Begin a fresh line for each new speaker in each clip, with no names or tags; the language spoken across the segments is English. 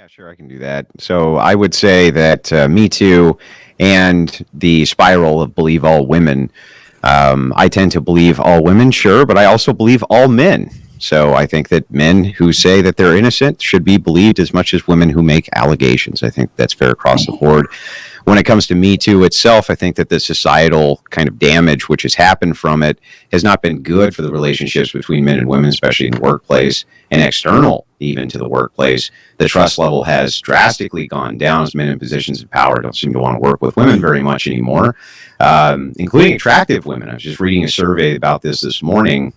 Yeah, sure, I can do that. So I would say that Me Too and the spiral of believe all women. I tend to believe all women, sure, but I also believe all men. So I think that men who say that they're innocent should be believed as much as women who make allegations. I think that's fair across the board. When it comes to Me Too itself, I think that the societal kind of damage which has happened from it has not been good for the relationships between men and women, especially in the workplace and external even to the workplace. The trust level has drastically gone down as men in positions of power don't seem to want to work with women very much anymore, including attractive women. I was just reading a survey about this morning.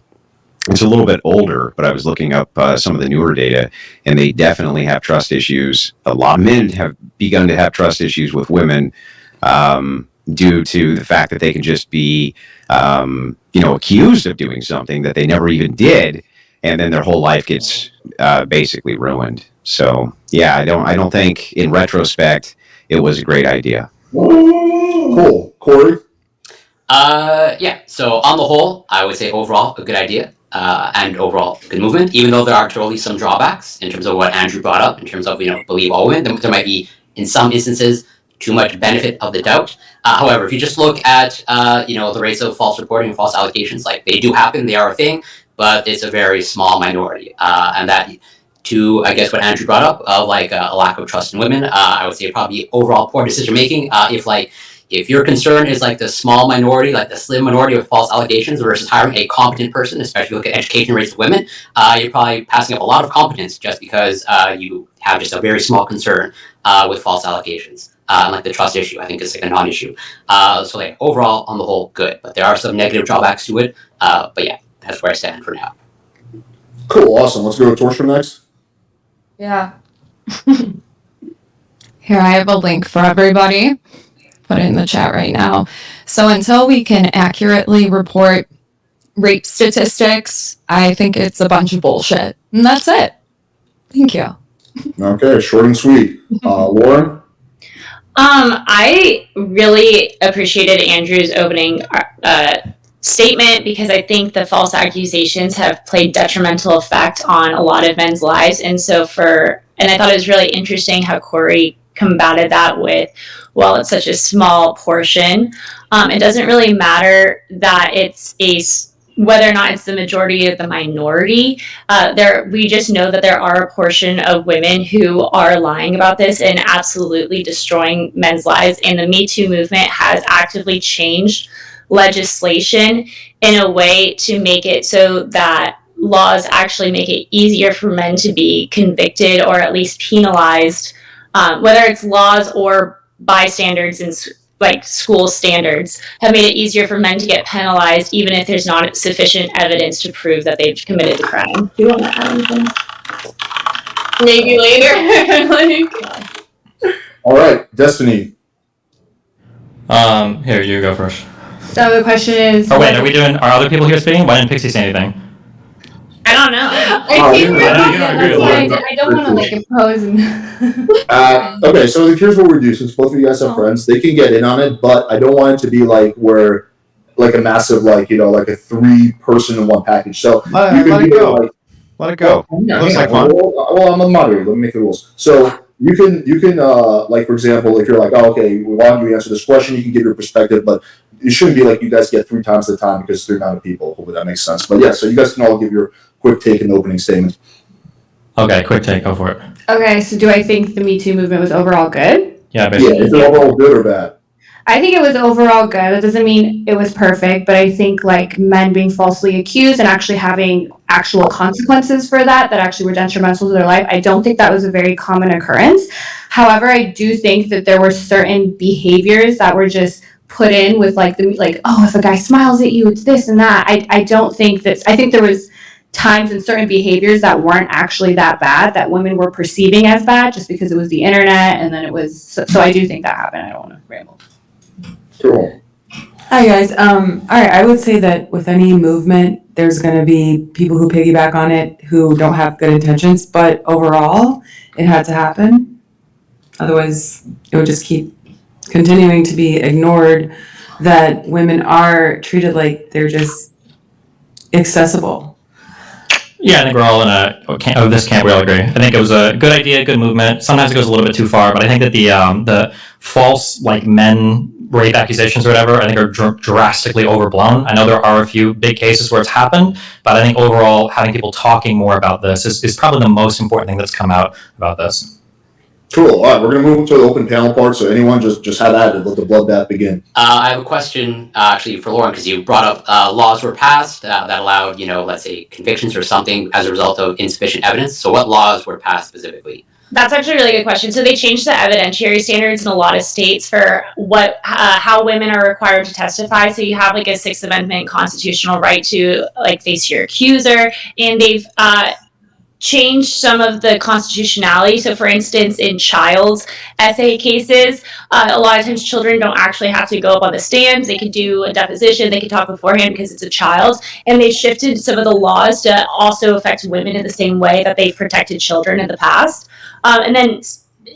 It's a little bit older, but I was looking up some of the newer data, and they definitely have trust issues. A lot of men have begun to have trust issues with women due to the fact that they can just be, accused of doing something that they never even did, and then their whole life gets basically ruined. So, yeah, I don't think, in retrospect, it was a great idea.
Cool, Corey.
Yeah. So on the whole, I would say overall a good idea. And overall good movement, even though there are totally some drawbacks in terms of what Andrew brought up, in terms of, believe all women. There might be, in some instances, too much benefit of the doubt. However, if you just look at, the rates of false reporting and false allegations, like they do happen, they are a thing, but it's a very small minority. And that, to, I guess, what Andrew brought up, of like a lack of trust in women, I would say probably overall poor decision making. If your concern is like the small minority, like the slim minority of false allegations versus hiring a competent person, especially look at education rates of women, you're probably passing up a lot of competence just because you have just a very small concern with false allegations. Like the trust issue, I think is like a non-issue. So like overall, on the whole, good. But there are some negative drawbacks to it. But yeah, that's where I stand for now.
Cool, awesome. Let's go to Torshaa next.
Yeah. Here, I have a link for everybody. Put it in the chat right now. So until we can accurately report rape statistics, I think it's a bunch of bullshit. And that's it. Thank you.
Okay, short and sweet. Lauren?
I really appreciated Andrew's opening statement because I think the false accusations have played detrimental effect on a lot of men's lives. And I thought it was really interesting how Corey combated that with, well, it's such a small portion. It doesn't really matter that whether or not it's the majority or the minority. We just know that there are a portion of women who are lying about this and absolutely destroying men's lives. And the Me Too movement has actively changed legislation in a way to make it so that laws actually make it easier for men to be convicted or at least penalized, whether it's laws or bystanders and like school standards have made it easier for men to get penalized even if there's not sufficient evidence to prove that they've committed the crime. Do you want to add anything? Maybe later.
All right, Destiny.
Here, you go first.
So the question is...
Oh, wait, are other people here speaking? Why didn't Pixie say anything?
I don't know.
I don't want to impose.
Okay, so here's what we do. Since both of you guys have friends, they can get in on it, but I don't want it to be like a massive like a 3-person in one package. So
let it go. Let it go. Looks like fun.
Well, I'm a moderator. Let me make the rules. So you can like, for example, if you're like, oh, okay, we want you to answer this question, you can give your perspective, but it shouldn't be like you guys get 3 times the time because it's the amount of people. Hopefully that makes sense. But yeah, so you guys can all give your quick take and opening statement.
Okay, quick take. Go for it.
Okay, so do I think the Me Too movement was overall good?
Yeah, basically.
Yeah, is it overall good or bad?
I think it was overall good. That doesn't mean it was perfect, but I think like men being falsely accused and actually having actual consequences for that actually were detrimental to their life, I don't think that was a very common occurrence. However, I do think that there were certain behaviors that were just put in with oh, if a guy smiles at you, it's this and that. I don't think I think there was times and certain behaviors that weren't actually that bad that women were perceiving as bad just because it was the internet and then it was so I do think that happened. I don't want to ramble.
Cool.
Hi guys. All right, I would say that with any movement there's going to be people who piggyback on it who don't have good intentions, but overall it had to happen. Otherwise it would just keep continuing to be ignored, that women are treated like they're just accessible.
Yeah, I think we're all in this camp. We all agree. I think it was a good idea, good movement. Sometimes it goes a little bit too far, but I think that the false like men rape accusations or whatever, I think are drastically overblown. I know there are a few big cases where it's happened, but I think overall having people talking more about this is probably the most important thing that's come out about this.
Cool. All right, we're gonna move to the open panel part. So anyone just have at it. Let the bloodbath begin.
I have a question actually for Lauren, because you brought up laws were passed that allowed, let's say convictions or something as a result of insufficient evidence. So what laws were passed specifically?
That's actually a really good question. So they changed the evidentiary standards in a lot of states for how women are required to testify. So you have like a Sixth Amendment constitutional right to like face your accuser, and they've changed some of the constitutionality. So for instance, in child essay cases, a lot of times children don't actually have to go up on the stand. They can do a deposition, they can talk beforehand because it's a child. And they shifted some of the laws to also affect women in the same way that they've protected children in the past.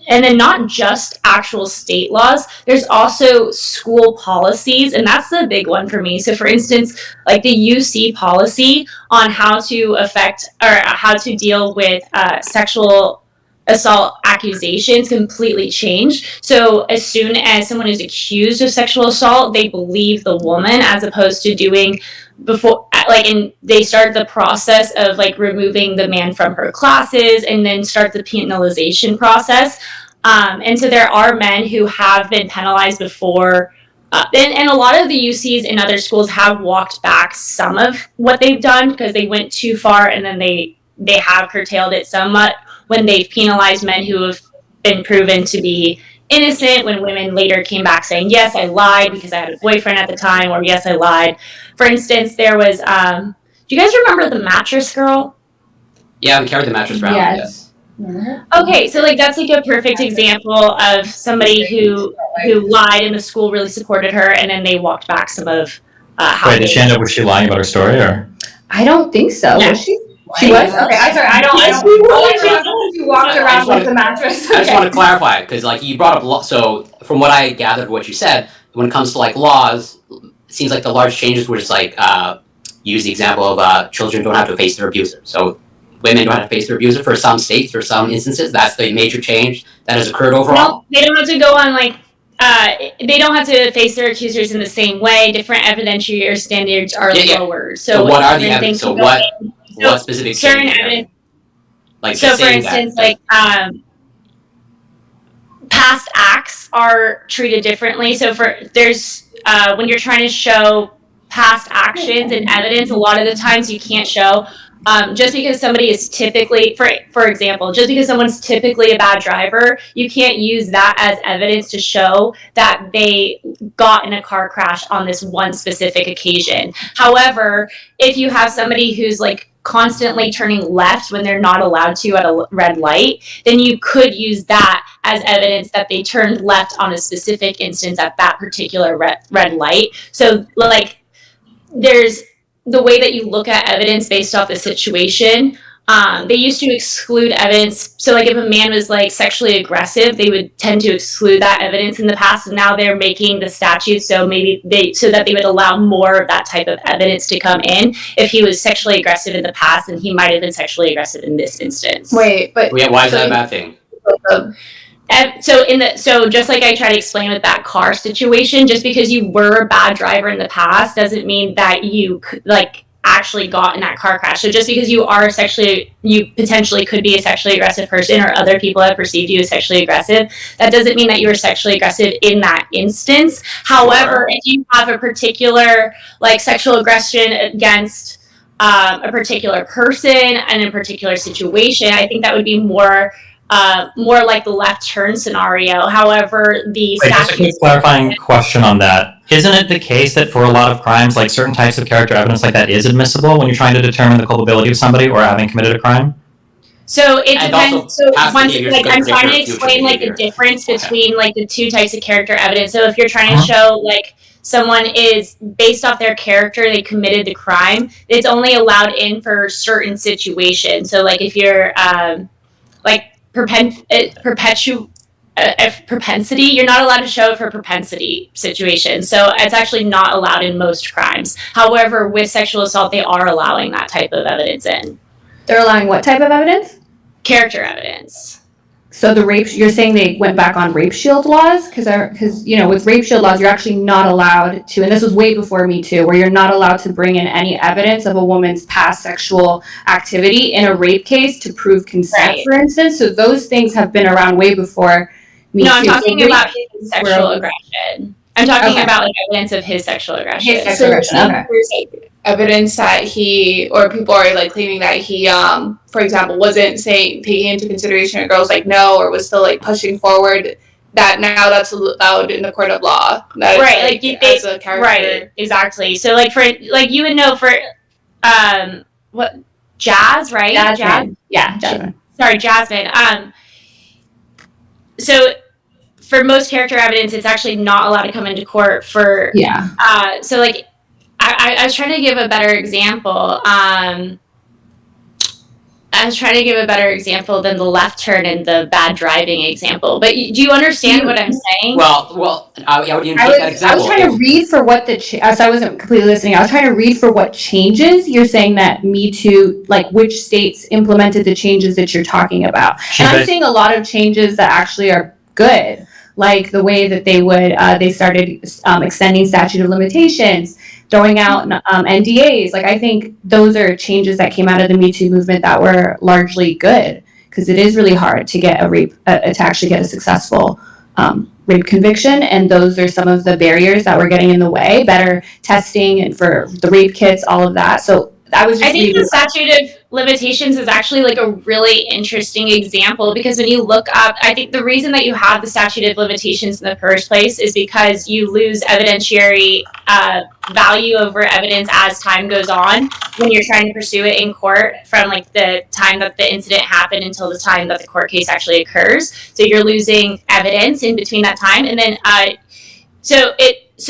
And then not just actual state laws, there's also school policies, and that's the big one for me. So for instance, like the UC policy on how to affect or how to deal with sexual assault accusations completely changed. So as soon as someone is accused of sexual assault, they believe the woman, as opposed to doing before, like, and they start the process of like removing the man from her classes and then start the penalization process. And so there are men who have been penalized before. And a lot of the UCs in other schools have walked back some of what they've done because they went too far, and then they have curtailed it somewhat when they've penalized men who have been proven to be innocent, when women later came back saying, yes, I lied because I had a boyfriend at the time, or yes, I lied. For instance, there was, do you guys remember the mattress girl?
Yeah, we carried the mattress around.
Yes.
Okay, so like that's like a perfect example of somebody who lied and the school really supported her, and then they walked back some of how
Wait, did she end up, was she lying about her story, or?
I don't think so.
No.
Was she? She was? Okay, I'm sorry. I don't. She walked around with the mattress.
I just want to clarify, because like you brought up law. So from what I gathered, what you said, when it comes to like laws, it seems like the large changes were just like use the example of children don't have to face their abuser. So women don't have to face their abuser for some states, for some instances. That's the major change that has occurred overall.
No, they don't have to go on like. They don't have to face their accusers in the same way. Different evidentiary standards are lowered.
So what are the evidence? So what specific
certain
changes?
evidence?
Like
So for instance, like past acts are treated differently. So there's when you're trying to show past actions and evidence, a lot of the times you can't show. Just because somebody is typically, for example, just because someone's typically a bad driver, you can't use that as evidence to show that they got in a car crash on this one specific occasion. However, if you have somebody who's like constantly turning left when they're not allowed to at a red light, then you could use that as evidence that they turned left on a specific instance at that particular red light. So like there's the way that you look at evidence based off the situation. They used to exclude evidence. So like if a man was like sexually aggressive, they would tend to exclude that evidence in the past. And now they're making the statute so that they would allow more of that type of evidence to come in. If he was sexually aggressive in the past, then he might have been sexually aggressive in this instance.
Wait, but
Yeah, why is that a bad thing?
So just like I try to explain with that car situation, just because you were a bad driver in the past doesn't mean that you like actually got in that car crash. So just because you potentially could be a sexually aggressive person, or other people have perceived you as sexually aggressive, that doesn't mean that you were sexually aggressive in that instance. However, if you have a particular like sexual aggression against a particular person and a particular situation, I think that would be more like the left turn scenario. However,
Just a quick clarifying question on that. Isn't it the case that for a lot of crimes, like certain types of character evidence like that is admissible when you're trying to determine the culpability of somebody or having committed a crime?
So it
And
depends.
also
So
past
once,
behavior is
like
good
I'm trying to
predictor of future
explain like the
behavior.
difference between like the two types of character evidence. So if you're trying to show like someone is based off their character, they committed the crime, it's only allowed in for certain situations. So like if you're like propensity, you're not allowed to show it for propensity situations. So it's actually not allowed in most crimes. However, with sexual assault, they are allowing that type of evidence in.
They're allowing what type of evidence?
Character evidence.
So the rape, you're saying they went back on rape shield laws? Because you know, with rape shield laws, you're actually not allowed to, and this was way before Me Too, where you're not allowed to bring in any evidence of a woman's past sexual activity in a rape case to prove consent,
Right.
for instance. So those things have been around way before Me Too.
No, I'm talking
So
about
rape
his sexual aggression. I'm talking
Okay.
about like evidence of his sexual aggression.
His
So
sexual
you're
aggression,
saying
okay.
there's like evidence that he, or people are like claiming that he, for example, wasn't taking into consideration a girl's like no, or was still like pushing forward. That now that's allowed in the court of law. That
Right,
it's,
like
as a character.
right, exactly. So like for like you would know for what Jazz, right?
Jasmine. Yeah, Jasmine.
Sorry, Jasmine. So for most character evidence, it's actually not allowed to come into court for.
Yeah.
So like, I was trying to give a better example. I was trying to give a better example than the left turn and the bad driving example. But do you understand what I'm saying?
Well, I would even take that
I
example.
was trying to read for what the so I wasn't completely listening. I was trying to read for what changes you're saying that Me Too, like which states implemented the changes that you're talking about. And I'm seeing a lot of changes that actually are good, like the way that they would they started extending statute of limitations, throwing out NDAs. Like I think those are changes that came out of the Me Too movement that were largely good, because it is really hard to get a rape to actually get a successful rape conviction, and those are some of the barriers that were getting in the way. Better testing and for the rape kits, all of that. So I was just
I think the statute of limitations is actually like a really interesting example, because when you look up, I think the reason that you have the statute of limitations in the first place is because you lose evidentiary value over evidence as time goes on when you're trying to pursue it in court, from like the time that the incident happened until the time that the court case actually occurs. So you're losing evidence in between that time, and then so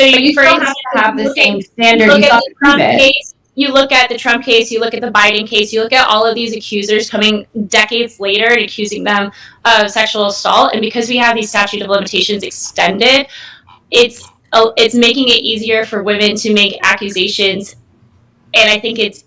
you
still have to have the same standard.
Look
You
at
have
the
to prove
Trump
it.
case. You look at the Trump case, you look at the Biden case, you look at all of these accusers coming decades later and accusing them of sexual assault, and because we have these statute of limitations extended, it's making it easier for women to make accusations, and I think it's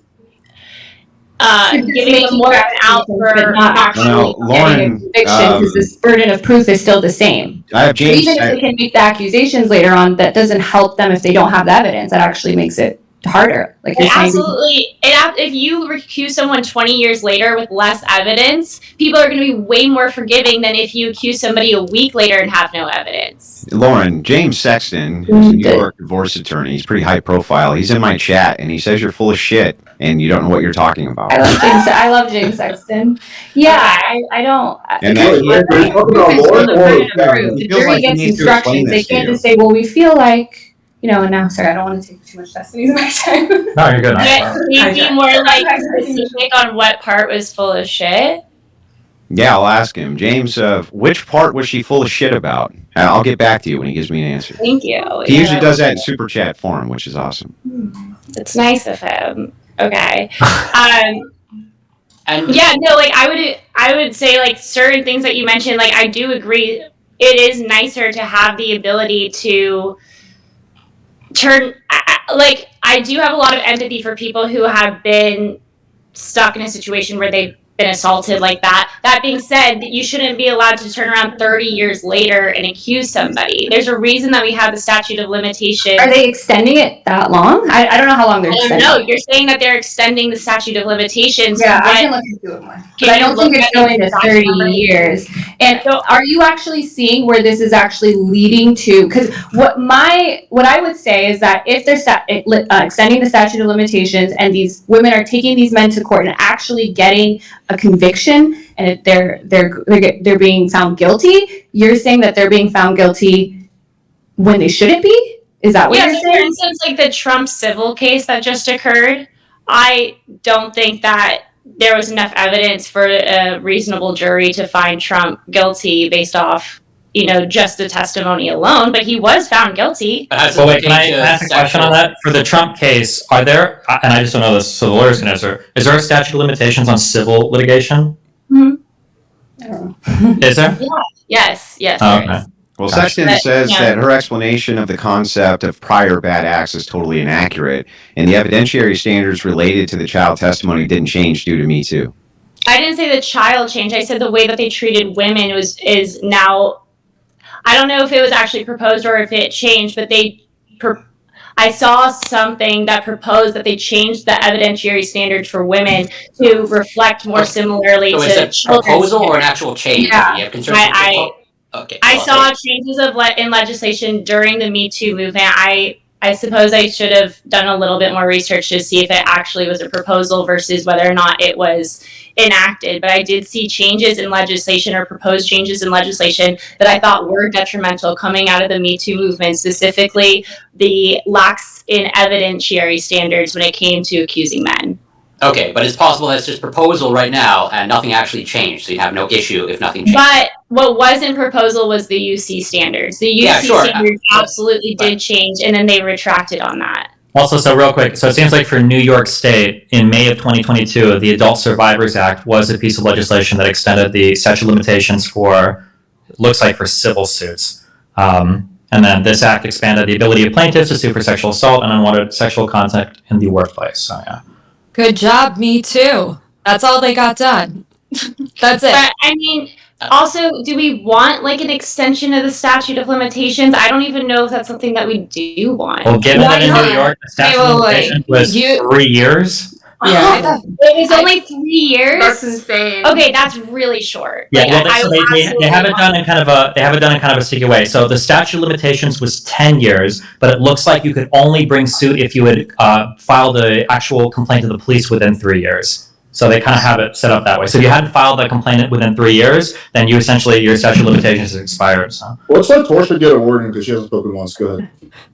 giving them more of an out for
not
actually Well,
getting a
Lauren,
conviction, because this burden of proof is still the same.
I have James.
Even if they can make the accusations later on, that doesn't help them if they don't have the evidence. That actually makes it harder. Like you're saying.
Absolutely. If you accuse someone 20 years later with less evidence, people are going to be way more forgiving than if you accuse somebody a week later and have no evidence.
Lauren, James Sexton, who's a New York divorce attorney, he's pretty high profile. He's in my chat, and he says you're full of shit, and you don't know what you're talking about.
I love James Sexton. Yeah, I don't.
And
Are you talking about Lauren or
The jury gets instructions. They can't just say, "Well, we feel like." You know, and now, sorry, I don't want to take too much Destiny's my time.
No, you're good.
But he'd be more like specific on what part was full of shit.
Yeah, I'll ask him. James, which part was she full of shit about? I'll get back to you when he gives me an answer.
Thank you.
He usually does that in super chat form, which is awesome.
It's nice of him. Okay.
And
Yeah, no, like I would say like certain things that you mentioned, like I do agree. It is nicer to have the ability to turn, like I do have a lot of empathy for people who have been stuck in a situation where they've been assaulted like that. That being said, you shouldn't be allowed to turn around 30 years later and accuse somebody. There's a reason that we have the statute of limitations.
Are they extending it that long? I don't know how long they're
I don't
extending.
know. You're saying that they're extending the statute of limitations.
Yeah, I
What-
can look into it more. But
Can
I
you
don't
look
think it's
at
going
the
to
statute
30
of
years. And
So-
are you actually seeing where this is actually leading to? Because what I would say is that if they're extending the statute of limitations and these women are taking these men to court and actually getting a conviction, and they're being found guilty, you're saying that they're being found guilty when they shouldn't be? Is that what
Yeah,
you're
so for
saying?
instance, like the Trump civil case that just occurred, I don't think that there was enough evidence for a reasonable jury to find Trump guilty based off, just the testimony alone, but he was found guilty.
Well, wait, can I ask a question on that? For the Trump case, are there, and I just don't know this, so the lawyers can answer, is there a statute of limitations on civil litigation?
I don't know.
Is there?
Yes,
Oh,
there
okay.
is.
Well,
Gotcha.
Sexton
But,
says
yeah.
that her explanation of the concept of prior bad acts is totally inaccurate, and the evidentiary standards related to the child testimony didn't change due to Me Too.
I didn't say the child changed. I said the way that they treated women is now. I don't know if it was actually proposed or if it changed, but I saw something that proposed that they changed the evidentiary standards for women to reflect more similarly
So
to
is it
children's
proposal or an
standards.
actual change?
Yeah.
You have concerns with okay.
I
well,
saw changes in legislation during the Me Too movement. I suppose I should have done a little bit more research to see if it actually was a proposal versus whether or not it was enacted. But I did see changes in legislation or proposed changes in legislation that I thought were detrimental coming out of the Me Too movement, specifically the lax in evidentiary standards when it came to accusing men.
Okay, but it's possible that it's just proposal right now and nothing actually changed, so you have no issue if nothing changed.
But what was in proposal was the UC standards. The UC standards absolutely did change, and then they retracted on that.
Also, so real quick, so it seems like for New York State, in May of 2022, the Adult Survivors Act was a piece of legislation that extended the statute of limitations for, looks like for civil suits. And then this act expanded the ability of plaintiffs to sue for sexual assault and unwanted sexual contact in the workplace. So, yeah.
Good job, Me Too. That's all they got done. That's it.
But I mean, also, do we want like an extension of the statute of limitations? I don't even know if that's something that we do want.
Well, given
Why
that in
not?
New York, the statute of limitations was 3 years.
Yeah.
It was only 3 years.
That's insane.
Okay, that's really short.
Yeah,
Like,
well,
I
so they have it done in kind of a sticky way. So the statute of limitations was 10 years, but it looks like you could only bring suit if you had filed the actual complaint to the police within 3 years. So they kind of have it set up that way. So if you hadn't filed the complaint within 3 years, then you essentially, your statute of limitations is expired. So.
Well, let's let Torshaa get a word in because she hasn't spoken once. Go ahead.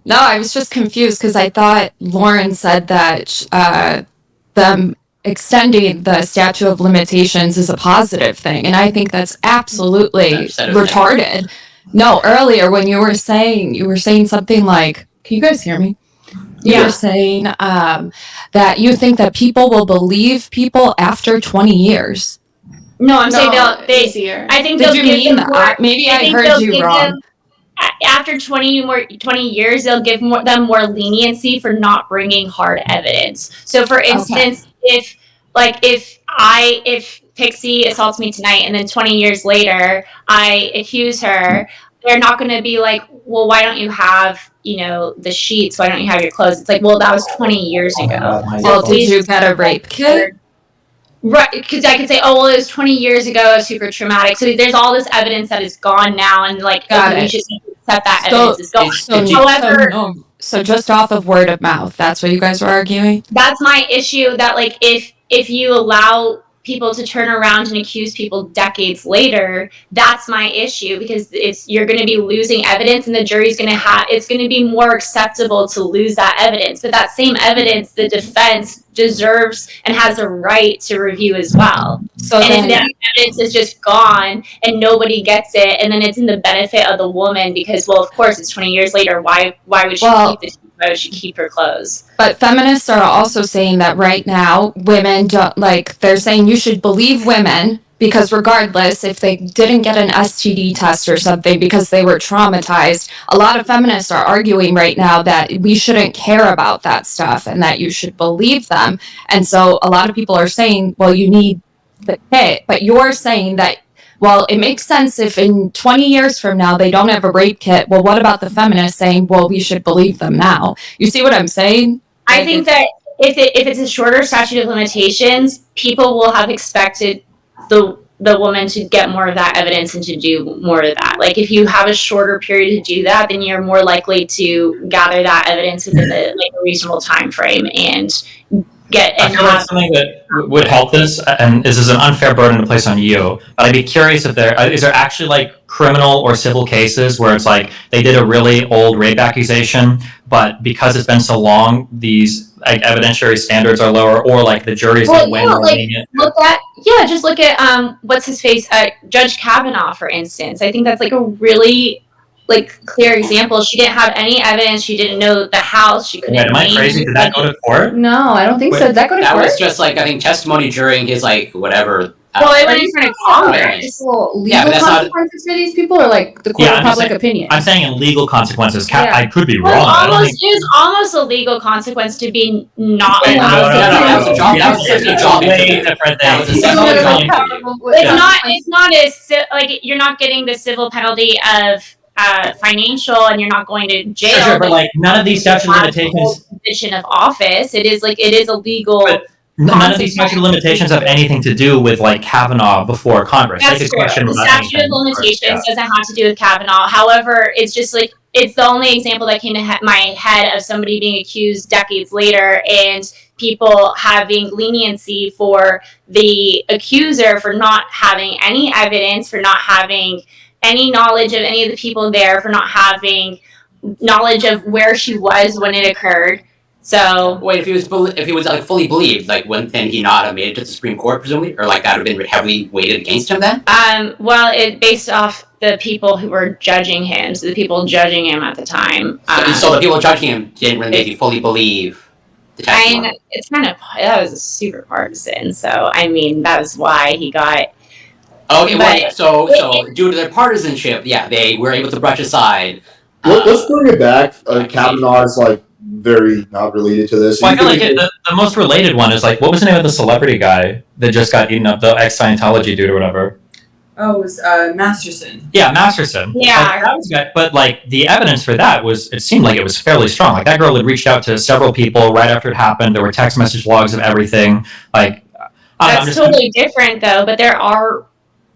No, I was just confused because I thought Lauren said that them extending the statute of limitations is a positive thing, and I think that's absolutely retarded. No, earlier when you were saying something like, can you guys hear me? You were saying that you think that people will believe people after 20 years.
No, I'm saying they
easier.
I think
Did
they'll
you
give
mean
them
that?
more,
Maybe I
think
heard
they'll
you
give
wrong.
them- after 20 years, they'll give them more leniency for not bringing hard evidence. So, for instance, if Pixie assaults me tonight and then 20 years later I accuse her, they're not going to be like, well, why don't you have, the sheets? Why don't you have your clothes? It's like, well, that was 20 years ago.
Well, did you get a rape kit?
Right, because I could say, oh, well, it was 20 years ago, it was super traumatic. So there's all this evidence that is gone now, and like, we just need to accept that evidence is gone. However,
So just off of word of mouth, that's what you guys were arguing?
that's my issue, that like if you allow people to turn around and accuse people decades later, that's my issue, because you're going to be losing evidence, and the jury's going to it's going to be more acceptable to lose that evidence. But that same evidence, the defense deserves and has a right to review as well.
So
and
then,
if that evidence is just gone and nobody gets it, and then it's in the benefit of the woman because, well, of course, it's 20 years later. Why would she keep this? Why would she keep her clothes?
But feminists are also saying that right now, women don't, they're saying you should believe women because regardless if they didn't get an STD test or something because they were traumatized, a lot of feminists are arguing right now that we shouldn't care about that stuff and that you should believe them. And so a lot of people are saying, well, you need the kit, but you're saying that, well, it makes sense if in 20 years from now they don't have a rape kit. Well, what about the feminists saying, well, we should believe them now? You see what I'm saying?
I think that if it's a shorter statute of limitations, people will have expected the woman to get more of that evidence and to do more of that. Like, if you have a shorter period to do that, then you're more likely to gather that evidence within a reasonable time frame and
I feel like something that would help this, and this is an unfair burden to place on you, but I'd be curious if is there actually like criminal or civil cases where it's like they did a really old rape accusation, but because it's been so long, these like evidentiary standards are lower, or like the jury's more lenient.
Just look at what's his face, Judge Kavanaugh, for instance. I think that's like a really clear example. She didn't have any evidence. She didn't know the house. She couldn't.
Am I crazy? Did that go to court?
No, I don't think so. Did that go to
That
court?
was just I think testimony during his whatever
Well, it went in front of Congress.
Actual
Yeah, but
legal
that's not-
consequences for these people, or like the court
Yeah,
of
I'm just
public
saying-
opinion?
I'm saying in legal consequences.
Yeah.
I could be
Well,
wrong. I don't think.
it was almost a legal consequence to be not
Wait,
allowed to.
that was a job-
Yeah,
that was
it's
a
a
job
way
interview.
different
That was
thing.
a sexual job interview.
It's
Yeah.
not. It's not like you're not getting the civil penalty of financial, and you're not going to jail.
Sure, but like none of these statute of
have the whole
limitations.
position of office. It is a legal.
But none of these statute of limitations have anything to do with like Kavanaugh before Congress.
That's
They could
true.
question
The
about
statute
anything
of
before Congress,
limitations doesn't have to do with Kavanaugh. However, it's just like it's the only example that came to my head of somebody being accused decades later and people having leniency for the accuser for not having any evidence, for not having any knowledge of any of the people there, for not having knowledge of where she was when it occurred. So
Wait, if he was like fully believed, like wouldn't then he not have made it to the Supreme Court presumably, or like that would have been heavily weighted against him then?
well, it based off the people who were judging him, so the people judging him at the time.
So the people judging him didn't really maybe fully believe the testimony.
It's kind of that was super partisan. So I mean, that was why he got.
Okay, well,
But-
so due to their partisanship, yeah, they were able to brush aside.
Let's bring it back. Kavanaugh is like very not related to this.
Well, I feel like the most related one is like, what was the name of the celebrity guy that just got eaten up, the ex-Scientology dude or whatever?
Oh, it was Masterson.
Yeah, Masterson.
Yeah.
Like, that was good. But like the evidence for that it seemed like it was fairly strong. Like that girl had reached out to several people right after it happened. There were text message logs of everything. Like, I don't know,
That's totally different, though. But there are.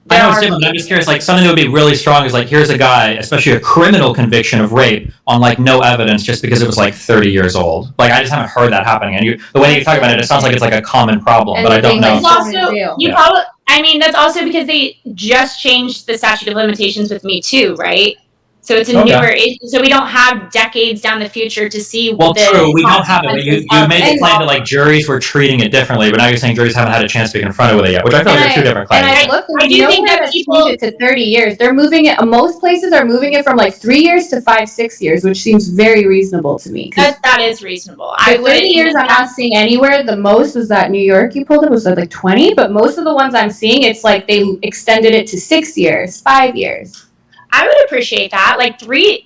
I know it's different, but I'm just curious, like, something that would be really strong is, like, here's a guy, especially a criminal conviction of rape, on, like, no evidence just because it was, like, 30 years old. Like, I just haven't heard that happening. And the way that you talk about it, it sounds like it's, like, a common problem, but I don't know.
It's also
Yeah.
probably. I mean, that's also because they just changed the statute of limitations with MeToo, right? So it's a
Okay.
newer issue. So we don't have decades down the future to see.
Well,
the
true, we don't have it, but you
consequences
made
of
the claim that, like, juries were treating it differently, but now you're saying juries haven't had a chance to be confronted with it yet, which I feel like are two different claims.
And I looked,
I do think that people-
changed it to 30 years. They're moving it. Most places are moving it from like 3 years to 5-6 years, which seems very reasonable to me. 'Cause
That is reasonable.
the 30 years I'm not seeing anywhere. The most was that New York you pulled it was like 20, but most of the ones I'm seeing, it's like they extended it to 6 years, 5 years.
I would appreciate that. Like 3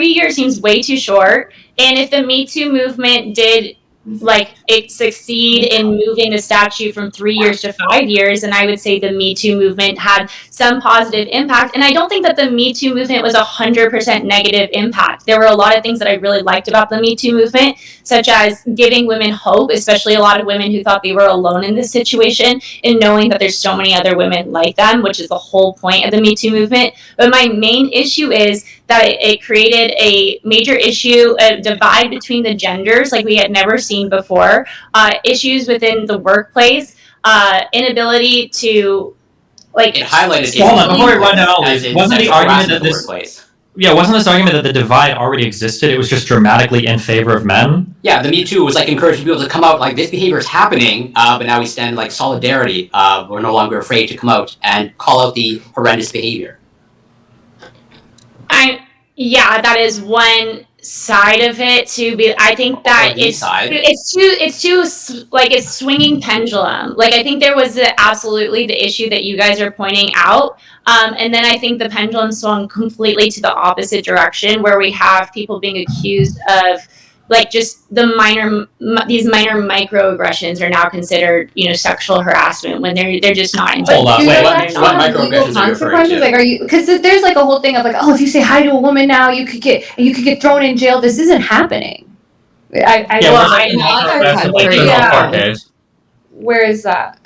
years seems way too short. And if the Me Too movement did like it succeed in moving the statute from 3 years to 5 years, and I would say the Me Too movement had some positive impact. And I don't think that the Me Too movement was 100% negative impact. There were a lot of things that I really liked about the Me Too movement, such as giving women hope, especially a lot of women who thought they were alone in this situation, and knowing that there's so many other women like them, which is the whole point of the Me Too movement. But my main issue is that it created a major issue, a divide between the genders like we had never seen before, issues within the workplace, inability to, like...
It highlighted...
Hold on, before we run down all
as
this,
in
wasn't the
sexual
argument
harassment
that
in the
this...
workplace.
Yeah, wasn't this argument that the divide already existed? It was just dramatically in favor of men?
Yeah, the Me Too was like encouraging people to come out like this behavior is happening, but now we stand like solidarity. We're no longer afraid to come out and call out the horrendous behavior.
Yeah, that is one side of it to be. I think that it's too like it's swinging pendulum. Like I think there was absolutely the issue that you guys are pointing out, and then I think the pendulum swung completely to the opposite direction, where we have people being accused of like just the these minor microaggressions are now considered sexual harassment when they're just not.
Hold on, wait,
what microaggressions are you referring to?
Like, are you? Because there's like a whole thing of like, oh, if you say hi to a woman now, you could get thrown in jail. This isn't happening. Where is that?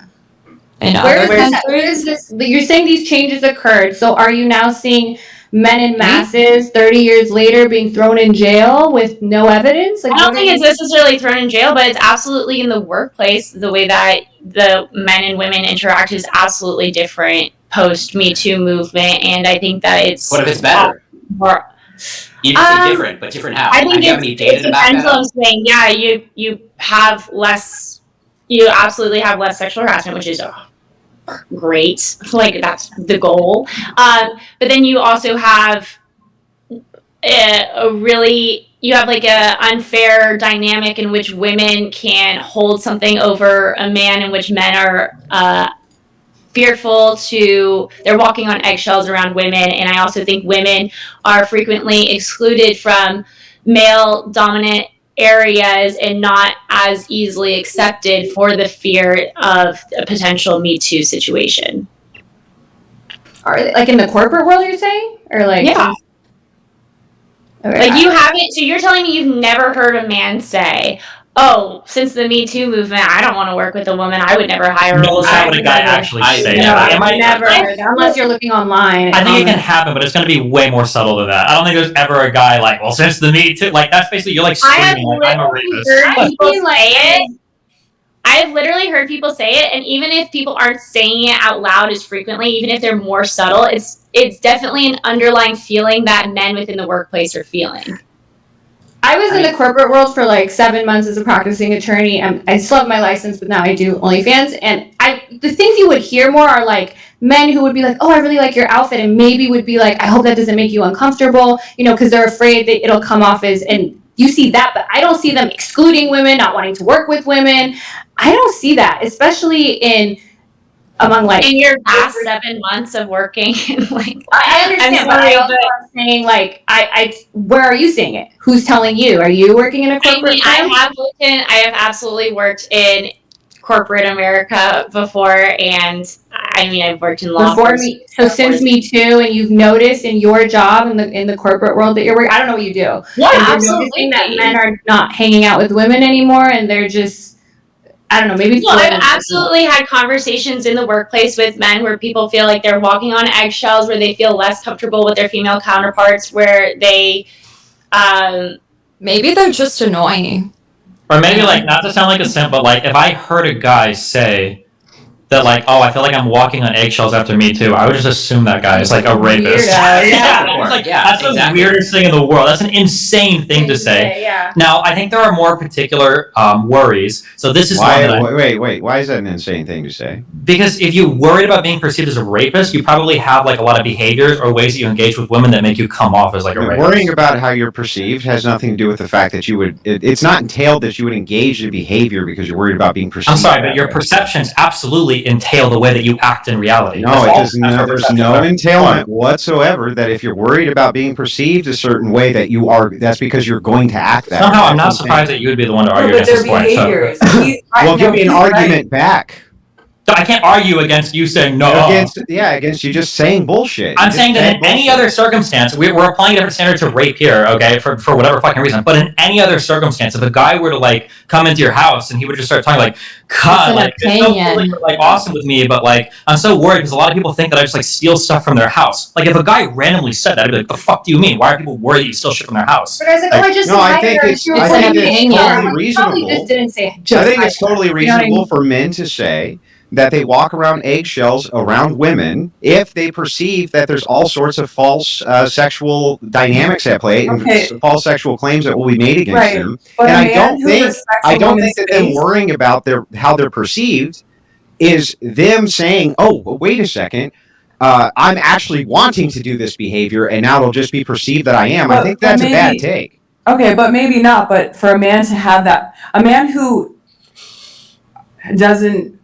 Where is this? You're saying these changes occurred. So are you now seeing men in masses 30 years later being thrown in jail with no evidence? Like,
I don't think it's necessarily thrown in jail, but it's absolutely in the workplace. The way that the men and women interact is absolutely different post Me Too movement, and I think that it's.
What if it's better? You just say different, but different how?
I think
do you have any data to back that up?
saying, yeah, you have less. You absolutely have less sexual harassment, which is great. Like that's the goal. But then you also have you have like a unfair dynamic in which women can hold something over a man, in which men are fearful they're walking on eggshells around women. And I also think women are frequently excluded from male dominant areas and not as easily accepted for the fear of a potential Me Too situation.
Are they, like in the corporate world, you're saying? Or like,
Yeah.
Okay.
Like you haven't, so you're telling me you've never heard a man say, "Oh, since the Me Too movement, I don't want to work with a woman. I would never hire a
No,
woman."
how would a guy actually say
No,
that?
I've never heard that, unless you're looking online.
I think it can happen, but it's going to be way more subtle than that. I don't think there's ever a guy like, well, since the Me Too, like that's basically you're like screaming like I'm a rapist.
I've literally heard people say it, and even if people aren't saying it out loud as frequently, even if they're more subtle, it's definitely an underlying feeling that men within the workplace are feeling.
I was in the corporate world for like 7 months as a practicing attorney. I still have my license, but now I do OnlyFans. And the things you would hear more are like men who would be like, "Oh, I really like your outfit," and maybe would be like, "I hope that doesn't make you uncomfortable," because they're afraid that it'll come off as, and you see that, but I don't see them excluding women, not wanting to work with women. I don't see that, especially among like
in your past 7 months of working. Like,
I understand,
I'm
but
sorry,
I'm saying like, where are you seeing it? Who's telling you? Are you working in a corporate?
I have absolutely worked in corporate America before, and I've worked in law firms.
So since Me Too, and you've noticed in your job in the corporate world that you're working, I don't know what you do.
Yeah,
and
absolutely.
Noticing that men are not hanging out with women anymore, and they're just, I don't know, maybe.
Well, I've absolutely had conversations in the workplace with men where people feel like they're walking on eggshells, where they feel less comfortable with their female counterparts, where they,
maybe they're just annoying.
Or maybe like, not to sound like a simp, but like if I heard a guy say that like, "Oh, I feel like I'm walking on eggshells after Me Too," I would just assume that guy is like a rapist. That's the weirdest thing in the world. That's an insane thing to say.
Yeah.
Now, I think there are more particular worries. So this is
wait. Why is that an insane thing to say?
Because if you're worried about being perceived as a rapist, you probably have like a lot of behaviors or ways that you engage with women that make you come off as like a rapist.
Worrying about how you're perceived has nothing to do with the fact that you would. It's not entailed that you would engage in behavior because you're worried about being perceived.
I'm sorry, but your perceptions absolutely entail the way that you act in reality.
No, it doesn't. There's no entailment whatsoever that if you're worried about being perceived a certain way that you are, that's because you're going to act that way.
Somehow, I'm not surprised that you would be the one to argue against this point.
Well, give me an argument back.
I can't argue against you saying no.
Against you just saying bullshit.
I'm saying that in any other circumstance, we're applying a different standard to rape here, okay, for whatever fucking reason. But in any other circumstance, if a guy were to like come into your house and he would just start talking like, "God, like it's so cool that you're like awesome with me, but like I'm so worried because a lot of people think that I just like steal stuff from their house." Like if a guy randomly said that, I'd be like, "The fuck do you mean? Why are people worried that you steal shit from their house?"
But I was like, "Oh, I just
I think it's totally reasonable.
Probably just didn't say.
I think it's totally reasonable for men to say that they walk around eggshells around women if they perceive that there's all sorts of false sexual dynamics at play and false sexual claims that will be made against them.
But
and I don't think that them worrying about how they're perceived is them saying, "Oh, wait a second, I'm actually wanting to do this behavior, and now it'll just be perceived that I am." I think that's a bad take.
Okay, but maybe not. But for a man to have that, a man who doesn't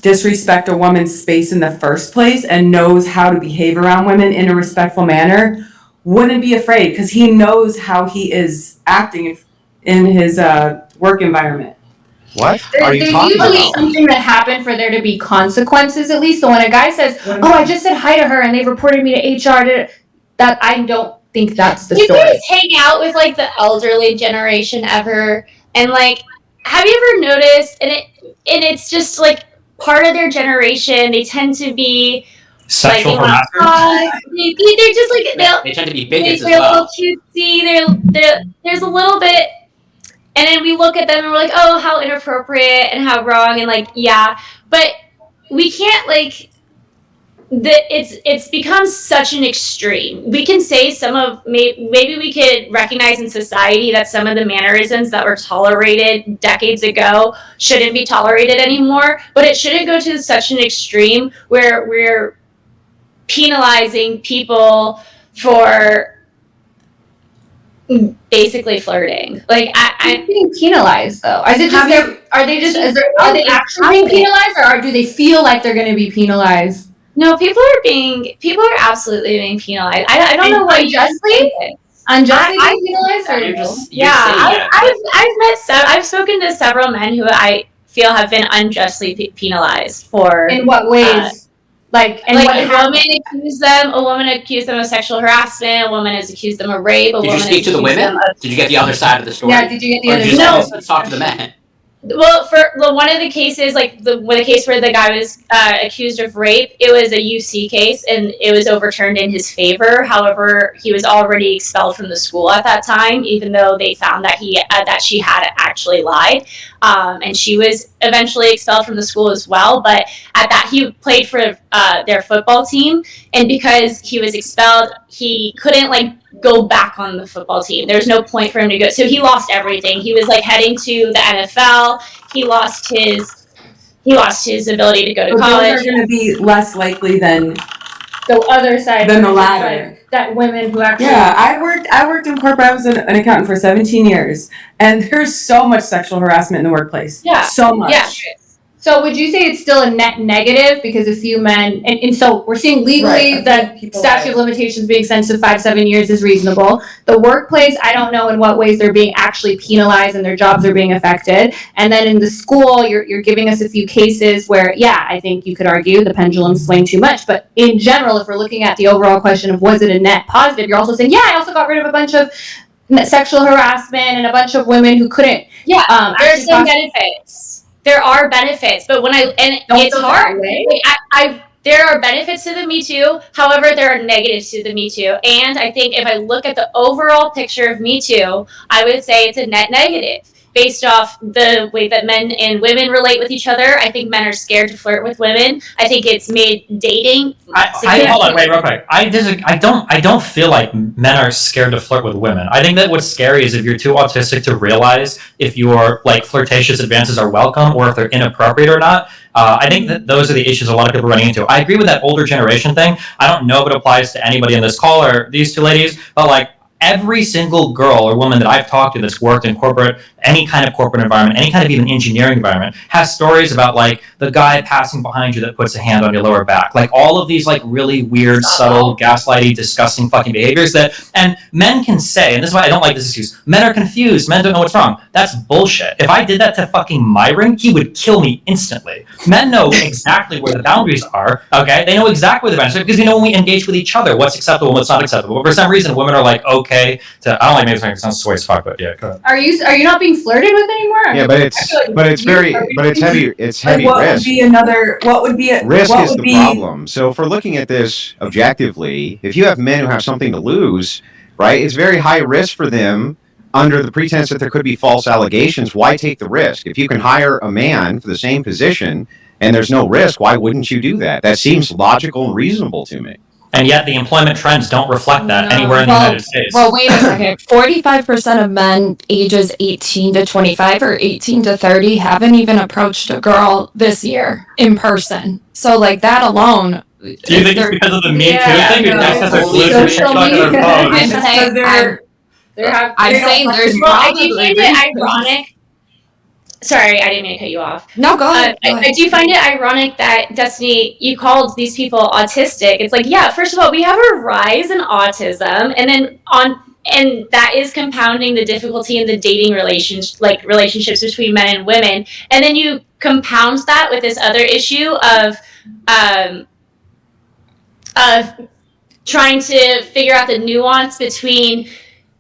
disrespect a woman's space in the first place and knows how to behave around women in a respectful manner wouldn't be afraid because he knows how he is acting in his work environment.
What are you talking about?
There's usually something that happened for there to be consequences, at least. So when a guy says, "Oh, I just said hi to her and they reported me to HR," that I don't think that's the story.
Do you guys hang out with like the elderly generation ever? And like, have you ever noticed? And it's just like part of their generation. They tend to be
sexual
harassers. They're just like
they tend to be bigots as
they're
well.
a little cutesy. There's a little bit, and then we look at them and we're like, "Oh, how inappropriate and how wrong," and like, yeah, but we can't like. It's become such an extreme. We can say maybe we could recognize in society that some of the mannerisms that were tolerated decades ago shouldn't be tolerated anymore, but it shouldn't go to such an extreme where we're penalizing people for basically flirting. Like
Who's being penalized though? Is it just are they actually being penalized, or do they feel like they're going to be penalized?
No, people are absolutely being penalized. I don't know what
unjustly being penalized, or
I've spoken to several men who I feel have been unjustly penalized for.
In what ways? A woman
accused them of sexual harassment. A woman has accused them of rape.
Did you speak to the women? Did you get the other side of the story?
Yeah, did you get the other
side?
Let's talk to the men.
Well, for one of the cases, like the case where the guy was accused of rape, it was a UC case and it was overturned in his favor. However, he was already expelled from the school at that time, even though they found that she had actually lied, and she was eventually expelled from the school as well. But at that, he played for their football team, and because he was expelled, he couldn't go back on the football team. There's no point for him to go. So he lost everything. He was heading to the NFL. He lost his ability to go to college.
Those are going to be less likely than
the other side
than the latter.
That women who actually.
Yeah, I worked in corporate. I was an accountant for 17 years, and there's so much sexual harassment in the workplace.
Yeah,
so much.
Yeah. So would you say it's still a net negative because a few men, and so we're seeing legally that statute of limitations being sentenced to 5-7 years is reasonable. The workplace, I don't know in what ways they're being actually penalized and their jobs are being affected. And then in the school, you're giving us a few cases where, I think you could argue the pendulum swing too much. But in general, if we're looking at the overall question of was it a net positive, you're also saying, I also got rid of a bunch of sexual harassment and a bunch of women who couldn't.
There are some benefits. There are benefits, but it's hard. There are benefits to the MeToo. However, there are negatives to the MeToo. And I think if I look at the overall picture of MeToo, I would say it's a net negative. Based off the way that men and women relate with each other, I think men are scared to flirt with women. I think it's made dating.
Hold on, wait, real quick. I don't feel like men are scared to flirt with women. I think that what's scary is if you're too autistic to realize if your flirtatious advances are welcome or if they're inappropriate or not. I think that those are the issues a lot of people are running into. I agree with that older generation thing. I don't know if it applies to anybody in this call or these two ladies, but every single girl or woman that I've talked to that's worked in corporate, any kind of corporate environment, any kind of even engineering environment, has stories about the guy passing behind you that puts a hand on your lower back. All of these really weird, subtle, gaslighty, disgusting fucking behaviors and men can say, and this is why I don't like this excuse, men are confused, men don't know what's wrong. That's bullshit. If I did that to fucking Myron, he would kill me instantly. Men know exactly where the boundaries are, okay? They know exactly where the boundaries are because we know when we engage with each other what's acceptable and what's not acceptable. But for some reason, women are okay to, I don't like maybe it sounds soy as fuck, but yeah, go ahead.
Are you not being flirted with anymore?
Yeah, but it's heavy risk.
What would be
risk is the problem. So if we're looking at this objectively, if you have men who have something to lose, right, it's very high risk for them under the pretense that there could be false allegations. Why take the risk? If you can hire a man for the same position and there's no risk, why wouldn't you do that? That seems logical and reasonable to me.
And yet the employment trends don't reflect that anywhere in the United States.
Well, wait a second. 45% of men ages 18 to 25 or 18 to 30 haven't even approached a girl this year in person. So that alone.
Do you think it's because of the Me Too thing? Or just because they're glued to TikTok on their phones?
I'm saying there's
I do find it ironic. Sorry, I didn't mean to cut you off.
No, go ahead.
I do find it ironic that, Destiny, you called these people autistic. It's first of all, we have a rise in autism, and that is compounding the difficulty in the dating relationships between men and women. And then you compound that with this other issue of trying to figure out the nuance between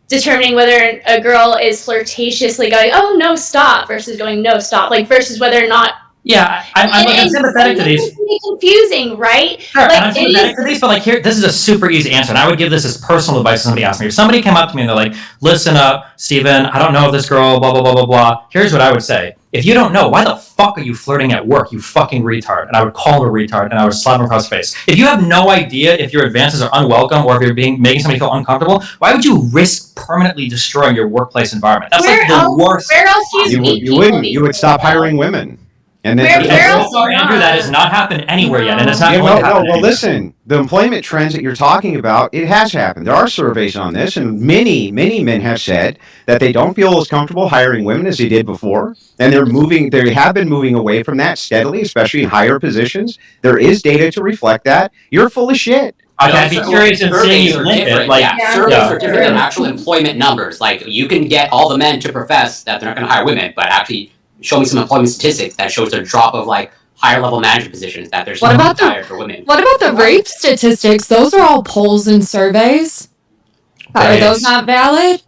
determining whether a girl is flirtatiously going, oh, no, stop, versus going, no, stop, versus whether or not.
Yeah, I'm sympathetic to these.
It's really confusing, right?
Sure, I'm sympathetic to these, but this is a super easy answer, and I would give this as personal advice if somebody asked me. If somebody came up to me and they're like, listen up, Steven, I don't know if this girl, blah, blah, blah, blah, blah. Here's what I would say. If you don't know, why the fuck are you flirting at work, you fucking retard? And I would call him a retard, and I would slap him across the face. If you have no idea if your advances are unwelcome or if you're making somebody feel uncomfortable, why would you risk permanently destroying your workplace environment? That's the worst.
Where else do you meet
You wouldn't. You would stop hiring women. And then
Where
And
else
so far, Andrew, that has not happened anywhere yet, and it's not
Yeah,
going to
no,
happen.
well,
anywhere.
listen, the employment trends that you're talking about, it has happened. There are surveys on this, and many men have said that they don't feel as comfortable hiring women as they did before, and they have been moving away from that steadily, especially in higher positions. There is data to reflect that. You're full of shit.
Okay, I'd be curious in seeing
surveys
you
are
link it.
different.
Like,
Yeah, surveys are different than actual employment numbers. Like, you can get all the men to profess that they're not going to hire women, but actually show me some employment statistics that shows a drop of like higher level management positions that there's
What
no
about the-
desire for women.
What about the rape statistics? Those are all polls and surveys. Are those not valid?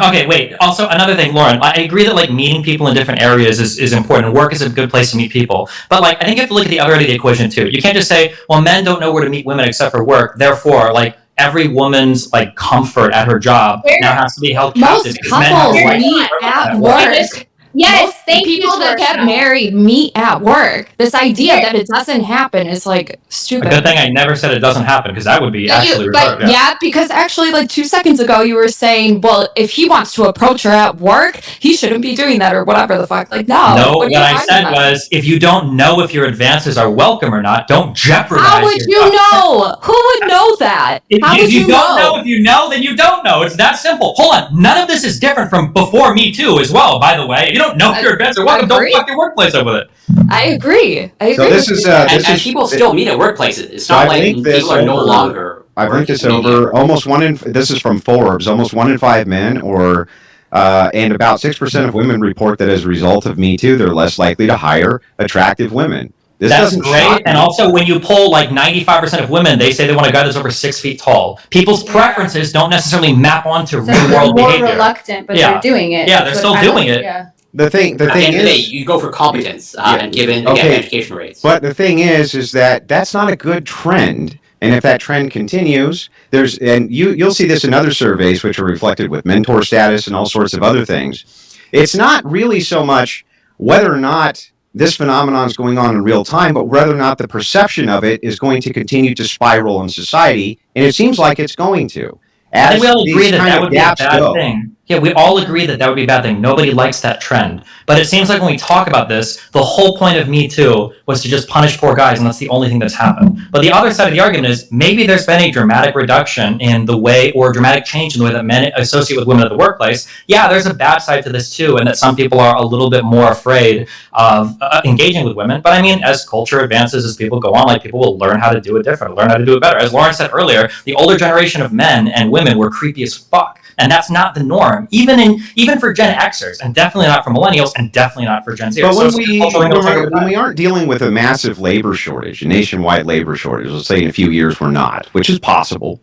Okay, wait. Also, another thing, Lauren, I agree that like meeting people in different areas is important. Work is a good place to meet people. But like, I think you have to look at the other end of the equation too. You can't just say, well, men don't know where to meet women except for work. Therefore, like every woman's like comfort at her job now has to be held captive.
Most
because men have
couples
to, like,
meet
work
at
work.
work.
Yes,
Most
thank you.
people that get
Torshaa.
married meet at work. This idea that it doesn't happen is like
A
stupid.
good thing I never said it doesn't happen because that would be actually
But
retarded.
yeah, because actually, like 2 seconds ago, you were saying, well, if he wants to approach her at work, he shouldn't be doing that or whatever the fuck. Like, no.
No,
what are
what
you
I
talking
said
about?
was, if you don't know if your advances are welcome or not, don't jeopardize.
How would
your
you
job.
know? Who would know that? How
If
would
you
you
don't
know?
know, if you know, then you don't know. It's that simple. Hold on. None of this is different from before Me Too as well, by the way. If you don't know if your advances are welcome, don't
agree.
fuck your workplace up with it.
I agree. I agree.
So this
with
is
you.
And people still meet at workplaces. It's not
I
like
linked this
people are no
over-
longer.
I've linked this
working
over almost this is from Forbes, almost 1 in 5 men and about 6% of women report that as a result of Me Too, they're less likely to hire attractive women. This
That's
doesn't
great.
shock
And
me.
also, when you poll like 95% of women, they say they want a guy that's over 6 feet tall. People's preferences don't necessarily map onto
So
real
they're
world
more
behavior.
reluctant, but
Yeah.
they're doing it.
Yeah, they're
So
still
I don't-
doing it.
Yeah.
The thing
At the
is,
end of the day, you go for competence and given again
Okay.
education rates.
but the thing is that that's not a good trend. And if that trend continues, you'll see this in other surveys, which are reflected with mentor status and all sorts of other things. It's not really so much whether or not this phenomenon is going on in real time, but whether or not the perception of it is going to continue to spiral in society. And it seems like it's going to.
I think we all
these
agree that
kind
that
of
would be a
gaps
bad
go.
thing. Yeah, we all agree that that would be a bad thing. Nobody likes that trend. But it seems like when we talk about this, the whole point of Me Too was to just punish poor guys, and that's the only thing that's happened. But the other side of the argument is maybe there's been a dramatic reduction in the way, or dramatic change in the way that men associate with women at the workplace. Yeah, there's a bad side to this too, and that some people are a little bit more afraid of engaging with women. But I mean, as culture advances, as people go on, like people will learn how to do it different, learn how to do it better. As Lauren said earlier, the older generation of men and women were creepy as fuck. And that's not the norm, even for Gen Xers, and definitely not for millennials, and definitely not for Gen Z.
But
So
when
it's
we,
cultural
when,
thing, we'll talk
we're,
about
when we aren't dealing with a massive labor shortage, a nationwide labor shortage, let's say in a few years we're not, which is possible,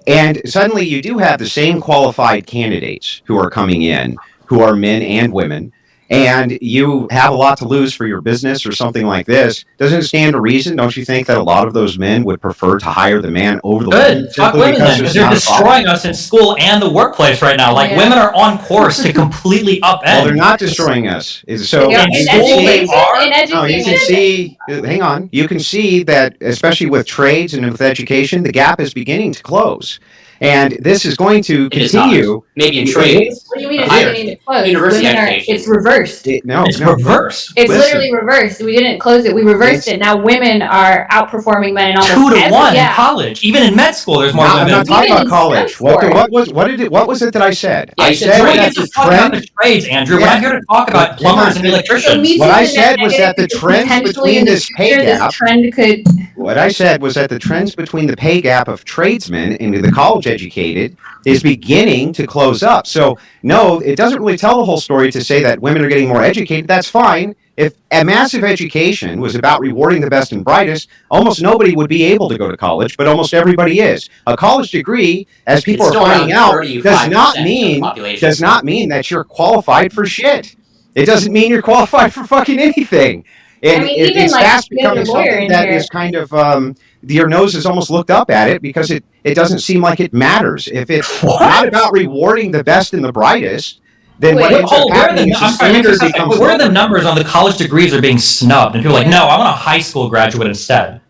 and suddenly you do have the same qualified candidates who are coming in, who are men and women, and you have a lot to lose for your business or something like this, doesn't it stand to reason, don't you think, that a lot of those men would prefer to hire the man over the woman?
Good. Fuck
simply
women then,
there's
because they're
not a problem?
destroying us in school and the workplace right now. Like,
Yeah.
women are on course to completely upend.
Well, they're not destroying us. So
Yeah,
you
in
can
school
see-
they are.
In
No, you can
education.
see, hang on, you can see that, especially with trades and with education, the gap is beginning to close. And this is going to
It is not.
continue.
Maybe in trades.
What do you mean it's
Higher.
beginning to close?
University
Women are,
education.
it's reversed.
No,
It's
no.
reversed.
It's
Listen.
literally reversed. We didn't close it. We reversed it. Now women are outperforming men in almost
2 to
every-
1 in
yeah.
college. Even in med school, there's more
I'm
women.
not talking
Even
about
in
college.
transport.
What was it that I said?
Yeah,
I
you said
said
We're
trades.
here
that
to
the
talk about
trend.
the trades, Andrew. We're
Yeah.
not here to talk about plumbers and
So
electricians.
me
What
too
I
is
said was
negative
that the
because
trends
potentially
between
in the
this pay
future,
gap-
this trend could.
What I said was that the trends between the pay gap of tradesmen and the college educated is beginning to close up. So, no, it doesn't really tell the whole story to say that women are getting more educated. That's fine. If a massive education was about rewarding the best and brightest, almost nobody would be able to go to college, but almost everybody is. A college degree, as people
It's
are
still
finding
around
out,
35%
does not mean that you're qualified for shit. It doesn't mean you're qualified for fucking anything. And
I mean, even
it's
like,
fast
we have a
becoming
lawyer
something
in
that
here.
is kind of your nose is almost looked up at it because it doesn't seem like it matters. If it's not about rewarding the best and the brightest, then what
Wait,
ends up happening is the standard becomes
where are the
lower.
numbers on the college degrees are being snubbed? And people are like, no, I want a high school graduate instead.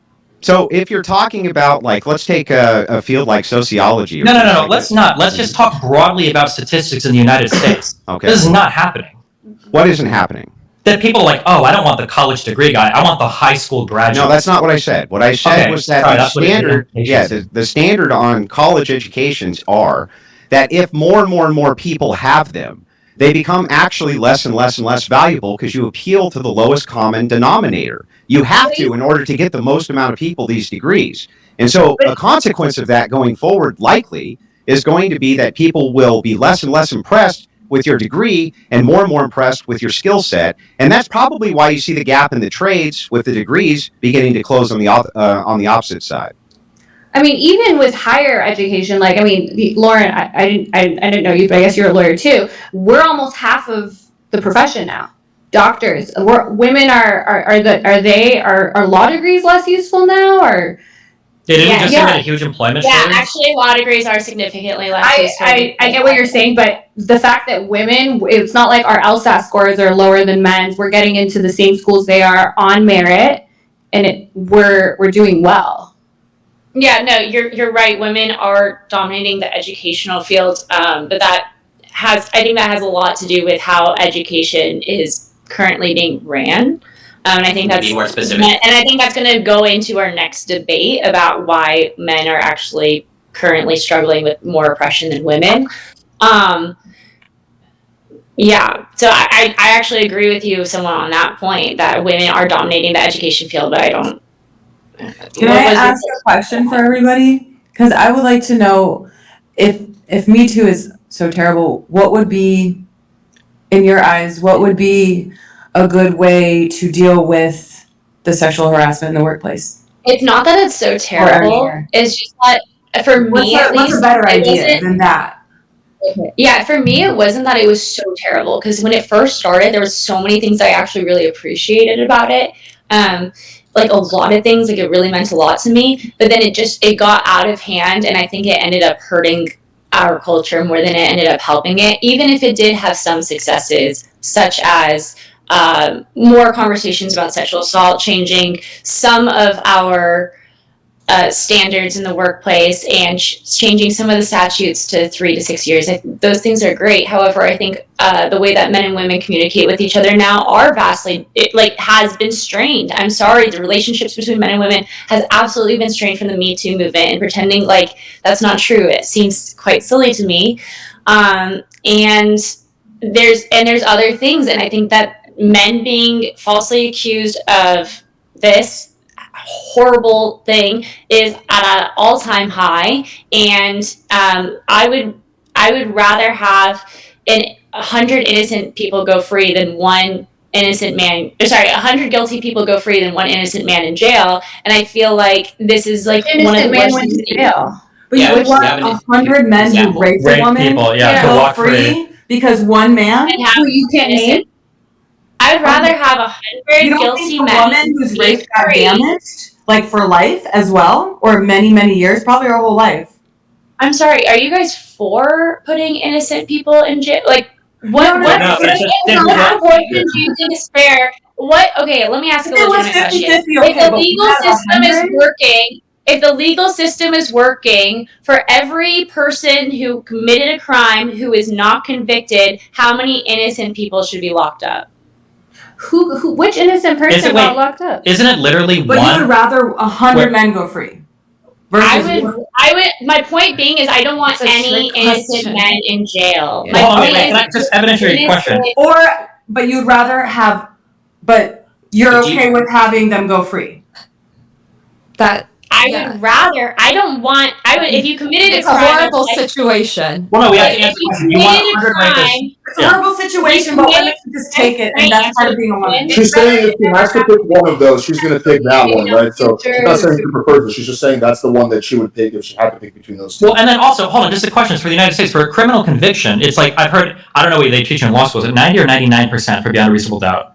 So if you're talking about, like, let's take a field like sociology. Or
No.
something like
Let's
this.
not. Let's just talk broadly about statistics in the United States.
Okay.
This is not happening.
What isn't happening?
that people are like, oh, I don't want the college degree guy. I want the high school graduate.
No, that's not what I said. What I said
Okay,
was that
sorry,
the
that's what it-
standard,
yeah,
the standard on college educations are that if more and more and more people have them, they become actually less and less and less valuable because you appeal to the lowest common denominator. You have to in order to get the most amount of people these degrees. And so a consequence of that going forward likely is going to be that people will be less and less impressed with your degree and more impressed with your skill set. And that's probably why you see the gap in the trades with the degrees beginning to close on the opposite side.
I mean, even with higher education, like, I mean, Lauren, I didn't know you, but I guess you're a lawyer too. We're almost half of the profession now. Doctors, women are law degrees less useful now, or?
They didn't
Yeah,
just
yeah.
submit a huge employment
Yeah,
shortage?
actually, law degrees are significantly less.
I get what you're saying, but the fact that women, it's not like our LSAT scores are lower than men's. We're getting into the same schools they are on merit, and we're doing well.
Yeah, no, you're right. Women are dominating the educational field, but I think that has a lot to do with how education is currently being ran. And I think
To
that's
be more specific.
and I think that's going to go into our next debate about why men are actually currently struggling with more oppression than women. Yeah, so I actually agree with you somewhat on that point that women are dominating the education field, but I don't.
Can I ask a question for everybody? Because I would like to know if MeToo is so terrible, what would be, in your eyes, what would be a good way to deal with the sexual harassment in the workplace?
It's not that it's so terrible.
anywhere.
It's just that for me, at least,
what's a better
it
idea
wasn't-
than that?
Yeah, for me, it wasn't that it was so terrible because when it first started, there was so many things I actually really appreciated about it. Like a lot of things, like it really meant a lot to me. But then it got out of hand, and I think it ended up hurting our culture more than it ended up helping it. Even if it did have some successes, such as more conversations about sexual assault, changing some of our standards in the workplace and changing some of the statutes to 3 to 6 years. Those things are great. However, I think the way that men and women communicate with each other now are has been strained. I'm sorry, the relationships between men and women has absolutely been strained from the Me Too movement, and pretending like that's not true, it seems quite silly to me. And there's other things, and I think that men being falsely accused of this horrible thing is at an all-time high, and I would rather have 100 innocent people go free than one innocent man. 100 guilty people go free than one innocent man in jail. And I feel like this is like one of the worst things to jail.
But
Yeah,
you would
we
want
have an
100 men who
example.
raped a
Rape
woman
people, yeah,
to
to
go
walk
free because one man
And have
Who you can't
innocent-
name?
I'd rather have 100
You don't
guilty
think the
men
woman who's
be
raped got
free.
damaged, like for life as well, or many, many years, probably her whole life?
I'm sorry, are you guys for putting innocent people in jail? Like, what
No,
it's a different-
abortion do you think is fair? Okay, let me ask a
If it was
legitimate question.
50-50,
If
okay,
the
but
legal
we had
system is
100?
working, if the legal system is working for every person who committed a crime who is not convicted, how many innocent people should be locked up?
Which innocent person got
wait,
locked up?
Isn't it literally
But you would
one?
rather 100
Where-
men go free
I
versus
would, my point being is I don't want
That's a
any
trick
innocent
question.
men in jail.
Yeah.
My
Hold on,
point
wait,
is
can I just evidentiary your question?
innocent-
but you'd rather have, but you're
But you-
okay with having them go free.
That
I
Yeah.
would rather. If you committed
it's
a
a
crime,
horrible
like,
situation.
Well, no, we have
like,
to answer
if
the
you
question. You want
committed a
100 rapers.
crime,
It's a
Yeah.
horrible situation, but women can just take it, and that's part of being a woman.
She's saying if she has to pick one of those, she's going to pick that one, right? So she's not saying she prefers it. She's just saying that's the one that she would pick if she had to pick between those two.
Well, and then also, hold on, just a question for the United States. For a criminal conviction, it's like, I've heard, I don't know what they teach in law school, is it 90 or 99% for beyond a reasonable doubt?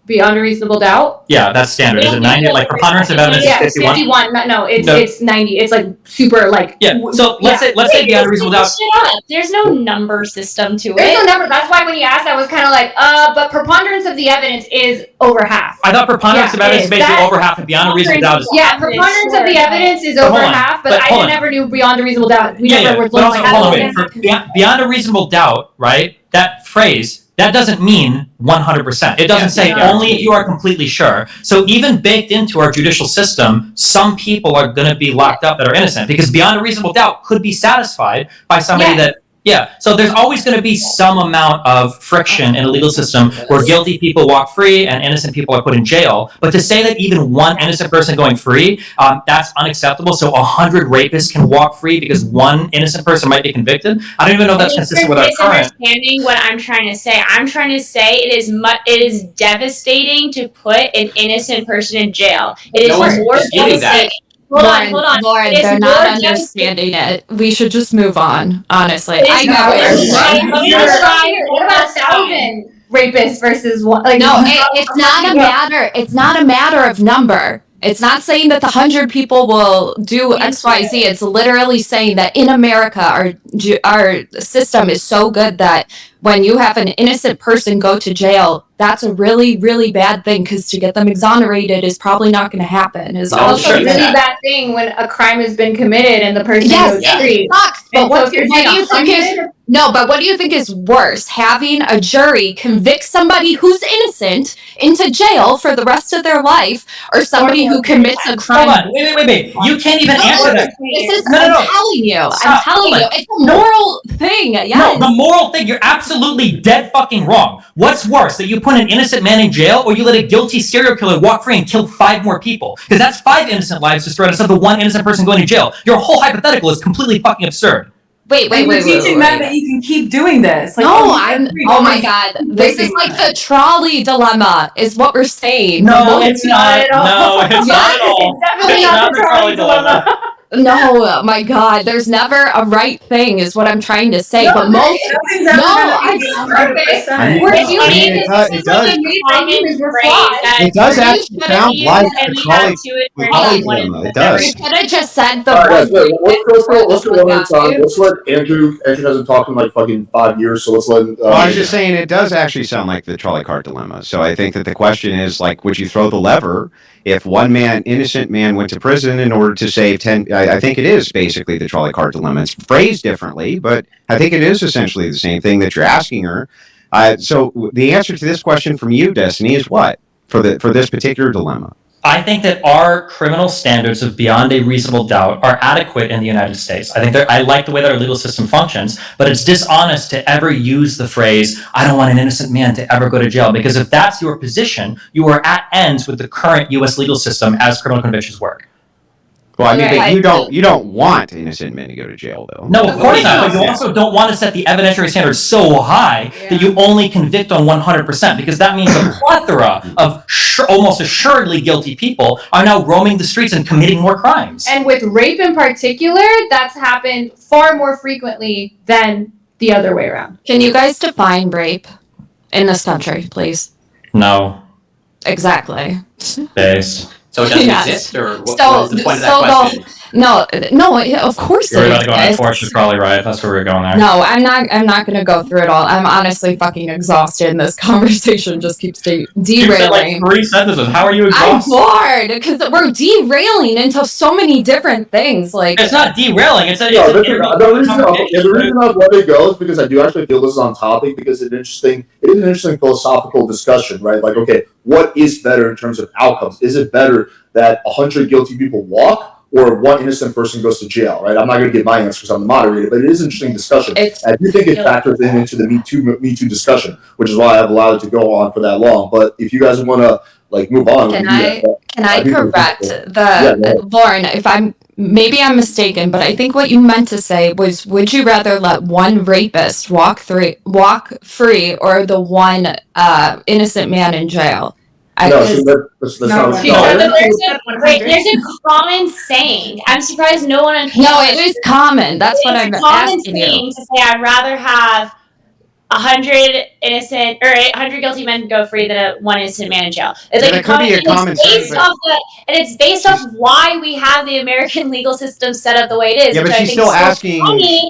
Beyond a reasonable doubt?
Yeah, that's standard. Is it 90? Like, preponderance of evidence
Yeah,
is 51?
51. No, it's
No.
it's 90. It's like super like.
Yeah, so let's say beyond a reasonable doubt.
Shut up. There's no number system to
There's no
it.
number. That's why when you asked, I was kind of like, but preponderance of the evidence is over half.
I thought preponderance
Yeah,
of evidence
it
is
is.
basically
That-
over half, and beyond a reasonable doubt is.
Yeah, preponderance of the evidence is over
hold on,
half,
but
but
hold
I
on.
never knew beyond a reasonable doubt. We
Yeah,
never
yeah,
were
but also,
like,
hold on,
oh,
wait. For beyond a reasonable doubt, right? That phrase that doesn't mean 100%. It doesn't say only if you are completely sure. So even baked into our judicial system, some people are going to be locked up that are innocent because beyond a reasonable doubt could be satisfied by somebody that. Yeah, so there's always going to be some amount of friction in a legal system where guilty people walk free and innocent people are put in jail. But to say that even one innocent person going free, that's unacceptable. So 100 rapists can walk free because one innocent person might be convicted. I don't even know if that's consistent with our current.
Misunderstanding what I'm trying to say. I'm trying to say it is devastating to put an innocent person in jail. It is more devastating. Hold on.
Lauren, they're not understanding it. We should just move on, honestly.
I know. What about 1,000 rapists versus one? Like,
no, it's not a matter. It's not a matter of number. It's not saying that the 100 people will do X, Y, Z. It's literally saying that in America, our system is so good that when you have an innocent person go to jail, that's a really, really bad thing because to get them exonerated is probably not going to happen. It's
also a really bad thing when a crime has been committed and the person goes free.
It sucks, but what do you think is but what do you think is worse? Having a jury convict somebody who's innocent into jail for the rest of their life, or somebody who commits a crime?
Hold on, wait. You can't even answer that.
I'm telling you. I'm telling you. It's a moral thing. Yes.
No, the moral thing, you're absolutely dead fucking wrong. What's worse, that you put an innocent man in jail or you let a guilty serial killer walk free and kill 5 more people? Because that's 5 innocent lives destroyed instead of the 1 innocent person going to jail. Your whole hypothetical is completely fucking absurd.
Wait.
You're teaching men that you can keep doing this. Like,
no, oh my God. This is like the trolley dilemma, is what we're saying.
No, it's not. No, it's not at all.
It's definitely not the trolley dilemma.
No, my God, there's never a right thing, is what I'm trying to say. But most,
it
does actually sound like the trolley dilemma. It does.
We should have just said the.
Let's go one at a time. Let's let Andrew hasn't talked in like fucking 5 years, so let's let.
I was just saying, it does actually sound like the trolley cart dilemma. So I think that the question is, like, would you throw the lever if one innocent man went to prison in order to save 10? I think it is basically the trolley cart dilemma. It's phrased differently, but I think it is essentially the same thing that you're asking her. So the answer to this question from you, Destiny, is what for this particular dilemma?
I think that our criminal standards of beyond a reasonable doubt are adequate in the United States. I think I like the way that our legal system functions, but it's dishonest to ever use the phrase, I don't want an innocent man to ever go to jail, because if that's your position, you are at ends with the current U.S. legal system as criminal convictions work.
Well, I mean, but you don't want innocent men to go to jail, though.
No, of course not. But you also don't want to set the evidentiary standard so high that you only convict on 100%, because that means a plethora of almost assuredly guilty people are now roaming the streets and committing more crimes.
And with rape in particular, that's happened far more frequently than the other way around.
Can you guys define rape in this country, please?
No.
Exactly.
Based.
So it doesn't exist, or what was the point of that question?
No, of course
You're
it
about to go on a
exists.
torch, you're probably right. That's where we're going there.
No, I'm not going to go through it all. I'm honestly fucking exhausted, and this conversation just keeps derailing.
You said like 3 sentences. How are you exhausted?
I'm bored because we're derailing into so many different things. Like,
it's not derailing. It's
the reason I've let it go is because I do actually feel this is on topic, because it is an interesting philosophical discussion, right? Like, okay, what is better in terms of outcomes? Is it better that 100 guilty people walk, or 1 innocent person goes to jail, right? I'm not going to give my answer because I'm the moderator, but it is an interesting discussion. I do think it factors into the MeToo discussion, which is why I've allowed it to go on for that long. But if you guys want to move on,
can I correct Lauren? If I'm mistaken, but I think what you meant to say was, would you rather let 1 rapist walk free, or the 1 innocent man in jail?
There's a common saying. I'm surprised no one on
No, it is common. That's what I'm asking you.
It's a common saying to say I'd rather have 100 innocent or 100 guilty men go free than 1 innocent man in jail. It's like it's based off why we have the American legal system set up the way it is.
Yeah, but she's still asking.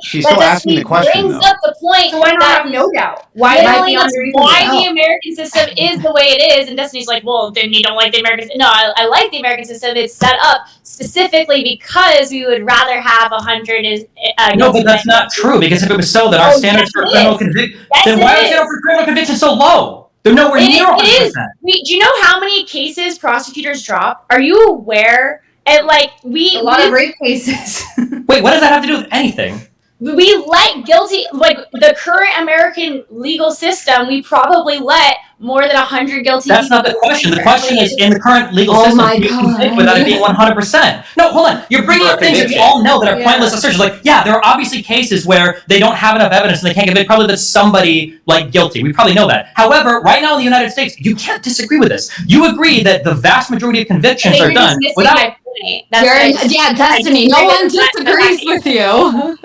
She's still asking the question.
Brings up the point.
So why not have no doubt? Why
the American system is the way it is? And Destiny's like, well, then you don't like the American system. No, I like the American system. It's set up specifically because we would rather have 100.
No, but that's not true, because if it was so, then our standards for criminal conviction. Then why is it over the criminal conviction so low? They're nowhere near 100%.
It is. Do you know how many cases prosecutors drop? Are you aware? And like
A lot of rape cases.
Wait, what does that have to do with anything?
We let guilty, like the current American legal system, we probably let more than 100 guilty
That's
people.
not the question. The question is, in the current legal
Oh
system,
my
do you
God.
convict without it being 100%? No, hold on. You're bringing up things that we all know that are pointless assertions. Like, yeah, there are obviously cases where they don't have enough evidence and they can't convict. Probably that's somebody like guilty. We probably know that. However, right now in the United States, you can't disagree with this. You agree that the vast majority of convictions are done without.
My point. That's
Yeah, Destiny. No one disagrees with you.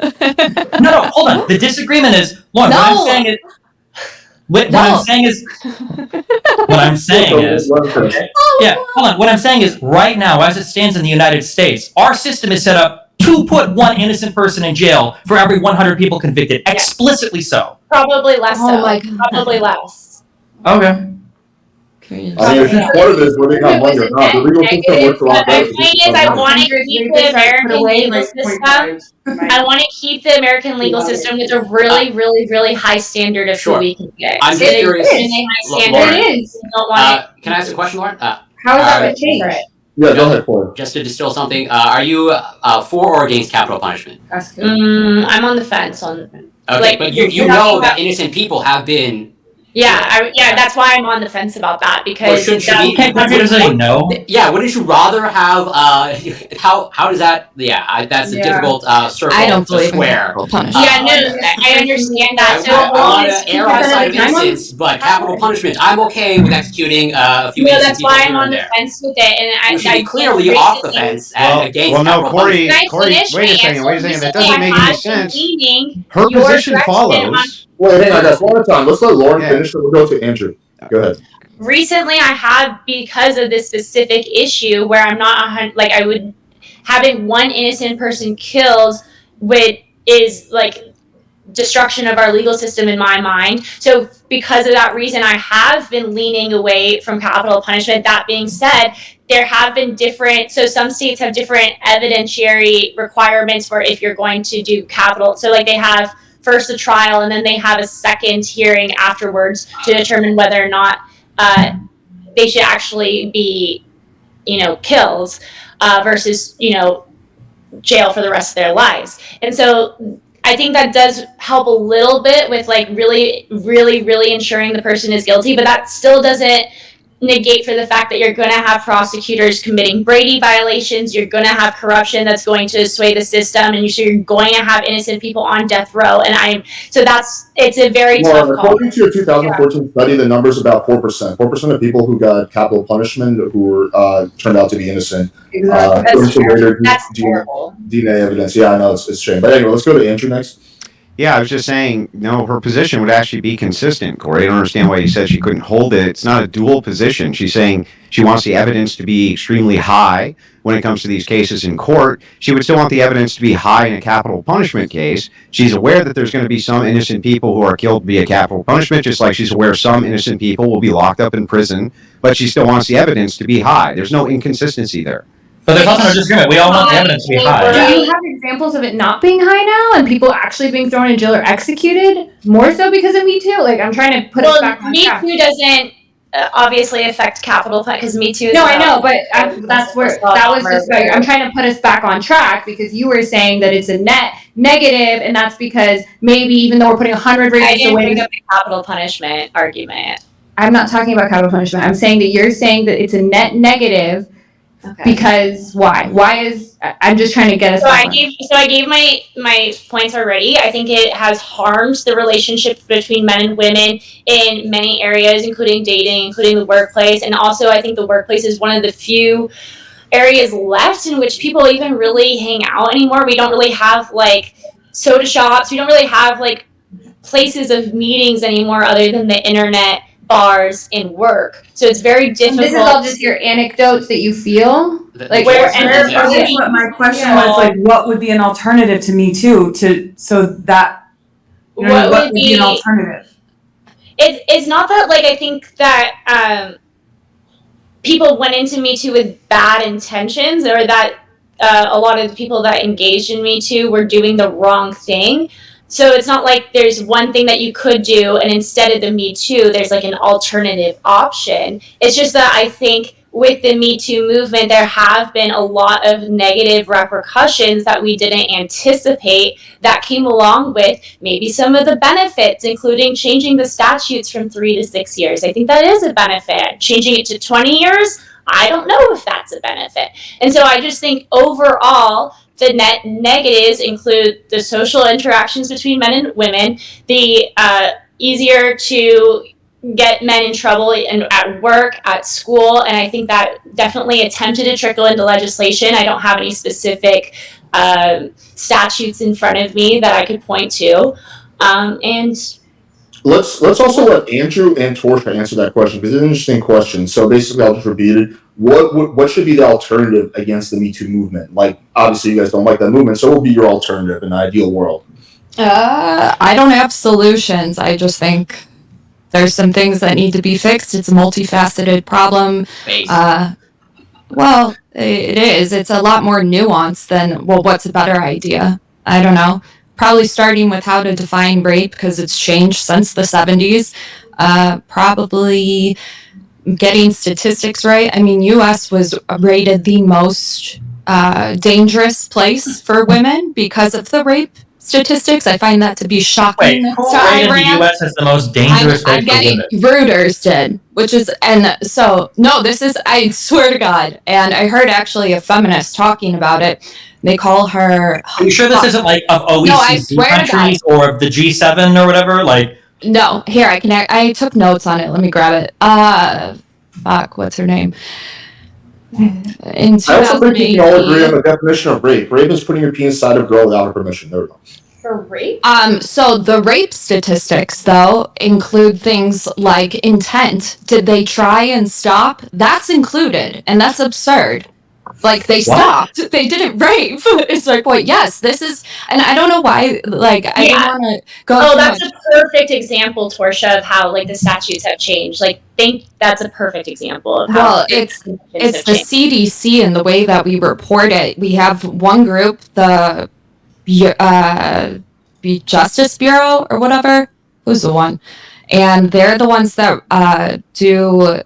No, hold on. The disagreement is, Lauren, what I'm
No.
saying is, what
No.
I'm saying is, what I'm saying is, yeah, hold on. What I'm saying is, right now, as it stands in the United States, our system is set up to put one innocent person in jail for every 100 people convicted, explicitly so.
probably less.
Oh my God.
Probably less.
Okay.
I mean, if you part of this, whether they have money or not, the legal system works a lot
My
better.
point is, I want to keep the American legal system. I want to keep the American legal system with a really, really, really high standard of
Sure.
who we can get.
I'm just curious.
Extremely high standard.
Lauren,
It is.
We don't want
can I ask a question, Lauren?
How is that
Uh,
going to change?
Yeah, go ahead, Corey.
Just to distill something, are you for or against capital punishment?
That's good.
I'm on the fence on.
Okay,
Like,
but you
you're
know
talking
that
about-
innocent people have been.
Yeah, that's why I'm on the fence about that because
shouldn't you
that-
be-
Can't country say no?
Yeah, wouldn't you rather have? How does that? Yeah, that's a difficult circle
I don't
to
believe in
square.
capital punishment.
Yeah, no, I understand that. So
I want
as
to err on the side of innocence, but capital punishment, I'm okay with executing a few innocent
that's
people
why I'm
here
on
and
the
there.
fence with it, and
You should
I
be clearly
think
off the
recently-
fence and against
well, no,
capital
Corey.
punishment.
Can I finish
Wait a
my
second.
answer?
Wait a second. That
Recently,
doesn't make
I
any
have been
sense.
leaning
Her
your
position
direction
follows.
Wait, hang on, guys. One at a time. Let's let Lauren
Yeah.
finish, then we'll go to Andrew. Go ahead.
Recently, I have, because of this specific issue where I'm not like I would having one innocent person killed is like destruction of our legal system in my mind. So because of that reason, I have been leaning away from capital punishment. That being said, there have been so some states have different evidentiary requirements for if you're going to do capital. So like they have first a trial and then they have a second hearing afterwards to determine whether or not they should actually be, killed versus, jail for the rest of their lives. And so I think that does help a little bit with like really, really, really ensuring the person is guilty, but that still doesn't negate for the fact that you're going to have prosecutors committing Brady violations, you're going to have corruption that's going to sway the system, and you're going to have innocent people on death row. And it's a very
Well,
tough call.
according to your 2014 study, the number's about 4%. 4% of people who got capital punishment who were turned out to be innocent. According to later
That's terrible.
DNA evidence. Yeah, I know it's a shame. But anyway, let's go to Andrew next.
Yeah, I was just saying, no, her position would actually be consistent, Corey. I don't understand why you said she couldn't hold it. It's not a dual position. She's saying she wants the evidence to be extremely high when it comes to these cases in court. She would still want the evidence to be high in a capital punishment case. She's aware that there's going to be some innocent people who are killed via capital punishment, just like she's aware some innocent people will be locked up in prison, but she still wants the evidence to be high. There's no inconsistency there.
But there's also no disagreement. We all want the evidence to be high.
Do you have examples of it not being high now and people actually being thrown in jail or executed more so because of MeToo? Like, I'm trying to put us back on track.
MeToo doesn't obviously affect capital because MeToo is
No, I know, but that was just I'm trying to put us back on track because you were saying that it's a net negative, and that's because maybe even though we're putting 100
I
rapists
didn't
away,
bring up the capital punishment argument.
I'm not talking about capital punishment. I'm saying that you're saying that it's a net negative.
Okay.
Because why? I'm just trying to get us.
So I gave my points already. I think it has harmed the relationship between men and women in many areas, including dating, including the workplace, and also I think the workplace is one of the few areas left in which people even really hang out anymore. We don't really have like soda shops. We don't really have like places of meetings anymore other than the internet, bars, and work. So it's very difficult.
This is all just your anecdotes that you feel.
Like
Where,
and
and that's what my question was, like, what would be an alternative to Me Too so that, what would be an alternative?
It's not that, like, I think that people went into Me Too with bad intentions, or that a lot of the people that engaged in Me Too were doing the wrong thing. So it's not like there's one thing that you could do, and instead of the Me Too, there's like an alternative option. It's just that I think with the Me Too movement, there have been a lot of negative repercussions that we didn't anticipate that came along with maybe some of the benefits, including changing the statutes from 3 to 6 years. I think that is a benefit. Changing it to 20 years, I don't know if that's a benefit. And so I just think overall, the net negatives include the social interactions between men and women, the easier to get men in trouble at work, at school, and I think that definitely attempted to trickle into legislation. I don't have any specific statutes in front of me that I could point to, and
Let's also let Andrew and Torshaa answer that question because it's an interesting question. So basically, I'll just repeat it. What should be the alternative against the Me Too movement? Like, obviously, you guys don't like that movement, so what would be your alternative in an ideal world?
I don't have solutions. I just think there's some things that need to be fixed. It's a multifaceted problem. Well, it is. It's a lot more nuanced than, well, what's a better idea? I don't know. Probably starting with how to define rape because it's changed since the 70s. Probably getting statistics right. I mean, U.S. was rated the most dangerous place for women because of the rape statistics. I find that to be shocking.
Wait, who
So
rated the U.S. as the most dangerous place for women?
Reuters did, which is, and so, no, this is, I swear to God, and I heard actually a feminist talking about it. They call her.
Are you sure this isn't like of OECD
No, I swear to
countries or of the G7 or whatever? Like,
no, here, I took notes on it. Let me grab it. Fuck, what's her name? In
I also think we can all agree on
2018.
the definition of rape. Rape is putting your penis inside of a girl without her permission. There we go.
for rape.
So the rape statistics, though, include things like intent. Did they try and stop? That's included, and that's absurd. Like, they stopped. They didn't rape. It's like, well, yes, this is, and I don't know why, like, I
Yeah.
don't want to go
Oh,
too
that's
much.
a perfect example, Torshaa, of how like the statutes have changed. Like, that's a perfect example of how.
Well, it's
have
the
changed.
CDC and the way that we report it. We have one group, the Justice Bureau or whatever. Who's the one? And they're the ones that do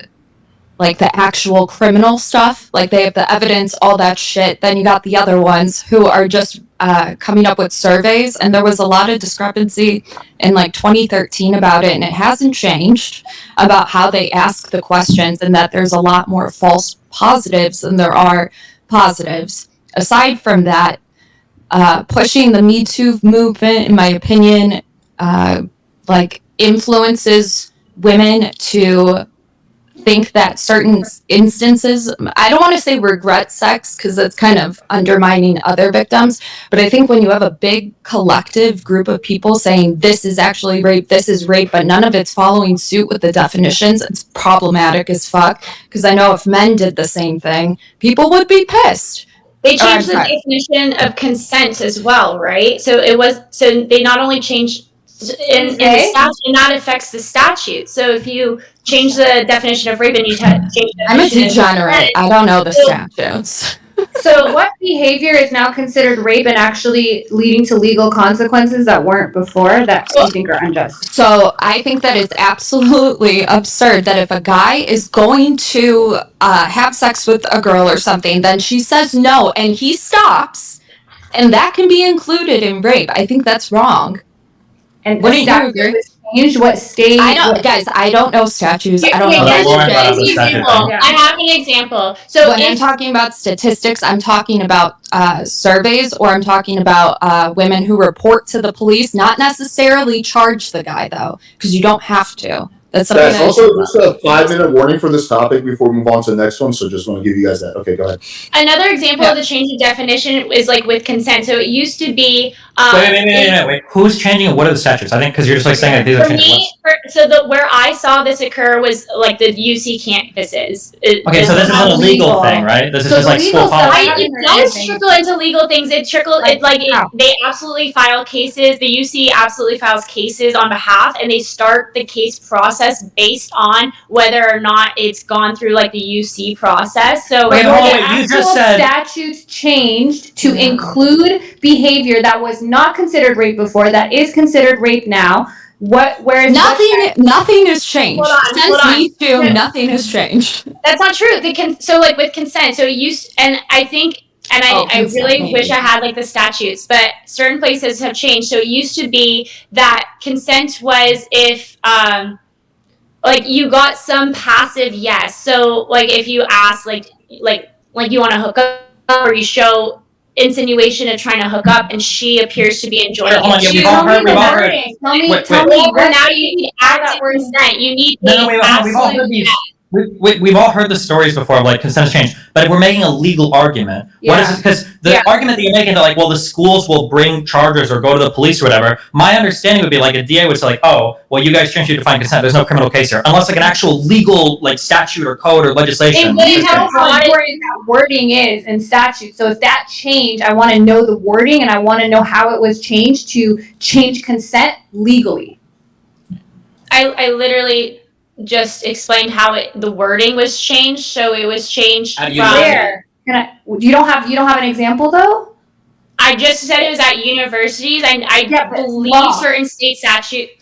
like the actual criminal stuff. Like, they have the evidence, all that shit. Then you got the other ones who are just coming up with surveys. And there was a lot of discrepancy in like 2013 about it, and it hasn't changed about how they ask the questions, and that there's a lot more false positives than there are positives. Aside from that, pushing the Me Too movement, in my opinion, like influences women to think that certain instances, I don't want to say regret sex because that's kind of undermining other victims, but I think when you have a big collective group of people saying this is actually rape, this is rape, but none of it's following suit with the definitions, it's problematic as fuck. Because I know if men did the same thing, people would be pissed.
They changed the definition of consent as well, right? So they not only changed in the statute, and that affects the statute. So if you change the definition of rape and you change the
I'm a
definition of
degenerate.
consent,
I don't know the statutes.
So what behavior is now considered rape and actually leading to legal consequences that weren't before that you think are unjust?
So I think that is absolutely absurd that if a guy is going to have sex with a girl or something, then she says no and he stops, and that can be included in rape. I think that's wrong.
And
Wouldn't you
statute
agree?
was changed? What state?
I don't, guys. I don't know statutes. I don't know.
Yeah,
Lauren brought up
here's
the
an
statute
example.
thing.
I have an example. So
When I'm
if
talking about statistics, I'm talking about surveys, or I'm talking about women who report to the police, not necessarily charge the guy, though, because you don't have to. That's something
Guys,
that
also just a 5-minute warning for this topic before we move on to the next one. So just want to give you guys that. Okay, go ahead.
another example of the change in definition is like with consent. So it used to be
wait. Who's changing it? What are the statutes? I think because you're just like saying that these are changing.
where I saw this occur was like the UC campuses.
Okay, so this is a legal thing, right? This is just like school policy.
It does trickle into legal things. They absolutely file cases. The UC absolutely files cases on behalf, and they start the case process based on whether or not it's gone through like the UC process. So
Wait, hold on,
the
you just
actual
said
statutes changed to include behavior that was not considered rape before, that is considered rape now. Whereas
Nothing has changed.
Hold on,
Since
hold on.
Me Too, nothing has changed.
that's not true. So like with consent, so I think, and I really
consent,
wish I had like the statutes, but certain places have changed. So it used to be that consent was if like you got some passive yes. So like if you ask like you want to hook up, or you show insinuation of trying to hook up, and she appears to be enjoying
Hold on,
it.
we've all heard.
Tell me
Well, now you need active consent. You need
No, wait, we've all heard these. We've all heard the stories before of like consent has changed, but if we're making a legal argument, what is it? Because the argument that you're making that like, well, the schools will bring charges or go to the police or whatever. My understanding would be like a DA would say like, oh, well, you guys changed your define consent. There's no criminal case here, unless like an actual legal like statute or code or legislation.
But you know how important that wording is in statute. So if that changed, I want to know the wording, and I want to know how it was changed to change consent legally.
I literally just explained how the wording was changed. So it was changed from
Where? You don't have an example though?
I just said it was at universities, and I believe certain state statutes.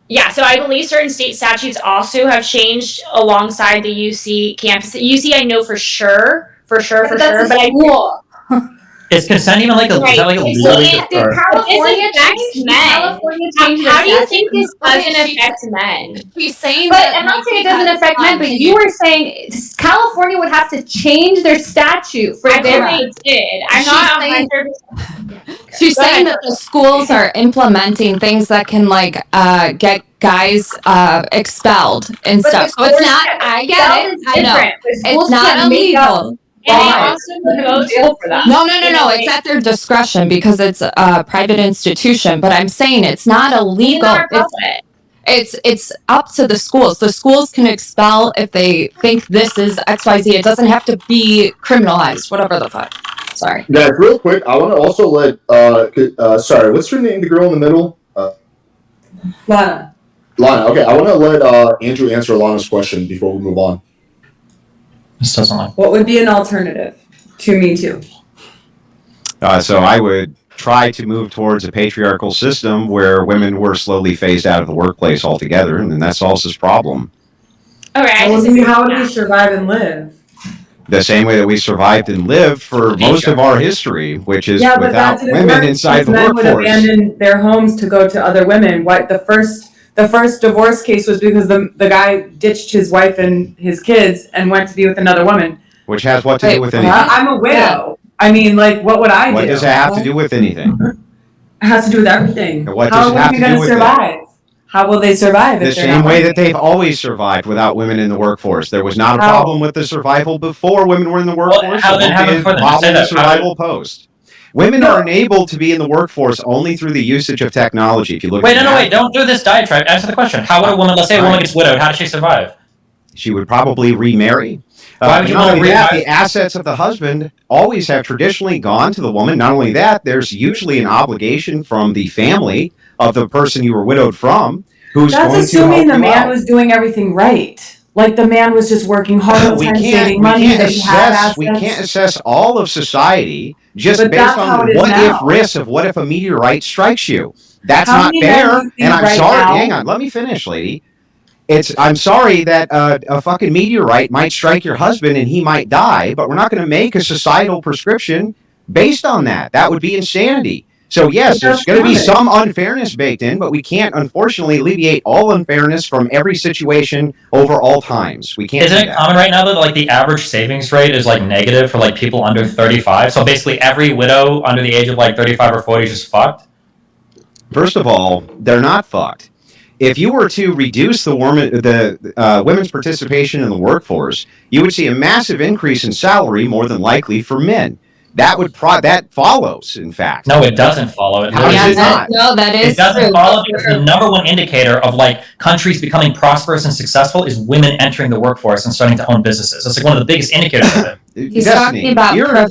Yeah, so I believe certain state statutes also have changed alongside the UC campus. UC, I know for sure. But
Cool.
Is consent even like a? Is that like a legal?
Did California
affects men? How do you think this doesn't affect men?
She's saying
But
that
I'm not saying it doesn't affect men, but you were saying California would have to change their statute for
I
their.
think they did. I'm
She's
not
saying-
100%.
She's saying that the schools are implementing things that can like get guys expelled and stuff. So it's not. I get it. I know. It's not illegal.
And they also go
for that.
No. It's at their discretion because it's a private institution. But I'm saying it's not illegal. It's up to the schools. The schools can expel if they think this is XYZ. It doesn't have to be criminalized. Whatever the fuck. Sorry.
Guys, real quick, I want to also let sorry, what's her name? The girl in the middle.
Lana.
Lana. Okay, I want to let Andrew answer Lana's question before we move on.
This doesn't like.
What would be an alternative to Me Too?
So I would try to move towards a patriarchal system where women were slowly phased out of the workplace altogether, and then that solves this problem.
Okay,
How would we survive and live?
The same way that we survived and lived for most of our history, which is
But
without
that didn't
women
work
inside the
because men would
workforce.
abandon their homes to go to other women. The first divorce case was because the guy ditched his wife and his kids and went to be with another woman.
Which has what to do with anything?
I'm a widow. I mean, like, what would I do?
What does it have to do with anything?
It has to do with everything.
What
How
does it
are
have
women
to do
going to
with
survive? How will they survive
The
if they're
same
not
way
working?
that they've always survived without women in the workforce. There was not a
How?
problem with the survival before women were in the workforce.
how did-
There
how
won't
did-
be a problem
say
with
that.
survival post. Women are enabled to be in the workforce only through the usage of technology. If you look
Wait,
at
wait, don't do this diatribe. Answer the question. How would a woman, let's say a woman gets widowed, how does she survive?
She would probably remarry.
Why would you
not
want to
only that,
remarry?
the assets of the husband always have traditionally gone to the woman. Not only that, there's usually an obligation from the family of the person you were widowed from who's
That's
going to
assuming
help
the
you
man
out.
was doing everything right. Like the man was just working hard,
we
saving
can't
money, that he had
assess we
assets.
can't assess all of society just
But
based
that's how
on
it is
what
now.
if risks of what if a meteorite strikes you. That's
How
not
many men do
fair.
you think
And I'm
right
sorry.
now-
Hang on. Let me finish, lady. I'm sorry that a fucking meteorite might strike your husband and he might die, but we're not going to make a societal prescription based on that. That would be insanity. So yes,
But
there's
that's
going to be
good.
some unfairness baked in, but we can't unfortunately alleviate all unfairness from every situation over all times. We can't.
Isn't
do
it
that.
common right now that like the average savings rate is like negative for like people under 35? So basically every widow under the age of like 35 or 40 is just fucked?
First of all, they're not fucked. If you were to reduce the women's participation in the workforce, you would see a massive increase in salary more than likely for men. that follows, in fact.
No, it doesn't follow it.
How does it not?
No, that is
It doesn't
true.
follow because the number one indicator of like countries becoming prosperous and successful is women entering the workforce and starting to own businesses. That's like one of the biggest indicators of it.
He's
Destiny,
talking about
you're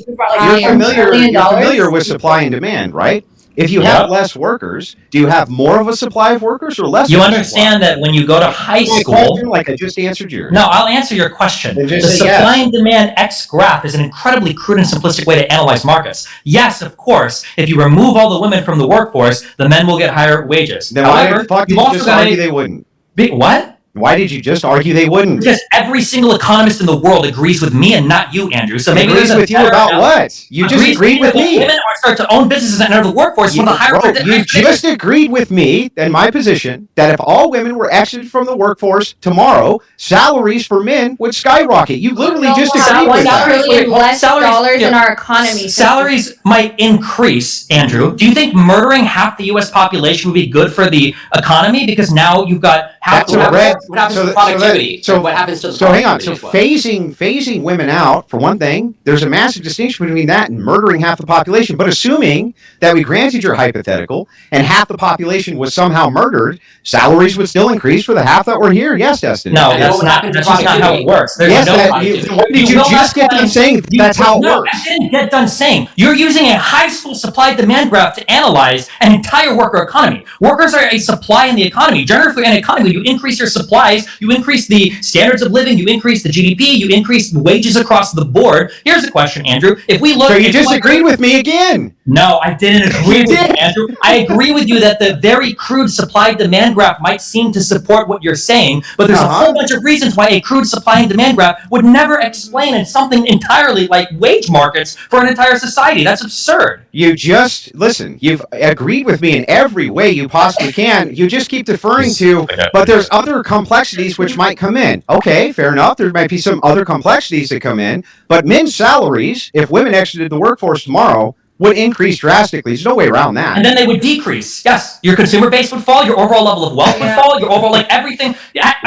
familiar with supply and demand, right? If you have less workers, do you have more of a supply of workers or less?
You
of a
understand that when you go to high school,
like I just answered yours.
no, I'll answer your question.
Then
The
just say
supply
yes.
and demand X graph is an incredibly crude and simplistic way to analyze markets. Yes, of course, if you remove all the women from the workforce, the men will get higher wages.
Then why
However,
the fuck did
you've
you
also
just
got
argue
a
they wouldn't?
what?
Why did you just argue they wouldn't?
Because every single economist in the world agrees with me and not you, Andrew. So maybe
agrees
there's a
with you
better
about
analysis.
what? You just agreed with me.
Women are start to own businesses and enter the workforce
You,
from the higher.
bro, you just agreed with me and my position that if all women were exited from the workforce tomorrow, salaries for men would skyrocket. You literally just agreed with that.
Trillion less
Salaries-
dollars in
yeah.
our economy.
Salaries might increase, Andrew. Do you think murdering half the U.S. population would be good for the economy? Because now you've got half
That's
the
a red.
What happens
So
to
that-
productivity?
so-
What happens to the
So hang on. So
productivity as well?
phasing women out for one thing. There's a massive distinction between that and murdering half the population. But assuming that we granted your hypothetical and half the population was somehow murdered, salaries would still increase for the half that were here. Yes, Destiny.
No,
And
that's
what
not.
happened to
That's just not how it
productivity?
works. There's
Yes,
no.
did you
will
just
not
get done
find-
saying that's how it
no,
works?
I didn't get done saying. You're using a high school supply demand graph to analyze an entire worker economy. Workers are a supply in the economy. Generally, for an economy, you increase your supplies, you increase the standards of living, you increase the GDP, you increase wages across the board. Here's the question, Andrew. If we look,
So you just agreed with me again.
No, I didn't agree
You
with
did.
you, Andrew. I agree with you that the very crude supply-demand graph might seem to support what you're saying, but there's a whole bunch of reasons why a crude supply and demand graph would never explain in something entirely like wage markets for an entire society. That's absurd.
You just listen. You've agreed with me in every way you possibly can. You just keep deferring to, but there's other complexities which might come in. Okay, fair enough. There might be some other complexities that come in, but men's salaries, if women exited the workforce tomorrow, would increase drastically. There's no way around that.
And then they would decrease. Yes, your consumer base would fall, your overall level of wealth would fall, your overall, like, everything.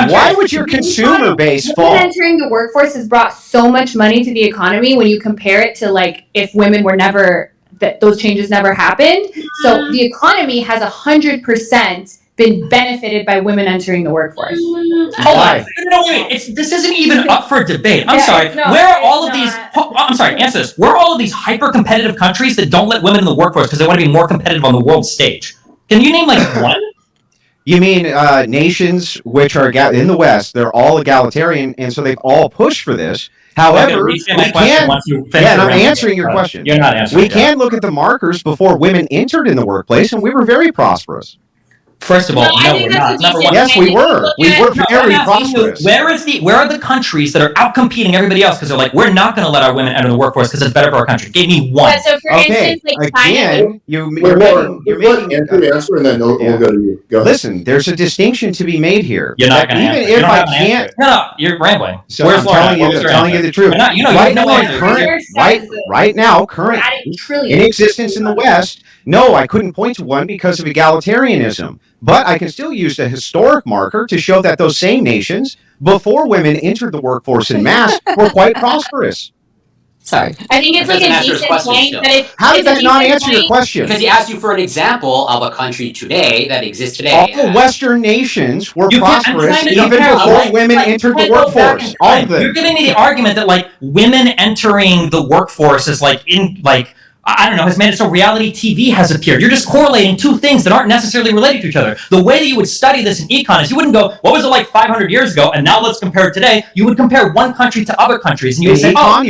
Why would your consumer base fall?
Women entering the workforce has brought so much money to the economy when you compare it to like if women were never that those changes never happened. So the economy has 100% been benefited by women entering the workforce.
Hold on. No, wait. This isn't even up for debate. I'm
Yeah,
sorry.
it's not.
Where are
It's
all of
not.
these? I'm sorry. Answer this. Where are all of these hyper-competitive countries that don't let women in the workforce because they want to be more competitive on the world stage? Can you name like one?
You mean nations which are in the West? They're all egalitarian, and so they've all pushed for this. However, we can. Yeah, and I'm answering your question.
You're not answering.
We can look at the markers before women entered in the workplace, and we were very prosperous.
First of all,
I
no,
think
we're
that's
not.
a
Number
decent
one.
Yes, we were. We were
No,
very
I'm asking you,
prosperous.
where are the countries that are outcompeting everybody else because they're like, we're not going to let our women enter the workforce because it's better for our country? Give me one.
But so for
Okay,
instance, like China,
again, you're
Wait, Lauren,
making.
Andrew answer, and then we'll go to you. Go ahead.
Listen, there's a distinction to be made here.
You're not
That
going to
even
answer. You
if
don't
I
have an answer.
can't.
No, you're rambling.
So
Where's
I'm
Lauren?
telling you,
What was your
telling you
answer?
the truth.
You're not, you
Right
have no
now,
answer.
right now,
We're
current
adding trillions.
in existence in the West. No, I couldn't point to one because of egalitarianism. But I can still use a historic marker to show that those same nations, before women entered the workforce in mass, were quite prosperous.
Sorry.
I think it's
That
like
doesn't
a
answer his
decent
question
point,
still.
but it's
How did
it's a
that not
decent
answer your
point.
question?
Because he asked you for an example of a country today that exists today.
All Western nations were
I'm
prosperous
trying to
even
compare,
before
like,
women
like,
entered the
can't go back
workforce.
in
All
time.
of them.
You're giving me the argument that like women entering the workforce is like in like I don't know, has made it so reality TV has appeared. You're just correlating two things that aren't necessarily related to each other. The way that you would study this in econ is you wouldn't go, what was it like 500 years ago, and now let's compare it today. You would compare one country to other countries, and you
In
would say,
econ,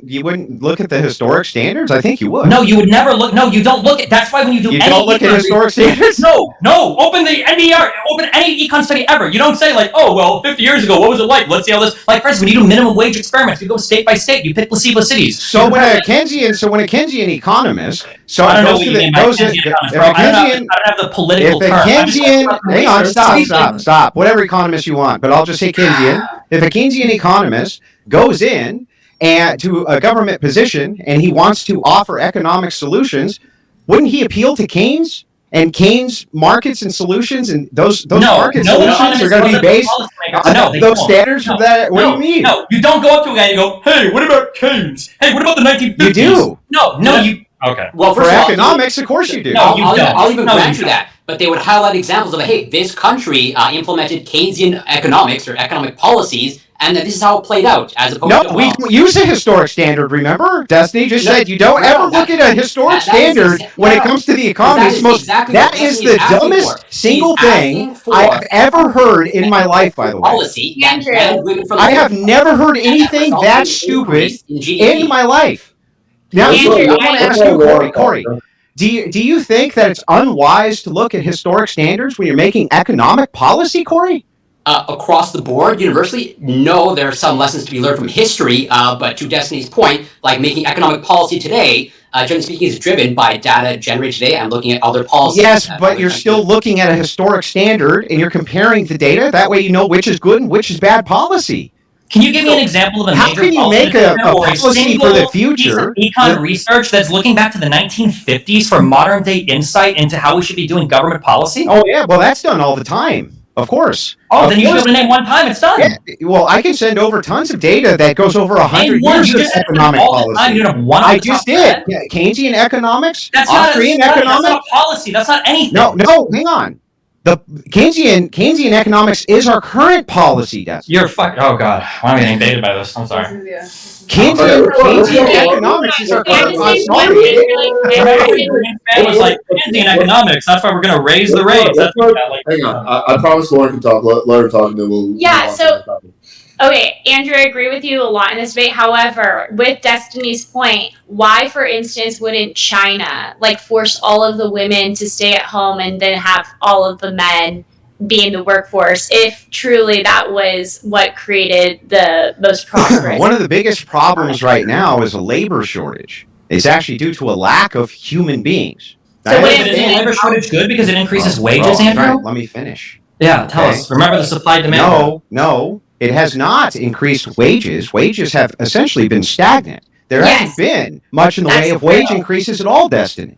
you wouldn't look at the historic standards. I think you would.
no, you would never look. No, you don't look at. That's why when you do
You
any
don't look at
econ
historic standards.
No, open the NDR, open any econ study ever. You don't say like, oh, well, 50 years ago, what was it like? Let's see how this, like, for instance, when you do minimum wage experiments, you go state by state, you pick placebo cities.
So when a Keynesian economist, so
I don't know
goes
what
to
you
the
mean by
goes
Keynesian
in,
economist,
if
bro.
a
I don't
Keynesian,
have the political
if a
term. I'm just talking
Keynesian,
about the
hang on,
research.
stop. Whatever economist you want, but I'll just say Keynesian. If a Keynesian economist goes in and to a government position and he wants to offer economic solutions, wouldn't he appeal to Keynes? And Keynes markets and solutions, and those market solutions are going to be based
No, they
those
don't.
standards
No,
for that. What do you mean?
No, you don't go up to a guy and go, "Hey, what about Keynes? Hey, what about the 1950s?"
You do.
No, you. Okay.
Well,
For
first of all,
economics, of course you do.
No, you don't.
I'll even
No,
grant
you
you
don't.
that. But they would highlight examples of, hey, this country implemented Keynesian economics or economic policies, and that this is how it played out, as opposed
No,
to
we don't use a historic standard, remember? Destiny just said you don't ever look at a historic standard when it comes to the economy. That is the dumbest single thing I have ever heard in my life, by the way.
policy that banned women from the
I have
workforce.
never heard anything
resulted
that
in
stupid
increase in GDP.
in my life. Now,
Andrew,
I want to ask you,
Lauren,
Corey, do you think that it's unwise to look at historic standards when you're making economic policy, Corey?
Across the board, universally, no, there are some lessons to be learned from history, but to Destiny's point, like making economic policy today, generally speaking, is driven by data generated today and looking at other policies.
Yes, but you're still looking at a historic standard and you're comparing the data. That way you know which is good and which is bad policy.
Can you give me an example of a
How
major
can you
policy
make a
or
policy for the future
piece of econ research that's looking back to the 1950s for modern day insight into how we should be doing government policy?
Oh, yeah, well, that's done all the time. Of course.
Oh,
Of
then you should be
course.
able to name one time it's done.
Yeah, well, I can send over tons of data that goes over 100
Name one.
years
You
of
just said
economic
all the time.
policy.
You don't have one.
I just did. Yeah, Keynesian economics,
That's
Austrian
not a study.
economics.
That's not a policy. That's not anything.
No, hang on. The Keynesian economics is our current policy, Des.
You're fuck. Oh god, I'm getting baited by this. I'm sorry.
Keynesian economics is our current policy.
It was like Keynesian economics. That's why we're gonna raise the rates. That's
Hang on, I promise Lauren can talk. Let her talk, and then we'll.
Yeah,
move on
so-
to the topic.
Okay, Andrew, I agree with you a lot in this debate. However, with Destiny's point, why, for instance, wouldn't China like force all of the women to stay at home and then have all of the men be in the workforce if truly that was what created the most prosperous?
One of the biggest problems right now is a labor shortage. It's actually due to a lack of human beings.
So
I
what
But
if-
understand-
isn't labor shortage good because it increases wages,
Bro,
Andrew?
right, let me finish.
Yeah, tell
Okay.
us. Remember the supply demand.
No, it has not increased wages. Wages have essentially been stagnant. There
Yes.
hasn't been much in the way
That's
of wage
true.
increases at all, Destiny.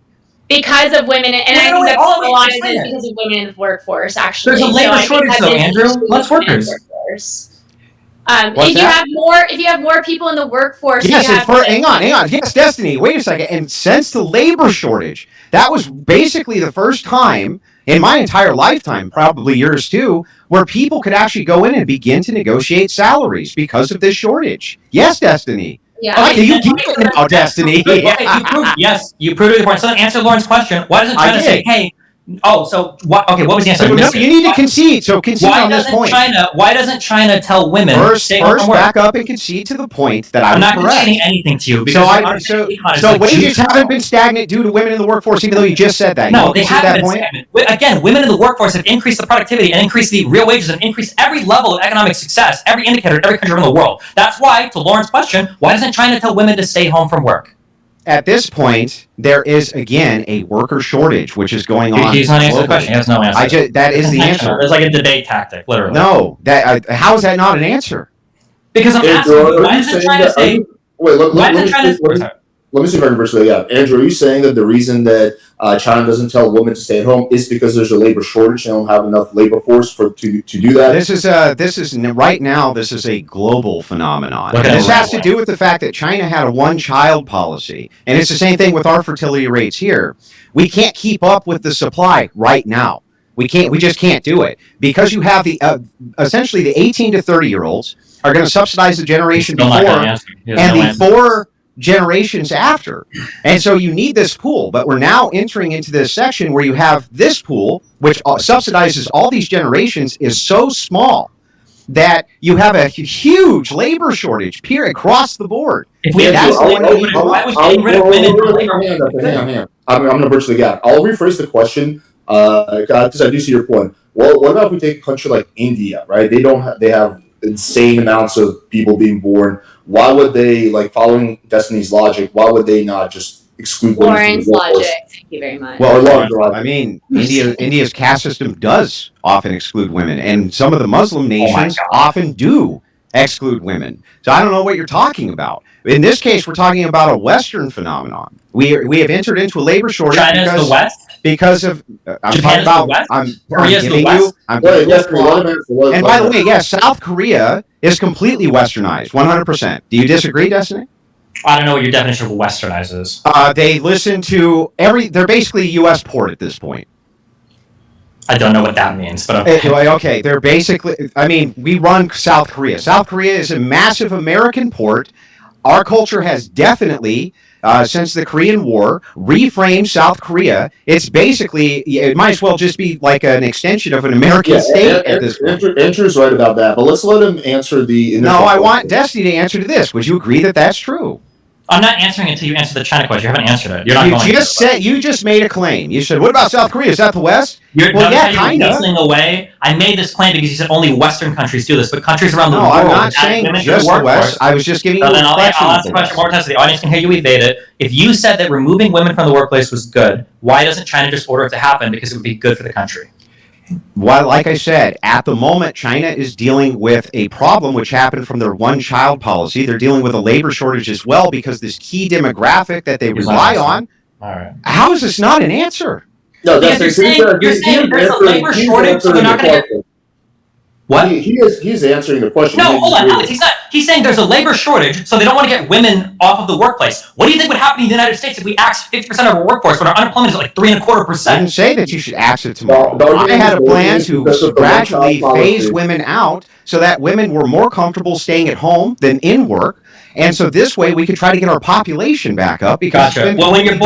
Because of women, and I
No,
think that's
all
a
of
lot
it,
of
explain
it
it.
because of women in the workforce, actually.
There's a labor
I think
shortage,
that
though,
is
Andrew.
an issue
Less
with women in
workers.
the workforce.
What's
If
that?
you have more people in the workforce,
Yes,
you
and
have
hang on. Yes, Destiny, wait a second. And since the labor shortage, that was basically the first time in my entire lifetime, probably yours too, where people could actually go in and begin to negotiate salaries because of this shortage. Yes, Destiny.
Yeah.
Okay, you get it now, Destiny.
Okay, you proved the point. So then answer Lauren's question. Why doesn't China
did.
say, hey, so what? Okay, what was the answer?
So,
I
no,
missed it.
you need to concede. So concede
Why
on this
doesn't
point.
Why doesn't China tell women stay home
First,
from work?
back up and concede to the point that I
I'm
was
not
correct.
conceding anything to you
So,
because you're understanding econ is like
wages
juice.
haven't been stagnant due to women in the workforce, even though you just said that. You
No,
won't
they
concede
haven't
that
been
point?
stagnant. Again, women in the workforce have increased the productivity and increased the real wages and increased every level of economic success, every indicator in every country around the world. That's why, to Lauren's question, why doesn't China tell women to stay home from work?
At this point, there is again a worker shortage, which is going on.
He's not answering the
globally.
question. He has no answer.
That is the
Intentional.
answer.
It's like a debate tactic, literally.
No, how is that not an answer?
Because I'm asking
Andrew,
you,
are
why
you
doesn't
saying
China
that-
say...
Wait,
Why doesn't China...
let me see if I can verse that. Yeah, Andrew, are you saying that the reason that China doesn't tell women to stay at home is because there's a labor shortage? They don't have enough labor force to do that.
This is right now. This is a global phenomenon.
Look
And
at
this
it.
has to do with the fact that China had a one-child policy, and it's the same thing with our fertility rates here. We can't keep up with the supply right now. We can't. We just can't do it because you have the essentially the 18 to 30-year-olds are going to subsidize the generation
Still not
before
gonna answer. He has
and
no
the
answer.
4 generations after. And so you need this pool, but we're now entering into this section where you have this pool, which subsidizes all these generations, is so small that you have a huge labor shortage period across the board.
If we had
That's
this labor,
what
why was getting rid of women from labor?
Hang on. I'm going to bridge the gap. I'll rephrase the question because I do see your point. Well, what about if we take a country like India, right? They have insane amounts of people being born. Why would they, like, following Destiny's logic, why would they not just exclude women from
Lauren's
the workforce?
logic. Thank you very much.
Well,
Lauren's logic.
I mean, India's caste system does often exclude women, and some of the Muslim nations
God.
often do exclude women. So I don't know what you're talking about. In this case, we're talking about a Western phenomenon. We have entered into a labor shortage
China is the West.
because of
Japan
I'm talking
is the
about
West.
I'm
Korea is the
giving
West.
you I'm
Wait,
giving you
yes, let him answer.
and by the way, yes, South Korea is completely westernized, 100%. Do you disagree, Destiny?
I don't know what your definition of westernized is.
They listen to they're basically a U.S. port at this point.
I don't know what that means, but okay.
Okay, they're basically, I mean, we run South Korea. South Korea is a massive American port. Our culture has definitely, since the Korean War, reframed South Korea. It's basically, it might as well just be like an extension of an American state at this point.
Andrew's right about that, but let's let him answer the initial
No, I
question.
want Destiny to answer to this. Would you agree that that's true?
I'm not answering it until you answer the China question. You haven't answered it. You're not going
just
to.
said, you just made a claim. You said, what about South Korea? Is that the West?
You're
kind of.
Away. I made this claim because you said only Western countries do this, but countries around the world.
No, I'm not saying just the West. I was just giving you a
then
question.
I'll ask the question more times so the audience can hear you evade it. If you said that removing women from the workplace was good, why doesn't China just order it to happen? Because it would be good for the country.
Well, like I said, at the moment, China is dealing with a problem which happened from their one-child policy. They're dealing with a labor shortage as well because this key demographic that they rely on.
All right.
How is this not an answer?
No,
Because you're saying there's a labor shortage, so they're not going to get... What?
He's answering the question.
No, hold on, Alex. He's not. He's saying there's a labor shortage, so they don't want to get women off of the workplace. What do you think would happen in the United States if we axed 50% of our workforce, but our unemployment is like 3.25%?
I didn't say that you should axe it tomorrow.
No,
I had a plan to gradually phase women out so that women were more comfortable staying at home than in work. And so this way we could try to get our population back up because
gotcha. Well, when you've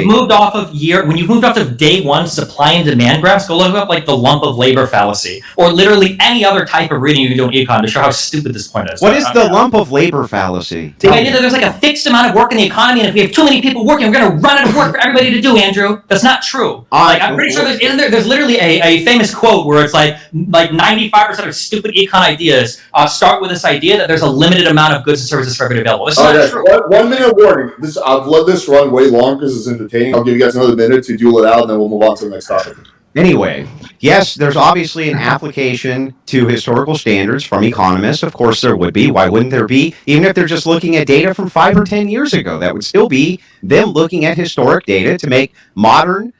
moved off of day one supply and demand graphs, go look up like the lump of labor fallacy, or literally any other type of reading you can do in econ to show how stupid this point is.
What is the lump of labor fallacy?
The idea that there's like a fixed amount of work in the economy, and if we have too many people working, we're going to run out of work for everybody to do. Andrew, that's not true. I'm pretty sure there's literally a famous quote where it's like 95% of stupid econ ideas start with this idea that there's a limited amount of goods and services for everybody available. It's not true.
1 minute warning. I've let this run way long because it's entertaining. I'll give you guys another minute to duel it out, and then we'll move on to the next topic.
Anyway, yes, there's obviously an application to historical standards from economists. Of course there would be. Why wouldn't there be? Even if they're just looking at data from 5 or 10 years ago, that would still be them looking at historic data to make modern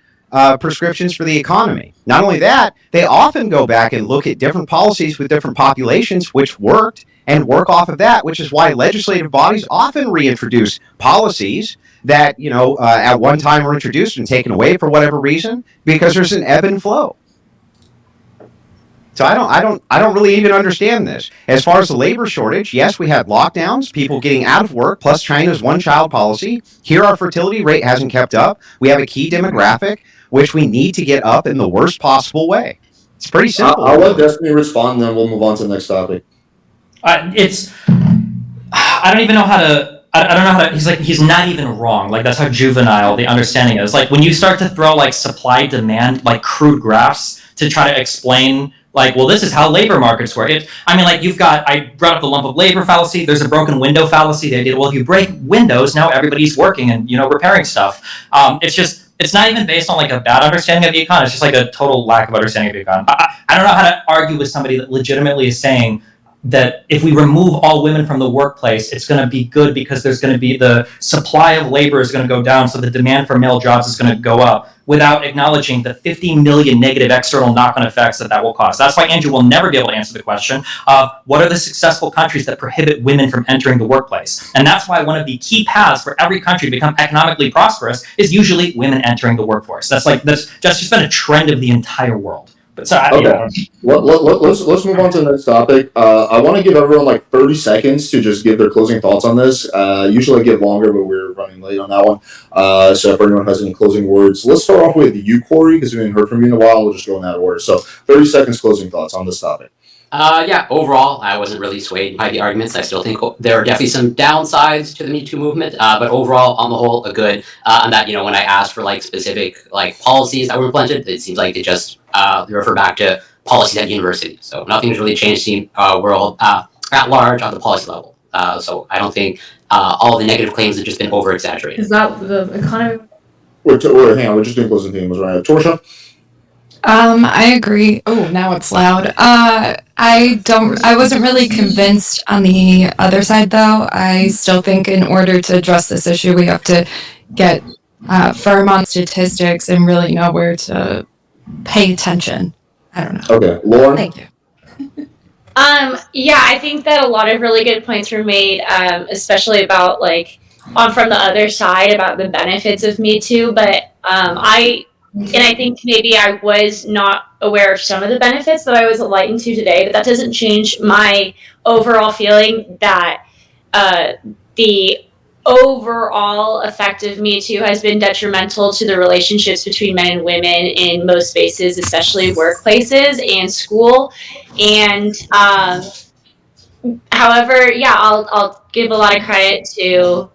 prescriptions for the economy. Not only that, they often go back and look at different policies with different populations which worked and work off of that, which is why legislative bodies often reintroduce policies that, at one time were introduced and taken away for whatever reason, because there's an ebb and flow. So I don't really even understand this. As far as the labor shortage, yes, we had lockdowns, people getting out of work, plus China's one-child policy. Here our fertility rate hasn't kept up. We have a key demographic which we need to get up in the worst possible way. It's pretty simple.
I'll let Destiny respond, and then we'll move on to the next topic.
I don't even know how to. I don't know how to. He's not even wrong. Like, that's how juvenile the understanding is. Like, when you start to throw like supply demand, like crude graphs to try to explain, like, well, this is how labor markets work. I brought up the lump of labor fallacy. There's a broken window fallacy. The idea, well, if you break windows, now everybody's working and repairing stuff. It's not even based on like a bad understanding of econ. It's just like a total lack of understanding of econ. I don't know how to argue with somebody that legitimately is saying that if we remove all women from the workplace, it's going to be good because there's going to be the supply of labor is going to go down, so the demand for male jobs is going to go up, without acknowledging the 50 million negative external knock-on effects that will cause. That's why Andrew will never be able to answer the question of what are the successful countries that prohibit women from entering the workplace. And that's why one of the key paths for every country to become economically prosperous is usually women entering the workforce. That's just been a trend of the entire world. But
Okay. Let's move on to the next topic. I want to give everyone like 30 seconds to just give their closing thoughts on this. Usually I give longer, but we're running late on that one. So if anyone has any closing words, let's start off with you, Corey, because we haven't heard from you in a while. We'll just go in that order. So 30 seconds closing thoughts on this topic.
Overall, I wasn't really swayed by the arguments. I still think there are definitely some downsides to the MeToo movement, but overall, on the whole, a good. And that, when I asked for like specific like policies that were implemented, it seems like they just refer back to policies at university. So nothing's really changed in the world at large on the policy level. So I don't think all the negative claims have just been over exaggerated.
Is that the economy?
Hang on, we're just doing closing themes, right? Torshaa?
I agree. Oh, now it's loud. I wasn't really convinced on the other side though. I still think in order to address this issue, we have to get firm on statistics and really know where to pay attention. I don't know.
Okay, Lauren.
Thank you.
Yeah, I think that a lot of really good points were made, especially about like from the other side about the benefits of Me Too. But I think maybe I was not aware of some of the benefits that I was enlightened to today. But that doesn't change my overall feeling that the overall effect of Me Too has been detrimental to the relationships between men and women in most spaces, especially workplaces and school. And however, yeah, I'll give a lot of credit to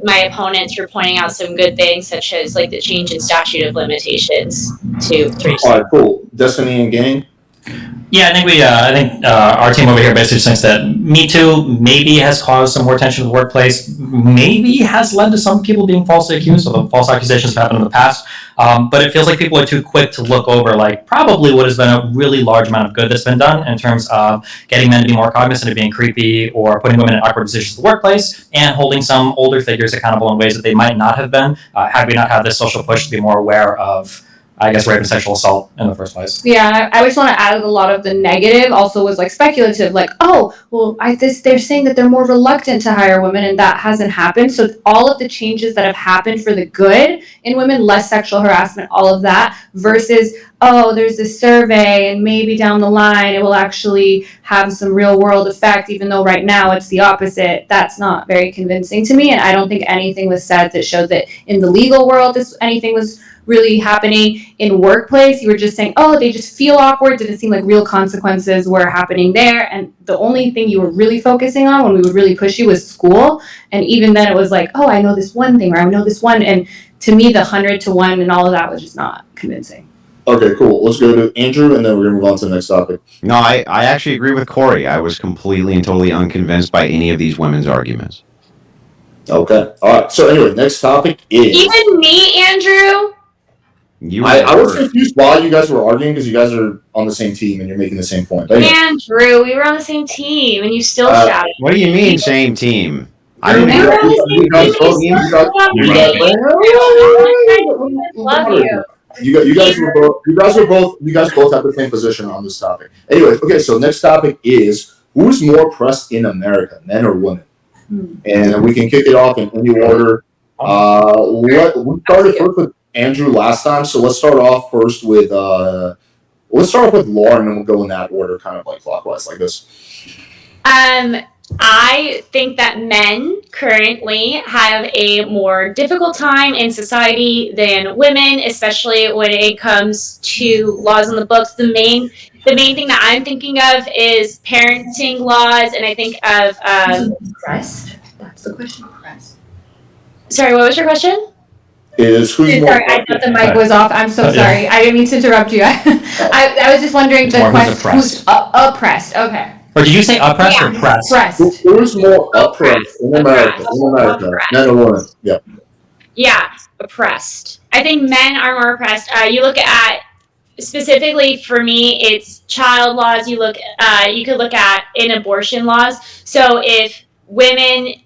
my opponents for pointing out some good things, such as like the change in statute of limitations to 3
All right, cool. Destiny and Gang.
Yeah, I think our team over here basically thinks that Me Too maybe has caused some more tension in the workplace, maybe has led to some people being falsely accused, so the false accusations have happened in the past, but it feels like people are too quick to look over like probably what has been a really large amount of good that's been done in terms of getting men to be more cognizant of being creepy or putting women in awkward positions in the workplace and holding some older figures accountable in ways that they might not have been had we not had this social push to be more aware of, I guess, rape and sexual assault in the first place.
Yeah, I just want to add a lot of the negative also was like speculative, like, oh, well, they're saying that they're more reluctant to hire women, and that hasn't happened. So all of the changes that have happened for the good in women, less sexual harassment, all of that, versus, oh, there's this survey, and maybe down the line it will actually have some real world effect, even though right now it's the opposite. That's not very convincing to me, and I don't think anything was said that showed that in the legal world anything was really happening. In workplace, you were just saying, oh, they just feel awkward. Didn't seem like real consequences were happening there. And the only thing you were really focusing on when we would really push you was school. And even then it was like, oh, I know this one thing, or I know this one. And to me, the 100 to 1 and all of that was just not convincing.
Okay, cool. Let's go to Andrew, and then we're going to move on to the next topic.
No, I actually agree with Corey. I was completely and totally unconvinced by any of these women's arguments.
Okay. All right. So anyway, next topic is...
Even me, Andrew?
I was confused why you guys were arguing, because you guys are on the same team and you're making the same point.
But anyway. Andrew, we were on the same team, and you still shouted.
What do you mean, same team?
I don't love you.
You guys both have the same position on this topic. Anyway, okay, so next topic is, who's more oppressed in America, men or women? And we can kick it off in any order. We started first with Andrew last time, so let's start off first with Lauren, and we'll go in that order, kind of like clockwise, like this.
I think that men currently have a more difficult time in society than women, especially when it comes to laws on the books. The main thing that I'm thinking of is parenting laws, and I think of
Oppressed? That's the question. Oppressed.
Sorry, what was your question?
Sorry, I thought the mic was off. I'm so sorry. Yeah. I didn't mean to interrupt you. I was just wondering the question. Who's oppressed? Okay.
Or did you say oppressed or pressed?
Pressed.
Who's more oppressed in America? Men or women? Yeah.
Yeah, oppressed. I think men are more oppressed. You look at, specifically for me, it's child laws. You could look at in abortion laws. So if women,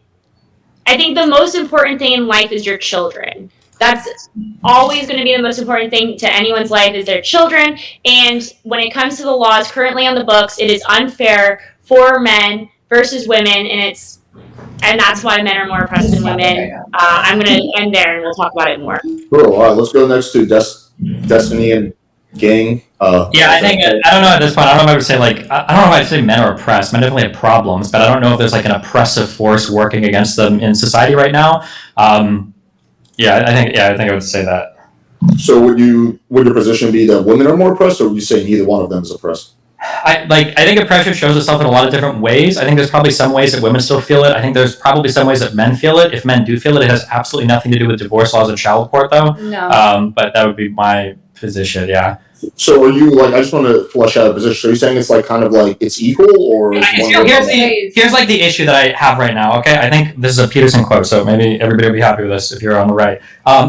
I think the most important thing in life is your children. That's always going to be the most important thing to anyone's life, is their children. And when it comes to the laws currently on the books, it is unfair for men versus women, and that's why men are more oppressed than women. I'm going to end there, and we'll talk about it more.
Cool. All right, let's go next to Destiny and Gang.
Yeah, I think, I don't know at this point, I don't know if I would say I don't know if I'd say men are oppressed. Men definitely have problems, but I don't know if there's like an oppressive force working against them in society right now. I think I would say that.
So would your position be that women are more oppressed, or would you say neither one of them is oppressed?
I think oppression shows itself in a lot of different ways. I think there's probably some ways that women still feel it. I think there's probably some ways that men feel it. If men do feel it, it has absolutely nothing to do with divorce laws and child court, though.
No.
But that would be my position, yeah.
So are you I just want to flesh out a position. So you're saying it's kind of it's equal, or
here's the issue that I have right now. Okay, I think this is a Peterson quote, so maybe everybody will be happy with this if you're on the right.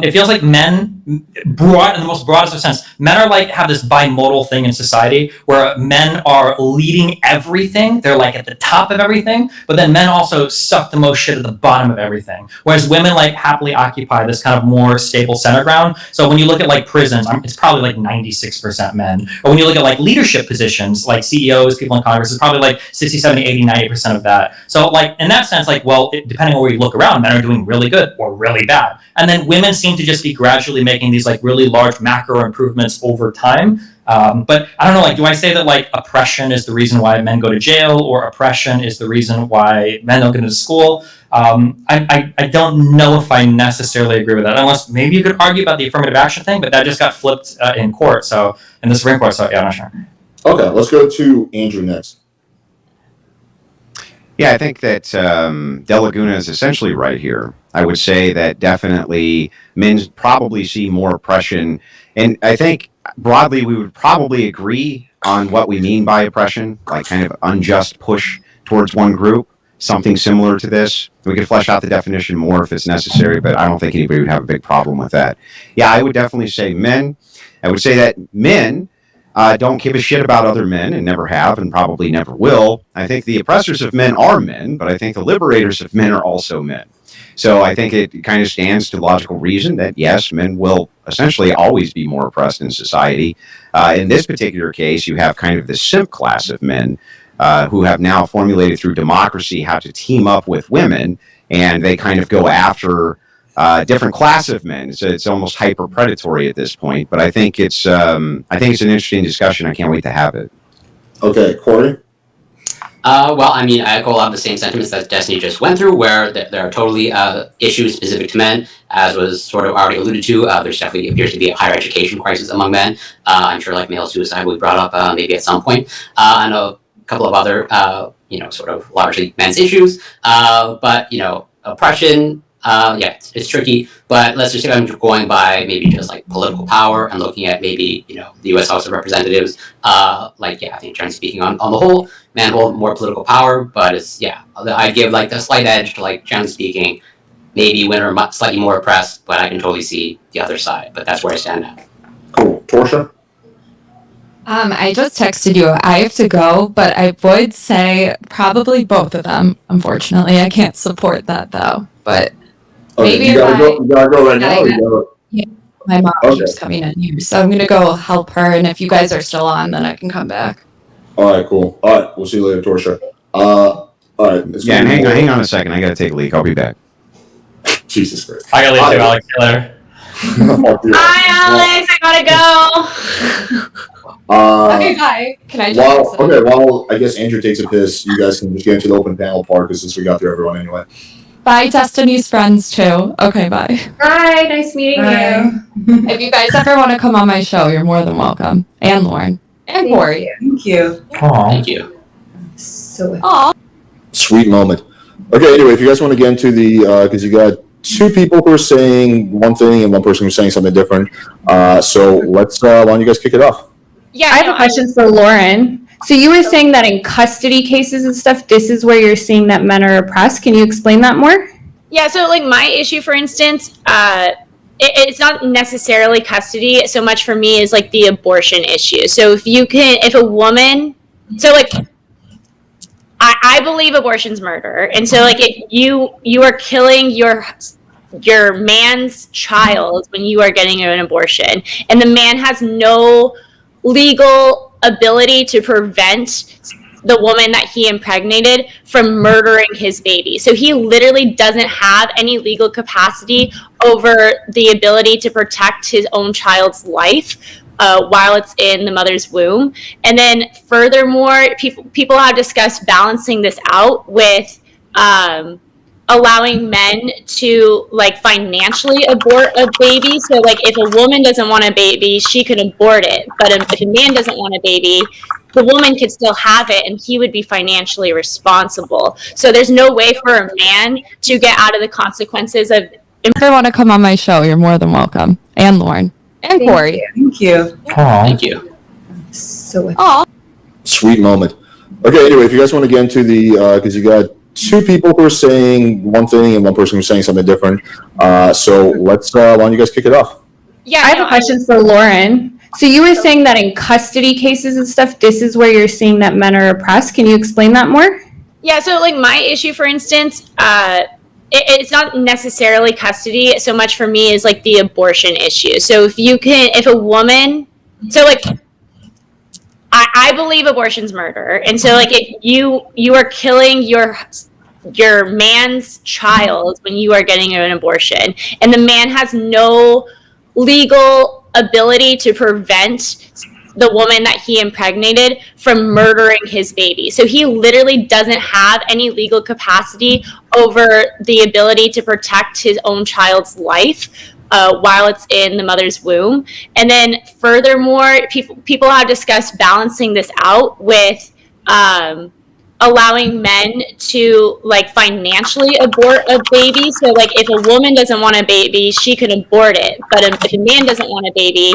It feels like men, broad in the most broadest of sense, men are like have this bimodal thing in society where men are leading everything. They're like at the top of everything, but then men also suck the most shit at the bottom of everything. Whereas women like happily occupy this kind of more stable center ground. So when you look at like prisons, it's probably like 96% men. Or when you look at like leadership positions, like CEOs, people in Congress, it's probably like 60, 70, 80, 90% of that. So like in that sense, like, well, depending on where you look around, men are doing really good or really bad. And then women seem to just be gradually making these like really large macro improvements over time. But I don't know, like, do I say that like oppression is the reason why men go to jail, or oppression is the reason why men don't get into school? I don't know if I necessarily agree with that, unless maybe you could argue about the affirmative action thing, but that just got flipped in court, so in the Supreme Court, so yeah, I'm not sure.
Okay, let's go to Andrew next.
Yeah, I think that Delaguna is essentially right here. I would say that definitely men probably see more oppression. And I think broadly we would probably agree on what we mean by oppression, like kind of unjust push towards one group, something similar to this. We could flesh out the definition more if it's necessary, but I don't think anybody would have a big problem with that. Yeah, I would definitely say men. I would say that men don't give a shit about other men and never have and probably never will. I think the oppressors of men are men, but I think the liberators of men are also men. So I think it kind of stands to logical reason that, yes, men will essentially always be more oppressed in society. In this particular case, you have kind of the simp class of men who have now formulated through democracy how to team up with women, and they kind of go after different class of men. So it's almost hyper predatory at this point. But I think it's an interesting discussion. I can't wait to have it.
Okay, Corey.
Well, I mean, I echo a lot of the same sentiments that Destiny just went through, where there are totally issues specific to men, as was sort of already alluded to. There's definitely appears to be a higher education crisis among men. I'm sure like male suicide we brought up maybe at some point, and a couple of other, sort of largely men's issues. But, oppression, yeah, it's tricky, but let's just say I'm going by maybe just like political power and looking at maybe, the U.S. House of Representatives, I think generally speaking on the whole, men hold more political power, but I give like the slight edge to like generally speaking, maybe women are slightly more oppressed, but I can totally see the other side, but that's where I stand now.
Cool. Torshaa?
I just texted you. I have to go, but I would say probably both of them. Unfortunately, I can't support that though, but maybe
you gotta go right now.
My mom keeps coming in here, so I'm gonna go help her. And if you guys are still on, then I can come back.
All right, cool. All right, we'll see you later, Torshaa. All right.
Yeah, and hang on a second. I gotta take a leak. I'll be back.
Jesus Christ.
I gotta leave too, Alex. See you later.
Hi, Alex. I gotta go.
Okay, bye. Can I just?
While I guess Andrew takes a piss, you guys can just get into the open panel part because since we got through everyone anyway.
Bye, Destiny's friends too. Okay, bye.
Hi, nice meeting you.
If you guys ever want to come on my show, you're more than welcome. And Lauren. And Corey.
Thank you.
Thank you.
Aw.
Sweet moment. Okay, anyway, if you guys want to get into the, because you got two people who are saying one thing and one person who's saying something different. So let's, why don't you guys kick it off?
Yeah, I have a question for Lauren. So you were saying that in custody cases and stuff, this is where you're seeing that men are oppressed. Can you explain that more?
Yeah, so like my issue, for instance, it's not necessarily custody so much for me is like the abortion issue. So if a woman, so like, I believe abortion's murder. And so like if you are killing your man's child when you are getting an abortion, and the man has no legal ability to prevent the woman that he impregnated from murdering his baby. So he literally doesn't have any legal capacity over the ability to protect his own child's life while it's in the mother's womb. And then furthermore, people have discussed balancing this out with allowing men to like financially abort a baby. So like if a woman doesn't want a baby, she can abort it. But if a man doesn't want a baby, the woman could still have it and he would be financially responsible. So there's no way for a man to get out of the consequences of.
If you want to come on my show, you're more than welcome. And Lauren. And Corey.
Thank you.
Thank you.
Aw.
Sweet moment. Okay, anyway, if you guys want to get into the, because you got two people who are saying one thing and one person who's saying something different. So let's why don't you guys kick it off?
Yeah,
I have a question for Lauren. So you were saying that in custody cases and stuff, this is where you're seeing that men are oppressed. Can you explain that more?
Yeah, so like my issue, for instance, it's not necessarily custody so much for me is like the abortion issue. So if a woman, so like I believe abortion's murder, and so like if you are killing your man's child when you are getting an abortion, and the man has no legal ability to prevent the woman that he impregnated from murdering his baby. So he literally doesn't have any legal capacity over the ability to protect his own child's life while it's in the mother's womb. And then furthermore, people have discussed balancing this out with allowing men to like financially abort a baby. So like if a woman doesn't want a baby, she can abort it. But if a man doesn't want a baby,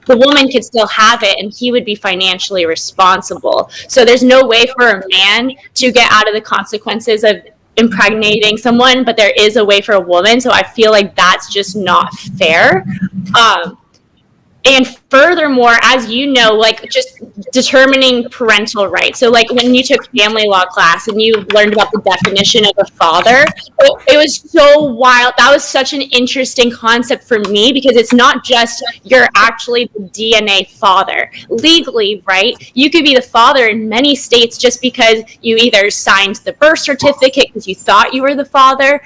the woman could still have it and he would be financially responsible. So there's no way for a man to get out of the consequences of impregnating someone, but there is a way for a woman. So I feel like that's just not fair. And furthermore, as you know, like just determining parental rights. So like when you took family law class and you learned about the definition of a father, it was so wild. That was such an interesting concept for me because it's not just you're actually the DNA father. Legally, right? You could be the father in many states just because you either signed the birth certificate because you thought you were the father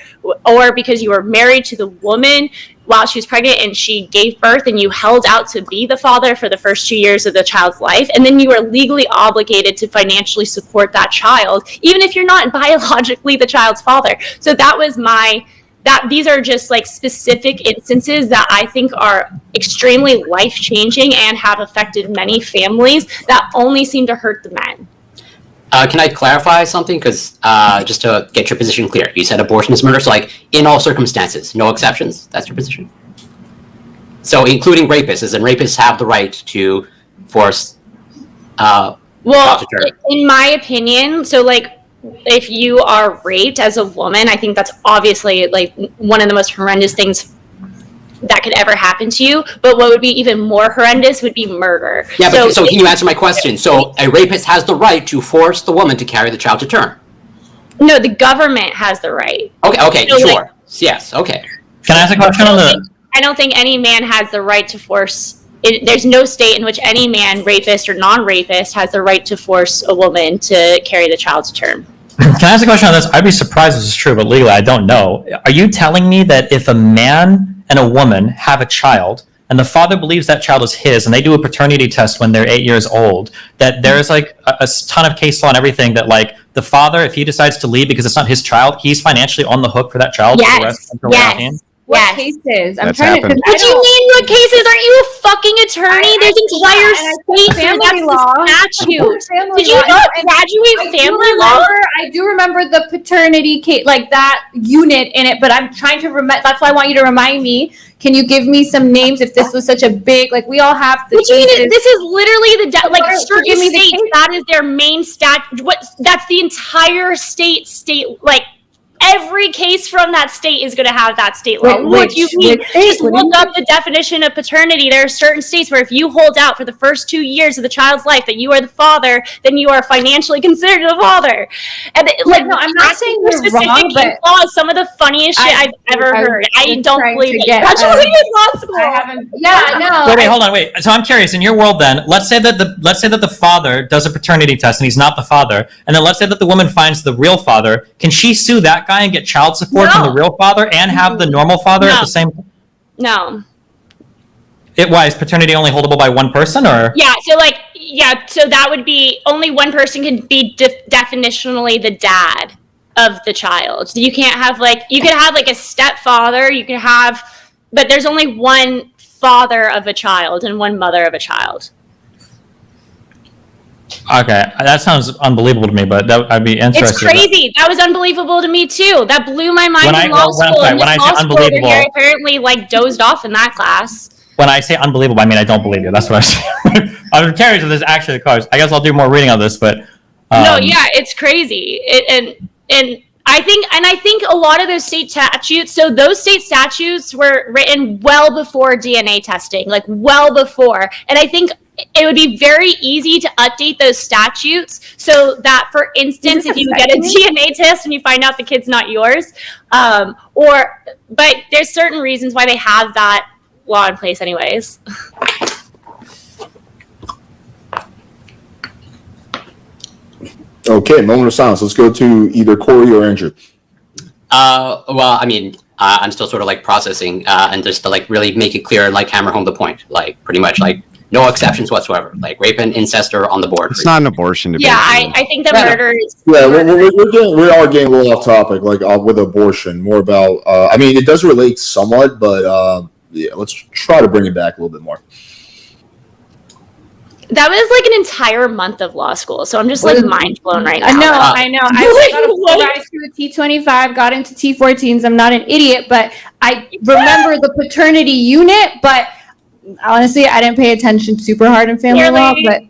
or because you were married to the woman while she was pregnant and she gave birth and you held out to be the father for the first 2 years of the child's life. And then you are legally obligated to financially support that child, even if you're not biologically the child's father. So that was these are just like specific instances that I think are extremely life-changing and have affected many families that only seem to hurt the men.
Can I clarify something? Because just to get your position clear, you said abortion is murder. So, like, in all circumstances, no exceptions. That's your position. So, including rapists, and rapists have the right to force.
Well, in my opinion, so like, if you are raped as a woman, I think that's obviously like one of the most horrendous things that could ever happen to you. But what would be even more horrendous would be murder.
Yeah, but so can you answer my question? So a rapist has the right to force the woman to carry the child to term.
No, the government has the right.
Okay,
So,
sure.
like,
Yes, okay.
Can I ask a question on the?
I don't think any man has the right to force. There's no state in which any man, rapist or non-rapist, has the right to force a woman to carry the child to term.
Can I ask a question on this? I'd be surprised if this is true, but legally I don't know. Are you telling me that if a man and a woman have a child and the father believes that child is his and they do a paternity test when they're 8 years old, that there's like a ton of case law and everything that like the father, if he decides to leave because it's not his child, he's financially on the hook for that child for the rest of the
Yes.
What cases? I'm
That's
trying
happened.
What do you mean? What cases? Aren't you a fucking attorney? There's entire states where that's the statute. Did you not graduate family law?
I do remember the paternity case, like that unit in it, but I'm trying to remember. That's why I want you to remind me. Can you give me some names if this was such a big, like we all have the
What do you mean?
cases.
This is literally like certain
give me the
states.
case.
That is their main that's the entire state like. Every case from that state is going to have that state law. What do you mean? Just look up the definition of paternity. There are certain states where if you hold out for the first 2 years of the child's life that you are the father, then you are financially considered the father. And like,
no, I'm not saying you're
specific
wrong, but
laws, some of the funniest shit I've ever heard. I don't believe it. Graduated law school.
I haven't. Yeah, no.
Wait, hold on, wait. So I'm curious. In your world, then, let's say that the father does a paternity test and he's not the father, and then let's say that the woman finds the real father. Can she sue that guy and get child support from the real father and have the normal father at the same time?
No.
Why is paternity only holdable by one person, or?
Yeah, so that would be only one person can be definitionally the dad of the child. You can't have you could have a stepfather, but there's only one father of a child and one mother of a child.
Okay, that sounds unbelievable to me, but I'd be interested.
It's crazy. That was unbelievable to me too. That blew my mind in law school.
When I say unbelievable,
I apparently dozed off in that class.
When I say unbelievable, I mean I don't believe you. That's what I'm saying. I'm curious if this is actually the cause. I guess I'll do more reading on this, but
no, yeah, it's crazy. And I think a lot of those state statutes, so those state statutes were written well before DNA testing, like well before. And I think it would be very easy to update those statutes so that, for instance, if you get a DNA test and you find out the kid's not yours, but there's certain reasons why they have that law in place anyways.
Okay, moment of silence. Let's go to either Corey or Andrew.
Well, I mean, I'm still sort of like processing, and just to like really make it clear and like hammer home the point, like pretty much like no exceptions whatsoever. Like rape and incest are on the board.
It's not an abortion debate.
Yeah, I think that murder is.
Yeah, we are getting a little off topic, like with abortion. More about, I mean, it does relate somewhat, but yeah, let's try to bring it back a little bit more.
That was like an entire month of law school, so I'm just like mind blown right now.
I know. I got a rise to a T25, got into T14s. I'm not an idiot, but I remember the paternity unit. But honestly, I didn't pay attention super hard in family law. But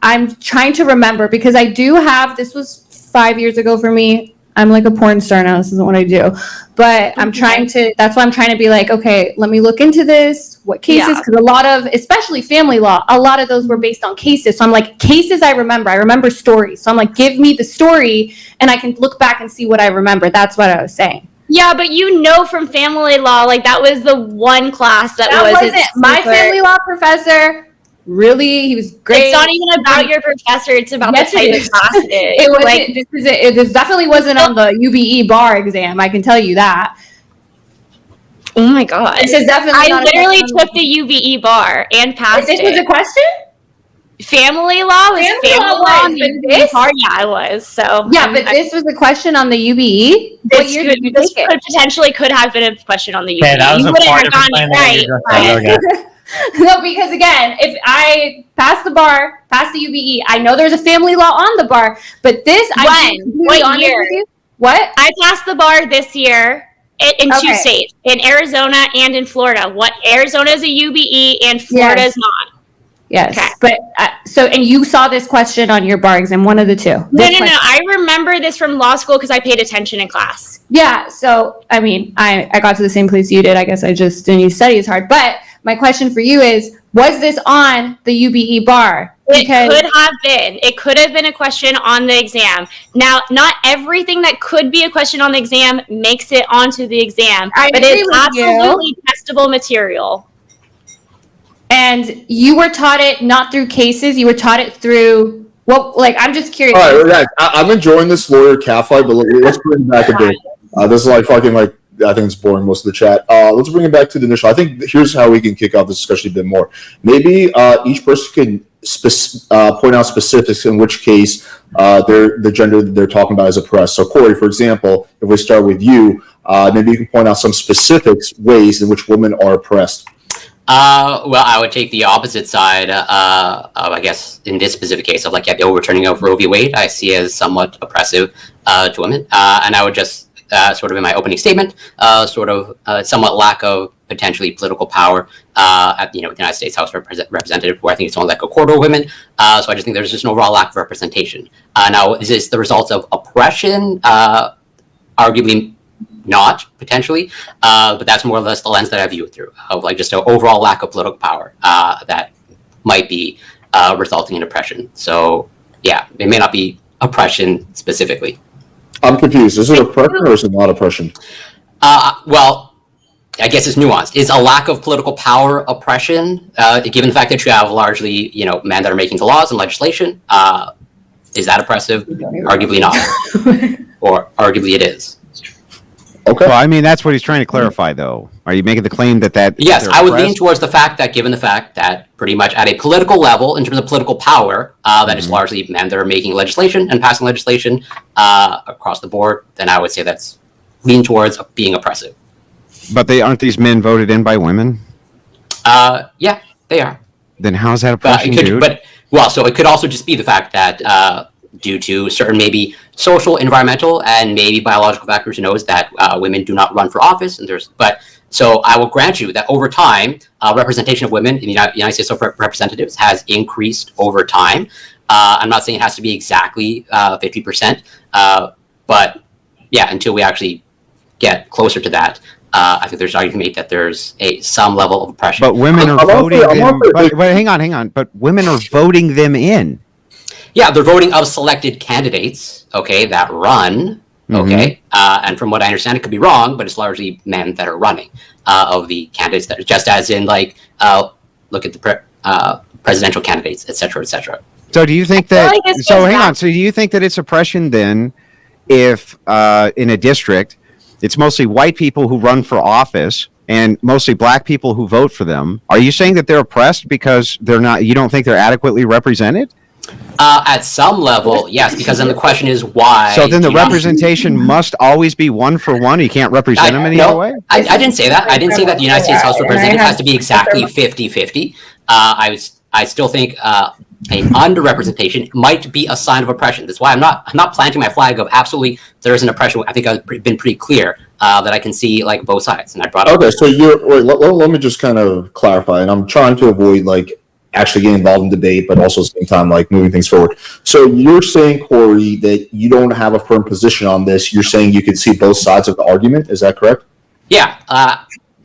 I'm trying to remember because I do have. This was 5 years ago for me. I'm like a porn star now. This isn't what I do. But I'm trying to, that's why I'm trying to be like, okay, let me look into this. What cases? Because a lot of, especially family law, a lot of those were based on cases. So I'm like, cases I remember stories. So I'm like, give me the story and I can look back and see what I remember. That's what I was saying.
Yeah, but you know from family law, like that was the one class that wasn't
my family law professor. Really, he was great.
It's not even about your professor; it's about the type of class it is.
It was like this definitely wasn't on the UBE bar exam. I can tell you that.
Oh my god!
This is definitely.
I literally took the UBE bar and passed it.
This was a question.
Family law was family law.
This?
Yeah, it was. So
yeah, but this was a question on the UBE.
This potentially could have been a question on the UBE.
Okay, that was
you
a
wouldn't
part
have gotten it right.
No, because again, if I pass the bar, pass the UBE, I know there's a family law on the bar, but this,
what year?
What?
I passed the bar this year in two states, in Arizona and in Florida. What Arizona is a UBE and Florida is not.
Yes, okay. But and you saw this question on your bar exam, one of the two.
No. I remember this from law school because I paid attention in class.
Yeah, so I mean, I got to the same place you did. I guess I just didn't study as hard. But my question for you is, was this on the UBE bar?
It could have been. It could have been a question on the exam. Now, not everything that could be a question on the exam makes it onto the exam, but it's absolutely testable material.
And you were taught it not through cases. You were taught it through, well, like, I'm just curious.
All right, I'm enjoying this lawyer cat fight, but let's bring it back a bit. This is like fucking like, I think it's boring, most of the chat. Let's bring it back to the initial. I think here's how we can kick off this discussion a bit more. Maybe each person can point out specifics in which case the gender that they're talking about is oppressed. So, Corey, for example, if we start with you, maybe you can point out some specifics, ways in which women are oppressed.
Well, I would take the opposite side. I guess in this specific case of like the overturning of Roe v. Wade, I see as somewhat oppressive to women, and I would just sort of in my opening statement, somewhat lack of potentially political power at the United States House Representative, where I think it's only like a quarter of women. So I just think there's just an overall lack of representation. Now, is this the result of oppression? Arguably not, potentially, but that's more or less the lens that I view it through, of like just an overall lack of political power that might be resulting in oppression. So yeah, it may not be oppression specifically.
I'm confused. Is it oppression or is it not oppression?
Well, I guess it's nuanced. Is a lack of political power oppression, given the fact that you have largely, men that are making the laws and legislation? Is that oppressive? Arguably not. Or arguably it is.
Okay.
Well, I mean, that's what he's trying to clarify, though. Are you making the claim that
Yes, I would lean towards the fact that, given the fact that pretty much at a political level, in terms of political power, that is largely men that are making legislation and passing legislation across the board, then I would say that's lean towards being oppressive.
But aren't these men voted in by women?
Yeah, they are.
Then how is that oppression, dude?
So it could also just be the fact that due to certain maybe social, environmental, and maybe biological factors, who knows that women do not run for office, so I will grant you that over time, representation of women in the United States House of Representatives has increased over time. I'm not saying it has to be exactly 50%, But yeah, until we actually get closer to that, I think there's an argument to make that there's some level of oppression.
But women are voting them. But hang on. But women are voting them in.
Yeah, they're voting of selected candidates, okay, that run, okay, and from what I understand, it could be wrong, but it's largely men that are running of the candidates that, just as in like, look at the presidential candidates, et cetera, et cetera.
So do you think that?
Well, I guess
So
there's
hang
that.
on. So do you think that it's oppression then, if in a district, it's mostly white people who run for office and mostly black people who vote for them? Are you saying that they're oppressed because they're not? You don't think they're adequately represented?
At some level, yes, because then the question is why.
So then the
do you not-
representation must always be 1-for-1. You can't represent them any
no,
other way.
I didn't say that. I didn't say that the United States House of Representatives has to be exactly 50-50. I still think an underrepresentation might be a sign of oppression. That's why I'm not planting my flag of absolutely there is an oppression. I think I've been pretty clear that I can see like both sides, and I brought up.
Okay, so let me just kind of clarify, and I'm trying to avoid like actually getting involved in debate, but also at the same time like moving things forward. So you're saying, Corey, that you don't have a firm position on this. You're saying you can see both sides of the argument. Is that correct?
Yeah.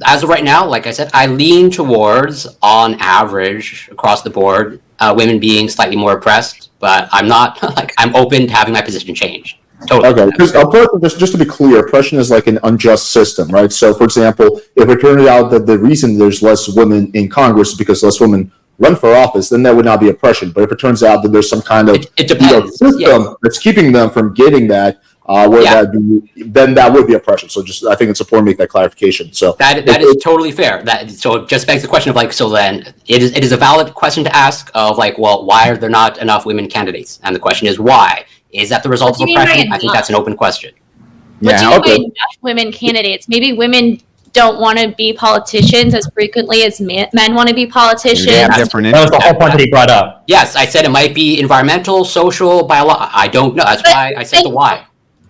As of right now, like I said, I lean towards, on average, across the board, women being slightly more oppressed. But I'm not like I'm open to having my position changed. Totally.
Okay, because just to be clear, oppression is like an unjust system, right? So, for example, if it turned out that the reason there's less women in Congress is because less women run for office, then that would not be oppression. But if it turns out that there's some kind of
It depends.
system that's keeping them from getting that, then that would be oppression. So just I think it's important to make that clarification. So
That is totally fair. So it just begs the question of like, so then it is a valid question to ask of like, well, why are there not enough women candidates? And the question is why? Is that the result
What
of
do you mean by
oppression? I think
enough?
that's an open question.
What do you
Yeah,
mean by enough women candidates? Maybe women don't want to be politicians as frequently as men want to be politicians.
They have different
That was
interests.
the whole point that he brought up.
Yes, I said it might be environmental, social, biological. I don't know. That's why I said the why.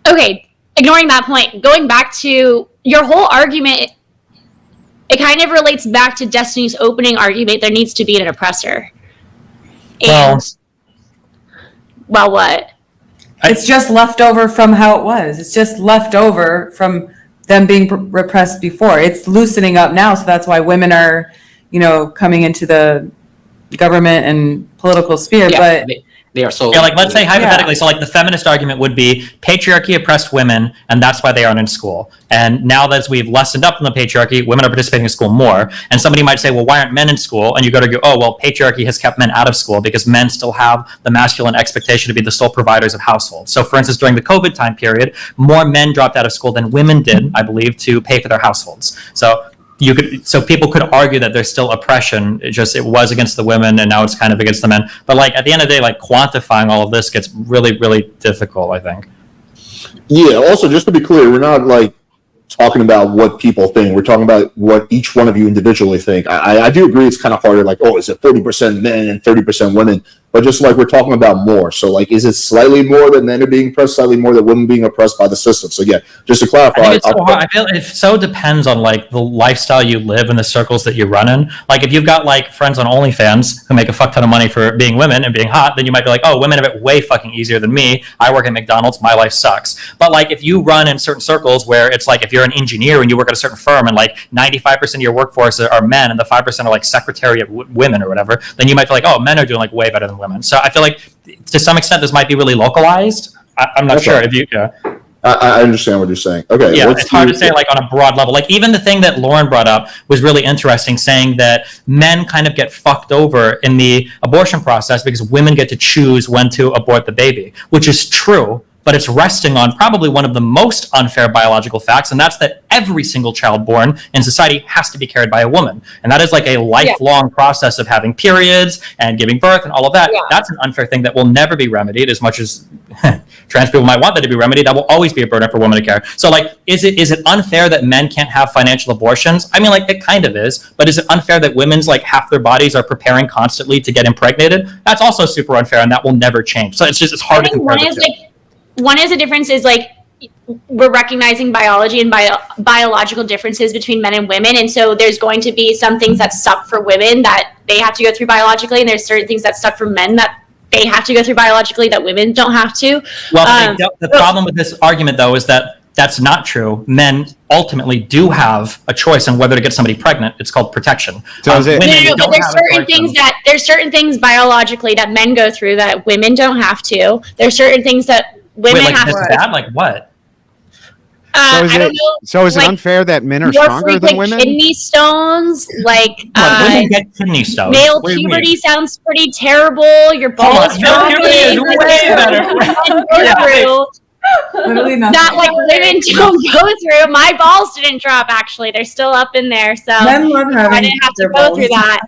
Okay, ignoring that point, going back to your whole argument, it kind of relates back to Destiny's opening argument. There needs to be an oppressor. And well, what?
It's just left over from how it was. It's just left over from them being repressed before. It's loosening up now, so that's why women are, coming into the government and political sphere.
Yeah,
But
they are so.
Yeah, like let's say hypothetically, so like the feminist argument would be patriarchy oppressed women, and that's why they aren't in school. And now that we've lessened up from the patriarchy, women are participating in school more. And somebody might say, well, why aren't men in school? And you go to go, oh, well, patriarchy has kept men out of school because men still have the masculine expectation to be the sole providers of households. So for instance, during the COVID time period, more men dropped out of school than women did, I believe, to pay for their households. So people could argue that there's still oppression. It was against the women, and now it's kind of against the men. But like at the end of the day, like quantifying all of this gets really, really difficult, I think.
yeah. Also, just to be clear, we're not like talking about what people think. We're talking about what each one of you individually think. I do agree it's kind of harder. Like, oh, is it 40% men and 30% women? But just like we're talking about more. So like, is it slightly more that men are being oppressed, slightly more that women being oppressed by the system? So yeah, just to clarify.
I think it's so hard. I feel it so depends on like the lifestyle you live and the circles that you run in. Like if you've got like friends on OnlyFans who make a fuck ton of money for being women and being hot, then you might be like, oh, women have it way fucking easier than me. I work at McDonald's, my life sucks. But like if you run in certain circles where it's like if you're an engineer and you work at a certain firm and like 95% of your workforce are men and the 5% are like secretariat women or whatever, then you might feel like, oh, men are doing like way better than women. So I feel like to some extent this might be really localized. I'm not sure if you.
I understand what you're saying. Okay.
Yeah, it's hard to say like on a broad level. Like even the thing that Lauren brought up was really interesting, saying that men kind of get fucked over in the abortion process because women get to choose when to abort the baby, which is true. But it's resting on probably one of the most unfair biological facts, and that's that every single child born in society has to be carried by a woman. And that is like a lifelong process of having periods and giving birth and all of that. Yeah. That's an unfair thing that will never be remedied, as much as trans people might want that to be remedied. That will always be a burden for women to carry. So like, is it unfair that men can't have financial abortions? I mean, like it kind of is, but is it unfair that women's like half their bodies are preparing constantly to get impregnated? That's also super unfair, and that will never change. So it's hard to compare the two.
One is the difference is like we're recognizing biology and biological differences between men and women, and so there's going to be some things that suck for women that they have to go through biologically, and there's certain things that suck for men that they have to go through biologically that women don't have to.
Well, the problem with this argument, though, is that that's not true. Men ultimately do have a choice on whether to get somebody pregnant. It's called protection.
So is it-
Women
But
don't
there's
have a
certain
choice
things
on-
that there's certain things biologically that men go through that women don't have to. There's certain things that women
Wait, like
have
this
to.
bad? Like what?
So is
I
it,
don't know.
so is it
like,
unfair that men are
More
stronger than
frequent
women?
kidney stones, like
Women get kidney stones.
male
What do you mean?
puberty sounds pretty terrible. Your
Hold
balls
on, male puberty is
dropping.
way better.
Men go through
Literally nothing.
that like women don't go through. My balls didn't drop actually; they're still up in there, so
Men love having
I didn't have to
their
go
balls.
through that.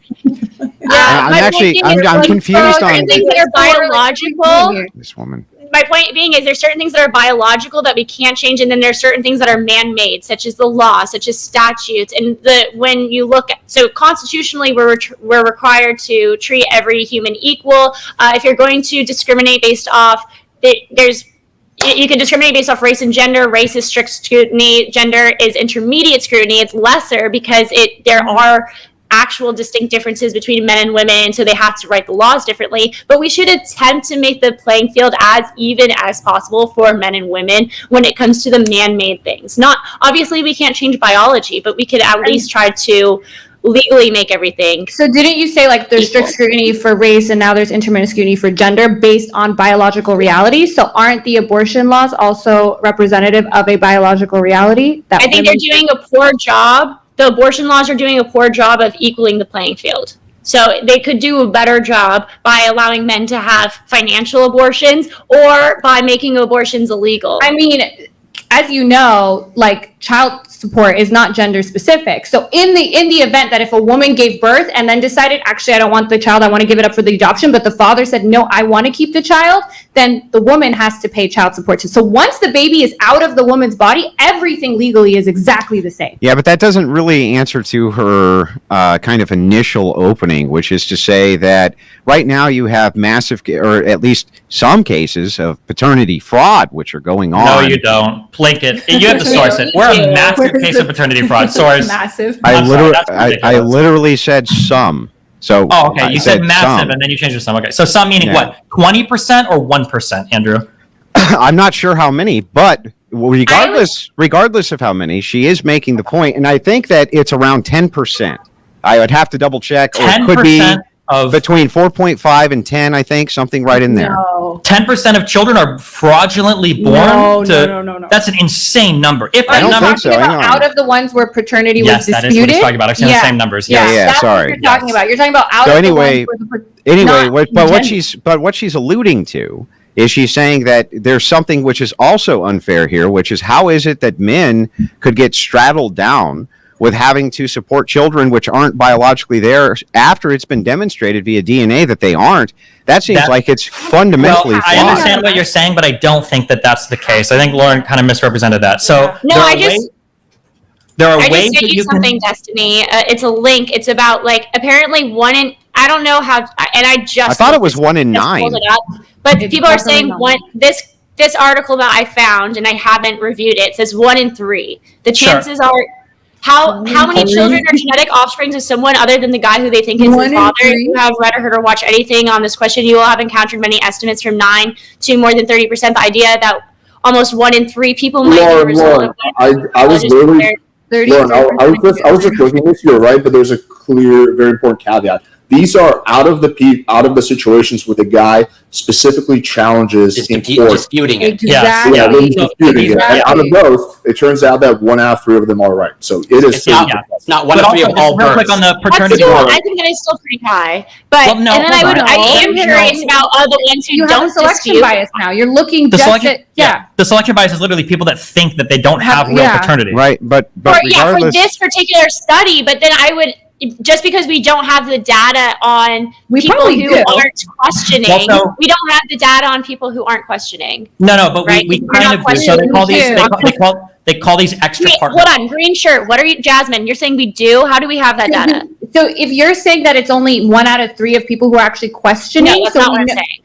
I'm
my
actually-
point
I'm-
being is,
I'm
like,
confused
there are
on-
certain things that are biological.
This woman.
My point being is there's certain things that are biological that we can't change, and then there's certain things that are man-made, such as the law, such as statutes, and when you look at, so constitutionally we're required to treat every human equal. If you're going to discriminate based off, you can discriminate based off race and gender. Race is strict scrutiny. Gender is intermediate scrutiny. It's lesser because there are actual distinct differences between men and women, so they have to write the laws differently. But we should attempt to make the playing field as even as possible for men and women when it comes to the man-made things. Not obviously we can't change biology, but we could at least try to legally make everything.
So didn't you say like there's strict scrutiny for race and now there's intermittent scrutiny for gender based on biological reality? So aren't the abortion laws also representative of a biological reality? That
I think they're doing a poor job. The abortion laws are doing a poor job of equaling the playing field. So they could do a better job by allowing men to have financial abortions or by making abortions illegal.
I mean, as you know, like child support is not gender specific. So in the event that if a woman gave birth and then decided, actually, I don't want the child, I want to give it up for the adoption, but the father said, no, I want to keep the child, then the woman has to pay child support too. So once the baby is out of the woman's body, everything legally is exactly the same.
Yeah, but that doesn't really answer to her kind of initial opening, which is to say that right now you have massive, or at least some cases of paternity fraud, which are going on.
No, you don't. Link it. You have to source it. We're a massive case of paternity fraud. Source.
Massive.
I'm sorry, that's
I
ridiculous.
literally said some. So
Oh, okay.
I
You said massive,
some.
and then you changed it to some. Okay. So some meaning
Yeah.
what? 20% or 1%, Andrew?
I'm not sure how many, but regardless of how many, she is making the point, and I think that it's around 10%. I would have to double check, or it could be
10% of
between 4.5 and 10. I think something right in there.
No.
10% of children are fraudulently born.
No.
That's an insane number. If
I
that
don't
number,
think so.
Talking
Hang
about
on.
out of the ones where paternity
yes,
was
that
disputed.
is what he's talking about. I've seen
Yeah.
the same numbers.
Yeah,
Yes.
That's
sorry.
what you're talking about. You're talking about out
So
of
anyway-
the ones where
Anyway,
not
what she's alluding to is she's saying that there's something which is also unfair here, which is how is it that men could get straddled down with having to support children which aren't biologically there after it's been demonstrated via DNA that they aren't? That seems like it's fundamentally
Well, I
flawed.
understand what you're saying, but I don't think that that's the case. I think Lauren kind of misrepresented that. So
No, I just
there are
I
ways
just
that
sent you
you
something,
can.
Destiny. It's a link. It's about like apparently one in. I don't know how. And I just.
I thought it was
looked
1 in
just
9.
pulled it up. But
It's
people are
definitely
saying
not.
one. This article that I found and I haven't reviewed it says 1 in 3. The
Sure.
chances are. How many children are genetic offsprings of someone other than the guy who they think is
1
his
in
father?
3?
If you have read or heard or watched anything on this question, you will have encountered many estimates from 9 to more than 30%. The idea that almost 1 in 3 people might be the result
Lauren,
of
I was literally,
30.
Lauren, I was just looking at this. You're right, but there's a clear, very important caveat. These are out of the situations where the guy specifically challenges in court.
disputing it.
Exactly.
Yeah, they're disputing it.
Exactly.
And out of those, it turns out that 1 out of 3 of them are right. So it is.
It's not 1
But
in 3
also,
of all
just real quick
births.
on the
That's
paternity
still,
law.
I think that is still pretty high. But
Well, no,
and then I
hold on.
am
No.
curious about the ones who
You have a
don't
selection
dispute.
bias now. You're looking
The
just
selection,
at yeah.
The selection bias is literally people that think that they don't have real
Yeah.
paternity.
Right, but
For
regardless,
this particular study, but then I would just because we don't have the data on
We
people
probably
who
do.
aren't questioning,
Well, so-
we don't have the data on people who aren't questioning.
No, but
Right.
we
You're
kind
not
of do. So they
questioning
call these
too.
they call these extra
Wait,
partners.
hold on, green shirt. What are you, Jasmine? You're saying we do? How do we have that data?
So if you're saying that it's only 1 out of 3 of people who are actually questioning,
No, that's
so
not what I'm
we
saying.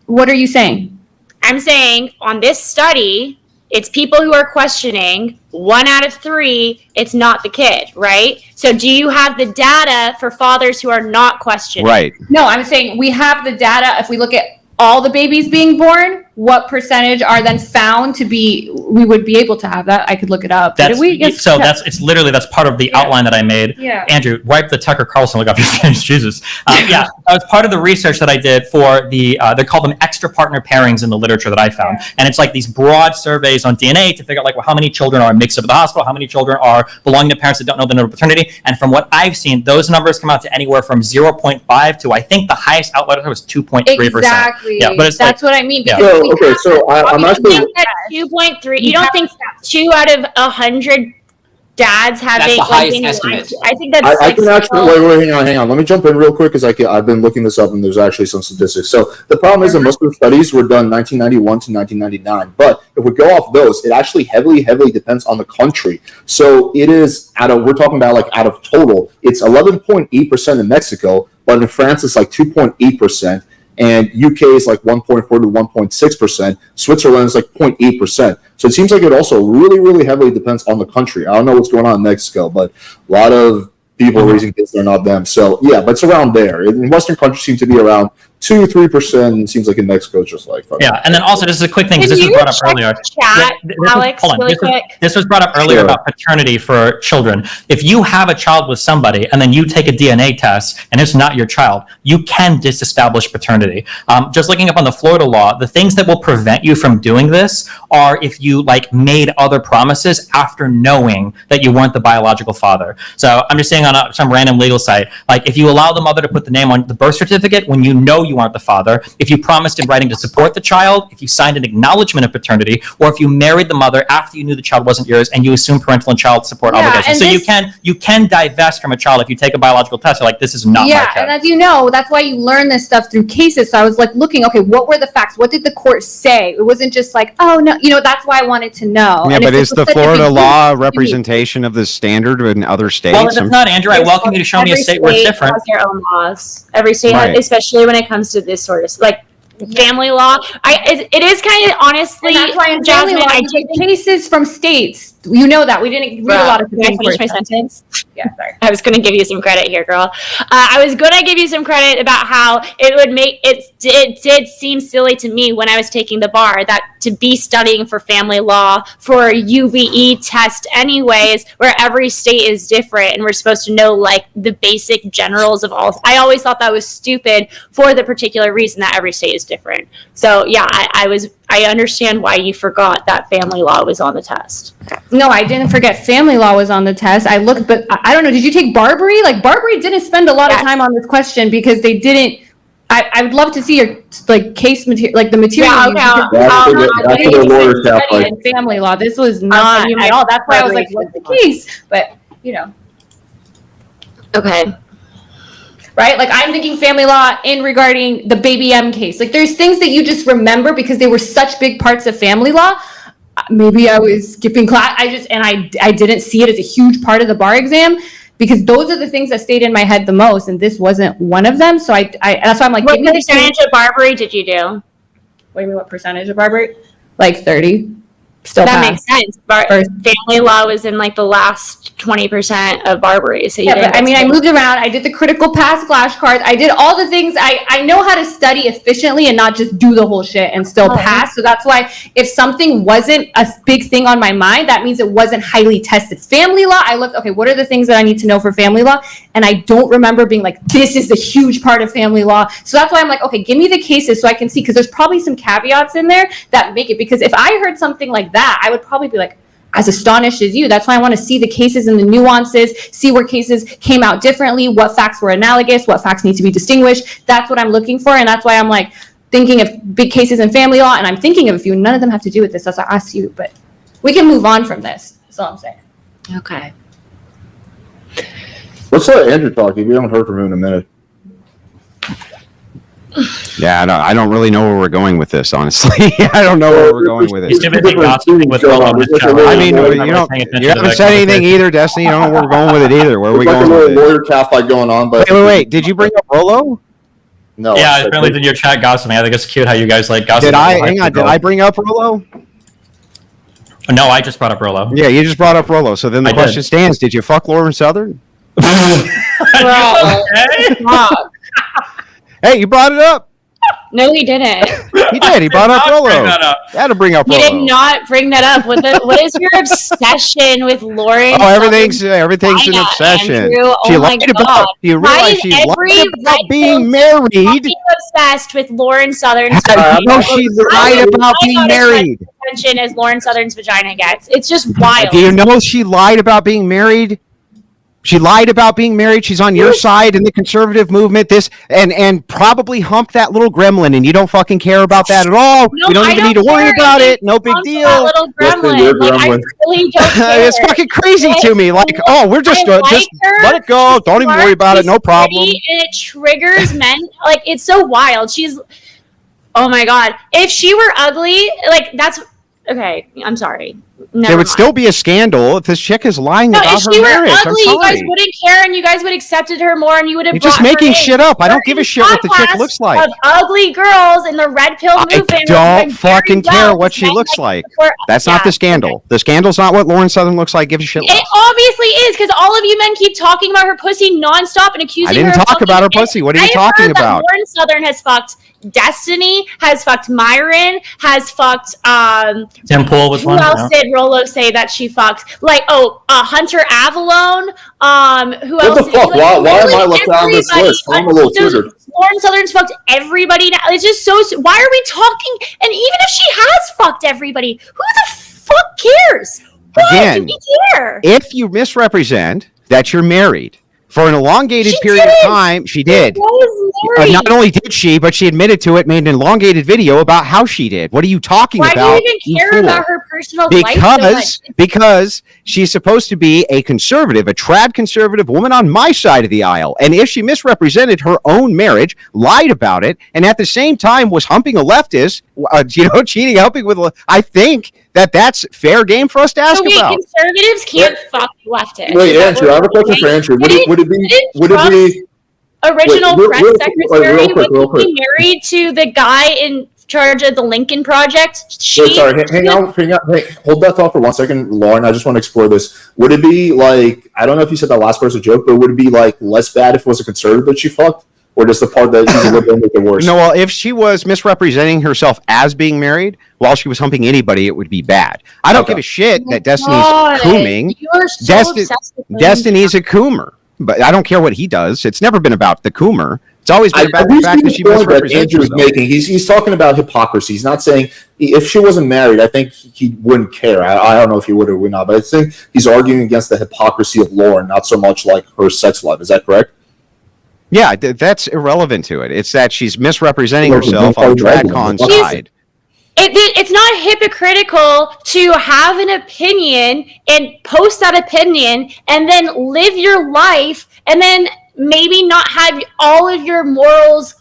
what are you saying?
I'm saying on this study, it's people who are questioning. 1 out of 3, it's not the kid, right? So do you have the data for fathers who are not questioning?
Right.
No, I'm saying we have the data. If we look at all the babies being born, what percentage are then found to be, we would be able to have that. I could look it up.
That's part of the outline that I made.
Yeah.
Andrew, wipe the Tucker Carlson look off your face. Jesus. That was part of the research that I did for the, they call them extra partner pairings in the literature that I found. And it's like these broad surveys on DNA to figure out like, well, how many children are mixed up at the hospital, how many children are belonging to parents that don't know the number of paternity. And from what I've seen, those numbers come out to anywhere from 0.5 to, I think the highest outlier was 2.3%.
Exactly.
Yeah, but it's
that's what I mean.
Yeah.
Because
So, okay, so I'm actually.
You think that 2.3, you don't think 2 out of 100 dads having
That's the
like,
highest
being
estimate.
lied to? I think that's
I
like,
can actually wait, hang on. Let me jump in real quick because I've been looking this up and there's actually some statistics. So the problem is that most of the studies were done 1991 to 1999, but if we go off those, it actually heavily depends on the country. So it is we're talking about like out of total, it's 11.8% in Mexico, but in France it's like 2.8%. And UK is like 1.4 to 1.6%. Switzerland is like 0.8%. So it seems like it also really heavily depends on the country. I don't know what's going on in Mexico, but a lot of people raising kids that are not them. So yeah, but it's around there. In Western countries seem to be around 2-3%. It seems like in Mexico it's just like
yeah. And then also this is a quick thing because
Can
this was
you
brought up
check
earlier.
chat, Alex, really quick?
This was brought up earlier about paternity for children. If you have a child with somebody and then you take a DNA test and it's not your child, you can disestablish paternity. Just looking up on the Florida law, the things that will prevent you from doing this are if you like made other promises after knowing that you weren't the biological father. So I'm just saying on some random legal site, like if you allow the mother to put the name on the birth certificate when you know you aren't the father, if you promised in writing to support the child, if you signed an acknowledgement of paternity, or if you married the mother after you knew the child wasn't yours and you assume parental and child support obligations. So you can divest from a child if you take a biological test. You're like, this is not my kid.
And as you know, that's why you learn this stuff through cases. So I was like looking, okay, what were the facts? What did the court say? It wasn't just like, oh no, that's why I wanted to know.
Yeah,
and
but is the Florida law a representation of the standard in other states?
Well, if it's not, Andrew, I welcome you to show me a state where it's different.
Has their own laws. Every state,
Right.
especially when it comes to this sort of like family law. It is kind of honestly,
And that's why in family
Jasmine,
law,
I
you take cases from states. You know that we didn't read a lot of.
Can I finish my sentence?
Yeah, sorry.
I was going to give you some credit here, girl. I was going to give you some credit about how it would make it did seem silly to me when I was taking the bar that to be studying for family law for a UBE test anyways, where every state is different and we're supposed to know like the basic generals of all. I always thought that was stupid for the particular reason that every state is different. So yeah, I understand why you forgot that family law was on the test.
No, I didn't forget family law was on the test. I looked, but I don't know. Did you take Barbary? Like Barbary didn't spend a lot of time on this question because they didn't. I would love to see your like case material, like the material.
Yeah, okay.
Family law. This was not at all. That's why I was like, what's the case? But
Okay.
Right? Like I'm thinking family law in regarding the Baby M case. Like there's things that you just remember because they were such big parts of family law. Maybe I was skipping class. I didn't see it as a huge part of the bar exam because those are the things that stayed in my head the most, and this wasn't one of them. So that's why I'm like,
what percentage of Barbary did you do?
What do you mean? What percentage of Barbary? Like 30. Still
that
passed.
makes sense. Family law was in like the last 20% of Barbary. So
but I mean, I moved around. I did the critical pass flashcards. I did all the things. I know how to study efficiently and not just do the whole shit and still pass. So that's why if something wasn't a big thing on my mind, that means it wasn't highly tested. Family law, I looked, okay, what are the things that I need to know for family law? And I don't remember being like, this is a huge part of family law. So that's why I'm like, okay, give me the cases so I can see, because there's probably some caveats in there that make it, because if I heard something like that, I would probably be like, as astonished as you. That's why I want to see the cases and the nuances, see where cases came out differently, what facts were analogous, what facts need to be distinguished. That's what I'm looking for. And that's why I'm like thinking of big cases in family law. And I'm thinking of a few. None of them have to do with this. That's why I asked you. But we can move on from this. That's all I'm saying.
Okay.
Let's let Andrew talk. We haven't heard from him in a minute.
Yeah, I don't really know where we're going with this, honestly. I don't know where we're going with it. I mean, you haven't said anything either, Destiny. You don't know where we're going with it either. Where are we going with it?
Lawyer chat fight going on, but
wait. Did you bring up Rolo?
No.
Yeah, apparently in your chat gossiping. I think it's cute how you guys like gossip.
Did I bring up Rolo?
No, I just brought up Rolo.
Yeah, you just brought up Rolo. So then the
I
question
did.
stands: did you fuck Lauren Southern?
Bro, fuck.
Hey, you brought it up.
No, he didn't.
He did. He brought up Rolo. Had to bring up
He
Rolo.
did not bring that up. What is your obsession with Lauren?
Oh, everything's an
vagina,
obsession.
Andrew?
She
Oh my
lied about.
God.
Do you
Why
realize
is
she
every
lied about
red
being
pill
married?
fucking obsessed with Lauren Southern's
I know
vagina?
she
I
lied
would
about
not
being
got as much
married.
attention as Lauren Southern's vagina gets. It's just wild.
Do you know she lied about being married? She lied about being married. She's on your side in the conservative movement. This and probably humped that little gremlin, and you don't fucking care about that at all.
No,
We don't
I
even need to
don't
worry
care
about
if
it. No big
That
deal.
little
Yes, they were
gremlin. Like, I
gremlin.
really don't care.
It's fucking crazy to me. Like, oh, we're just
I like
just
her.
let it go. Don't even worry about it. No
She's
problem.
pretty, and it triggers men. Like, it's so wild. She's, oh my God. If she were ugly, like, that's, okay, I'm sorry. Never
There would
mind.
still be a scandal if this chick is lying
No,
about
if
her
she were
marriage. I'm
ugly, you guys
sorry.
wouldn't care, and you guys would have accepted her more, and you would have
You're
brought
just making
her in.
shit up. I don't give a
Certain
shit what the chick
podcasts
looks like.
Of ugly girls in the red pill
I
movement.
don't
were
fucking
very
care
well
what she
men
looks like.
support-
That's
Yeah,
not the scandal.
okay.
The scandal's not what Lauren Southern looks like. Give a shit
It
less.
obviously is, because all of you men keep talking about her pussy nonstop and accusing her.
I didn't
of
talk
fucking
about her
men.
pussy. What are
I
you
have
talking
heard that
about?
Lauren Southern has fucked Destiny, has fucked Myron, has fucked
Tim Pool was
who
one.
else
Yeah.
did Rolo say that she fucked? Like, Hunter Avalon. Who
What
else?
the fuck? Why am I left out on this
everybody.
list? I'm a little triggered.
Lauren Southern's fucked everybody now. It's just so. Why are we talking? And even if she has fucked everybody, who the fuck cares? Why
Again,
do we care?
If you misrepresent that you're married for an elongated
She
period
didn't.
of time, she did.
She was married.
Not only did she, but she admitted to it, made an elongated video about how she did. What are you talking
Why
about?
do you even care
fool?
about her personal life so much?
Because she's supposed to be a conservative, a trad conservative woman on my side of the aisle. And if she misrepresented her own marriage, lied about it, and at the same time was humping a leftist, cheating, helping with, I think that's fair game for us to ask
So wait,
about.
conservatives can't fuck leftists.
Wait,
Is that
Andrew, I have a
what
question
we're
for Andrew.
saying?
Would it be
Original
Wait,
press
real
secretary
quick.
was he married to the guy in charge of the Lincoln Project?
Wait, sorry, hang on. Hey, hold that thought for 1 second, Lauren. I just want to explore this. Would it be like, I don't know if you said that last part's a joke, but would it be like less bad if it was a conservative that she fucked? Or just the part that she's a liberal make it worse?
No, well, if she was misrepresenting herself as being married while she was humping anybody, it would be bad. I don't give a shit that Destiny's cooming.
You are so obsessed with women.
Destiny's a coomer, but I don't care what he does. It's never been about the coomer. It's always been about the fact that she misrepresents
Andrew is
herself.
making. He's talking about hypocrisy. He's not saying if she wasn't married, I think he wouldn't care. I don't know if he would or would not, but I think he's arguing against the hypocrisy of Lauren, not so much like her sex life. Is that correct?
Yeah, that's irrelevant to it. It's that she's misrepresenting herself on TradCon's side.
It's not hypocritical to have an opinion and post that opinion and then live your life and then maybe not have all of your morals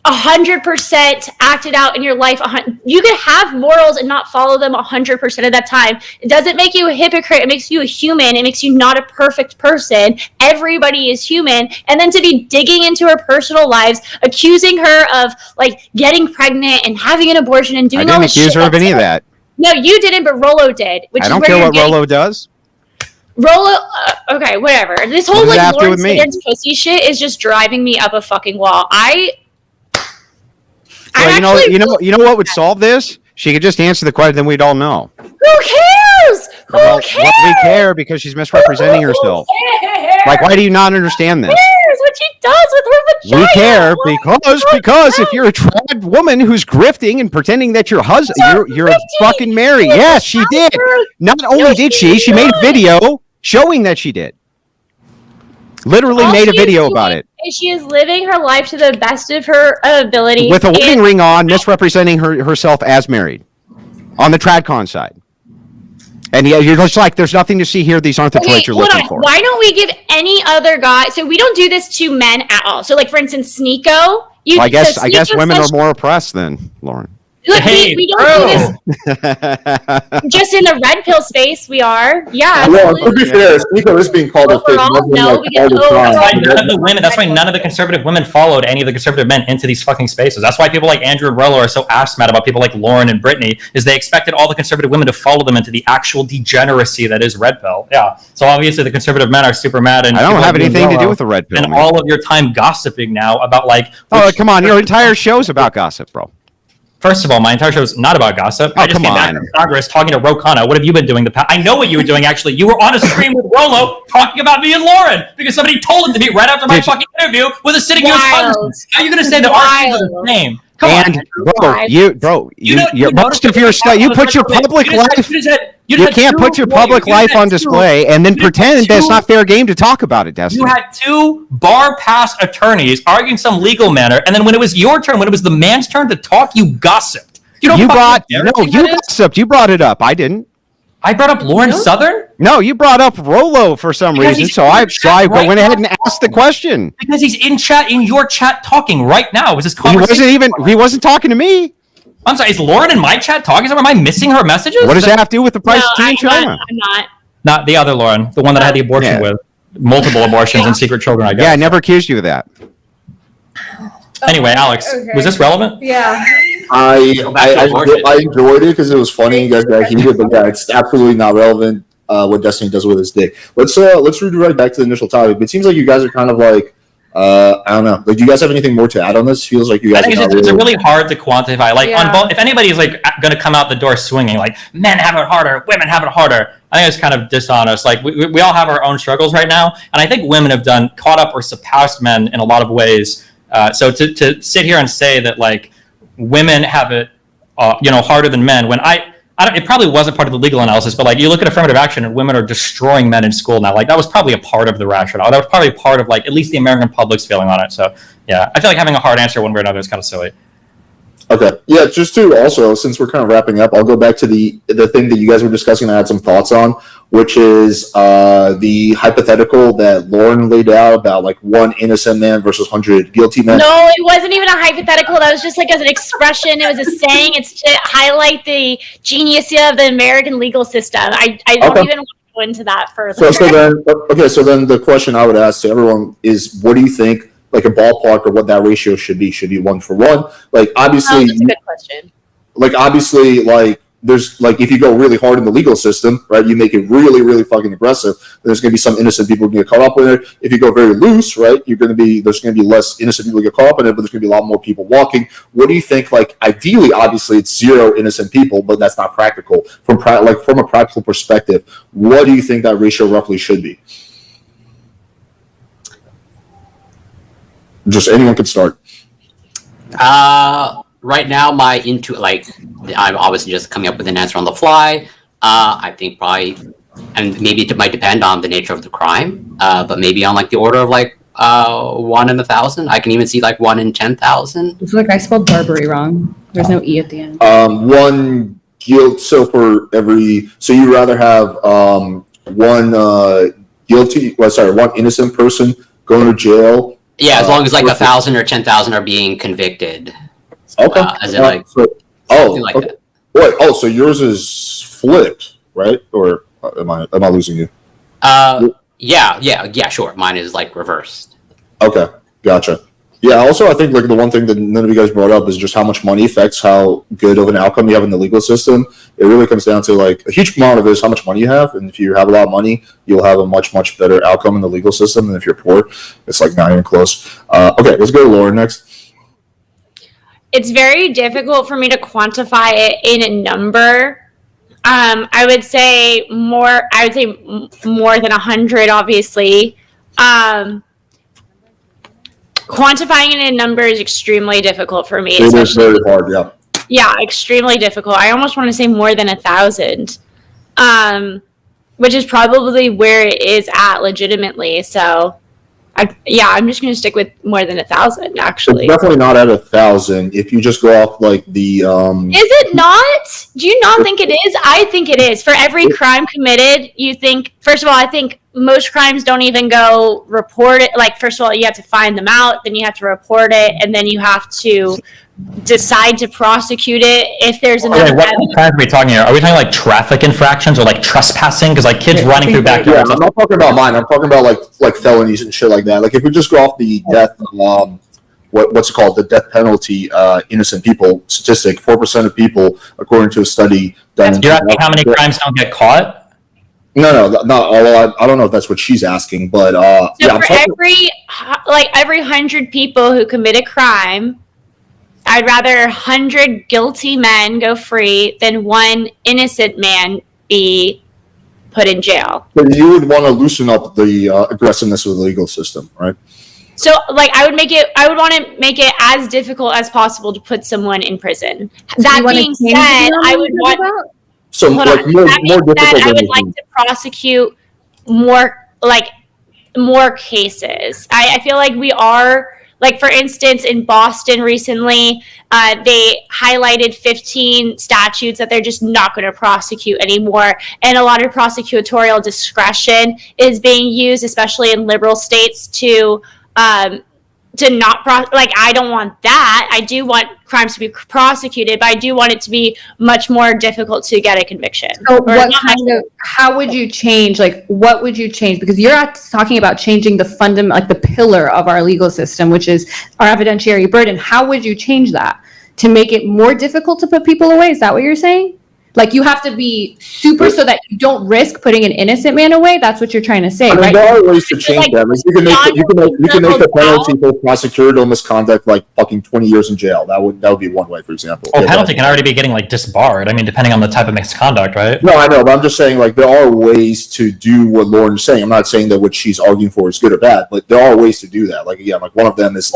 100% acted out in your life. You can have morals and not follow them 100% of that time. It doesn't make you a hypocrite. It makes you a human. It makes you not a perfect person. Everybody is human. And then to be digging into her personal lives, accusing her of like getting pregnant and having an abortion and doing
I
all
didn't
this
accuse
shit.
her of any of that.
No, you didn't, but Rolo did. Which
I
is
don't
where
care
you're
what
getting-
Rolo does.
Rolo, okay, whatever. This whole
What does it
like
have to do
Lauren
with me?
Southern's pussy shit is just driving me up a fucking wall.
Well, you know what would solve this? She could just answer the question, then we'd all know.
Who cares? Who
Well,
cares?
we care because she's misrepresenting herself. Like, why do you not understand this?
Who cares what she does with her vagina?
We care
What?
because if you're a trad woman who's grifting and pretending that your husband, you're fucking married. Yes, she did. Not only did she made a video showing that she did. Literally
All
made a
she is
video
doing
about it.
is she is living her life to the best of her ability.
With a wedding ring on, misrepresenting herself as married. On the TradCon side. And yeah, you're just like, there's nothing to see here. These aren't the traits you're looking for.
Why don't we give any other guy? So we don't do this to men at all. So like for instance, Sneeko.
Well, I guess women are more oppressed than Lauren.
Look,
Hey,
we don't do this
bro.
just in the red pill space. We are, yeah,
Well, to
absolutely.
be fair, Nico is being called a fake
Overall,
Muslim
no,
like
because
all the
That's why
time.
none of the women. That's why none of the conservative women followed any of the conservative men into these fucking spaces. That's why people like Andrew and Rollo are so ass mad about people like Lauren and Brittany. Is they expected all the conservative women to follow them into the actual degeneracy that is red pill. Yeah. So obviously the conservative men are super mad. And
I don't
people
have
like you and
anything to do
Rollo
with the red pill.
and
man.
all of your time gossiping now about like.
Oh,
which-
come on! Your entire show's about gossip, bro.
First of all, my entire show is not about gossip.
Oh,
I just
come
came back
on.
from Congress talking to Ro Khanna. What have you been doing? I know what you were doing, actually. You were on a stream with Rollo talking about me and Lauren because somebody told it to me right after my
Did you-
fucking interview with a sitting U.S.
Wild.
congressman. How are you going to say that our things are the
Wild.
same? Come
And
on.
bro,
You know- you
most
notice
of your
that
stuff, you put your public life. You can't put your public life on display and then pretend that's not fair game to talk about it, Destiny.
You had two bar pass attorneys arguing some legal matter, and then when it was your turn, when it was the man's turn to talk, you gossiped. You know
You
how
brought
fucking
no,
embarrassing
you
that is?
gossiped. You brought it up. I didn't.
I brought up Lauren Southern
No, you brought up Rollo for some
Because
reason,
he's
so I
right
went
now.
ahead and asked the question.
because he's in your chat talking right now. It was this
He
conversation.
wasn't talking to me.
I'm sorry, is Lauren in my chat talking somewhere? Am I missing her messages?
What does that have to do with the price
No,
of tea
I'm
in China?
not. I'm not.
Not the other Lauren, the one that I had the abortion
Yeah.
with. Multiple abortions and secret children, I guess.
Yeah, I never accused you of that.
Anyway, Alex,
Okay.
was this relevant?
Yeah.
I enjoyed it because it was funny. You guys got heated, but yeah, it's absolutely not relevant. What Destiny does with his dick. Let's redirect back to the initial topic. It seems like you guys are kind of like I don't know. Like, do you guys have anything more to add on this? Feels like you
I
guys.
think
are
it's
not
really hard to quantify. Like on
Yeah.
both, if anybody is like going to come out the door swinging, like men have it harder, women have it harder. I think it's kind of dishonest. Like we all have our own struggles right now, and I think women have caught up or surpassed men in a lot of ways. So to sit here and say that like women have it, harder than men, when it probably wasn't part of the legal analysis, but like you look at affirmative action and women are destroying men in school now. Like that was probably a part of the rationale. That was probably a part of like at least the American public's feeling on it. So yeah, I feel like having a hard answer one way or another is kind of silly.
Okay. Yeah, just to also, since we're kind of wrapping up, I'll go back to the thing that you guys were discussing and I had some thoughts on, which is the hypothetical that Lauren laid out about like one innocent man versus 100 guilty men.
No, it wasn't even a hypothetical. That was just like as an expression. It was a saying. It's to highlight the genius of the American legal system. I don't
Okay.
even want to go into that further.
So then the question I would ask to everyone is, what do you think, like a ballpark, or what that ratio should be? Should be 1-for-1? Like obviously,
That's a good question.
like there's like if you go really hard in the legal system, right? You make it really, really fucking aggressive. There's going to be some innocent people who get caught up in it. If you go very loose, right? There's going to be less innocent people who get caught up in it, but there's going to be a lot more people walking. What do you think? Like ideally, obviously, it's 0 innocent people, but that's not practical. From a practical perspective, what do you think that ratio roughly should be? Just anyone could start.
Right now, I'm obviously just coming up with an answer on the fly. I think probably, and maybe it might depend on the nature of the crime, but maybe on like the order of like 1 in 1,000. I can even see like 1 in 10,000.
I feel like I spelled Barbary wrong. There's no E at the end.
One guilt. So you rather have one one innocent person going to jail.
Yeah, as long as like 1,000 or 10,000 are being convicted.
Okay.
As in like something like that.
Wait. Oh, so yours is flipped, right? Or am I losing you?
Yeah, sure. Mine is like reversed.
Okay, gotcha. Yeah. Also, I think like the one thing that none of you guys brought up is just how much money affects how good of an outcome you have in the legal system. It really comes down to like a huge amount of it is how much money you have, and if you have a lot of money, you'll have a much better outcome in the legal system than if you're poor. It's like not even close. Okay, let's go to Lauren next.
It's very difficult for me to quantify it in a number. I would say more than 100, obviously. Quantifying it in a number is extremely difficult for me.
It is very hard, yeah.
Yeah, extremely difficult. I almost want to say more than 1,000, which is probably where it is at legitimately. So, I'm just going to stick with more than 1,000, actually.
It's definitely not at 1,000. If you just go off like the
Is it not? Do you not think it is? I think it is. For every crime committed, you think, first of all, I think most crimes don't even go report it. Like, first of all, you have to find them out, then you have to report it, and then you have to decide to prosecute it if there's enough
Okay, what
evidence.
crimes are we talking here? Are we talking like traffic infractions or like trespassing? Because like kids running through
Yeah,
backyards.
I'm not talking about mine. I'm talking about like felonies and shit like that. Like if we just go off the death, what's it called? The death penalty, innocent people statistic. 4% of people, according to a study done.
You're asking how many crimes don't get caught?
No, not all. I don't know if that's what she's asking, but
So
yeah.
for every 100 people who commit a crime, I'd rather 100 guilty men go free than one innocent man be put in jail.
But you would want to loosen up the aggressiveness of the legal system, right?
So, like, I would want to make it as difficult as possible to put someone in prison. That being said, I would want.
So
Hold
like
on.
more
That being
difficult.
said, I
than
would like to prosecute more cases. I feel like we are. Like, for instance, in Boston recently, they highlighted 15 statutes that they're just not going to prosecute anymore. And a lot of prosecutorial discretion is being used, especially in liberal states, to not I don't want that. I do want crimes to be prosecuted, but I do want it to be much more difficult to get a conviction.
So how would you change, what would you change? Because you're talking about changing the the pillar of our legal system, which is our evidentiary burden. How would you change that to make it more difficult to put people away? Is that what you're saying? Like, you have to be super so that you don't risk putting an innocent man away? That's what you're trying to say, right?
There are ways to change that. Like, you can make the penalty for prosecutorial misconduct like fucking 20 years in jail. That would be one way, for example.
Well, penalty can already be getting disbarred. I mean, depending on the type of misconduct, right?
No, I know, but I'm just saying there are ways to do what Lauren is saying. I'm not saying that what she's arguing for is good or bad, but there are ways to do that. One of them is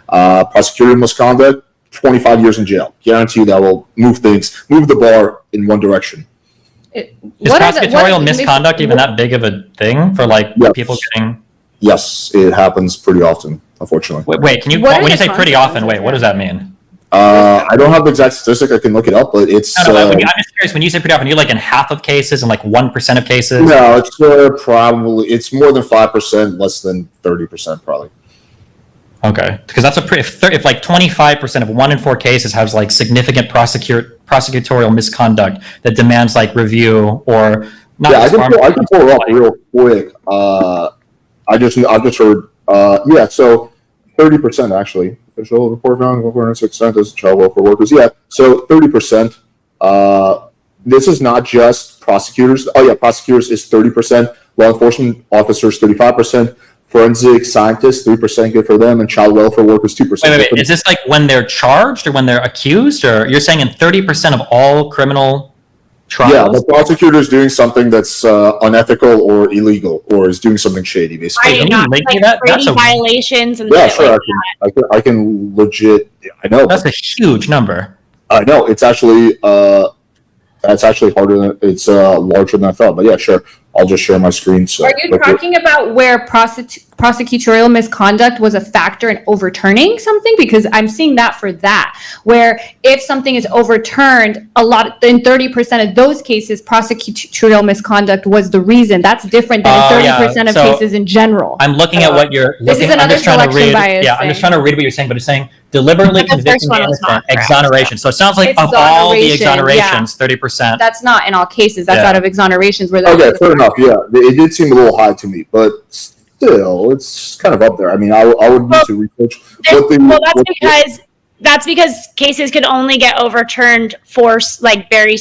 prosecutorial misconduct. 25 years in jail. Guarantee you that will move the bar in one direction.
Is prosecutorial misconduct even that big of a thing for people getting?
Yes, it happens pretty often, unfortunately.
Wait, can you? When you say pretty often, what does that mean?
I don't have the exact statistic. I can look it up, but it's.
I'm just curious. When you say pretty often, you're in half of cases and 1% of cases.
No, it's probably more than 5%, less than 30%, probably.
Okay, because that's if 25% of 1 in 4 cases has significant prosecutorial misconduct that demands review or not.
Yeah, I can pull it up real quick. I just heard. So 30% actually. Official report found 406% as child welfare workers. Yeah, so 30%. This is not just prosecutors. Oh yeah, prosecutors is 30%. Law enforcement officers 35%. Forensic scientists, 3% good for them, and child welfare workers, 2%.
Wait. Is this when they're charged or when they're accused, or you're saying in 30% of all criminal trials?
Yeah, the prosecutor is doing something that's unethical or illegal, or is doing something shady, basically.
Are you not Brady violations and
sure. I can legit. I know
that's a huge number.
I know it's actually harder than it's larger than I thought. But yeah, sure. I'll just share my screen. So,
are you talking about where prosecutorial misconduct was a factor in overturning something? Because I'm seeing that for that, where if something is overturned, in 30% of those cases, prosecutorial misconduct was the reason. That's different than 30% of cases in general.
I'm looking at what you're looking.
This is another selection bias.
Yeah, I'm just trying to read what you're saying, but it's saying deliberately convicting the innocent, exoneration. So it sounds like of all the exonerations, 30%.
That's not in all cases. That's out of exonerations where.
Okay, fair enough. Yeah, it did seem a little high to me, but still, it's kind of up there. I mean, I would need to research.
That's because cases could only get overturned for very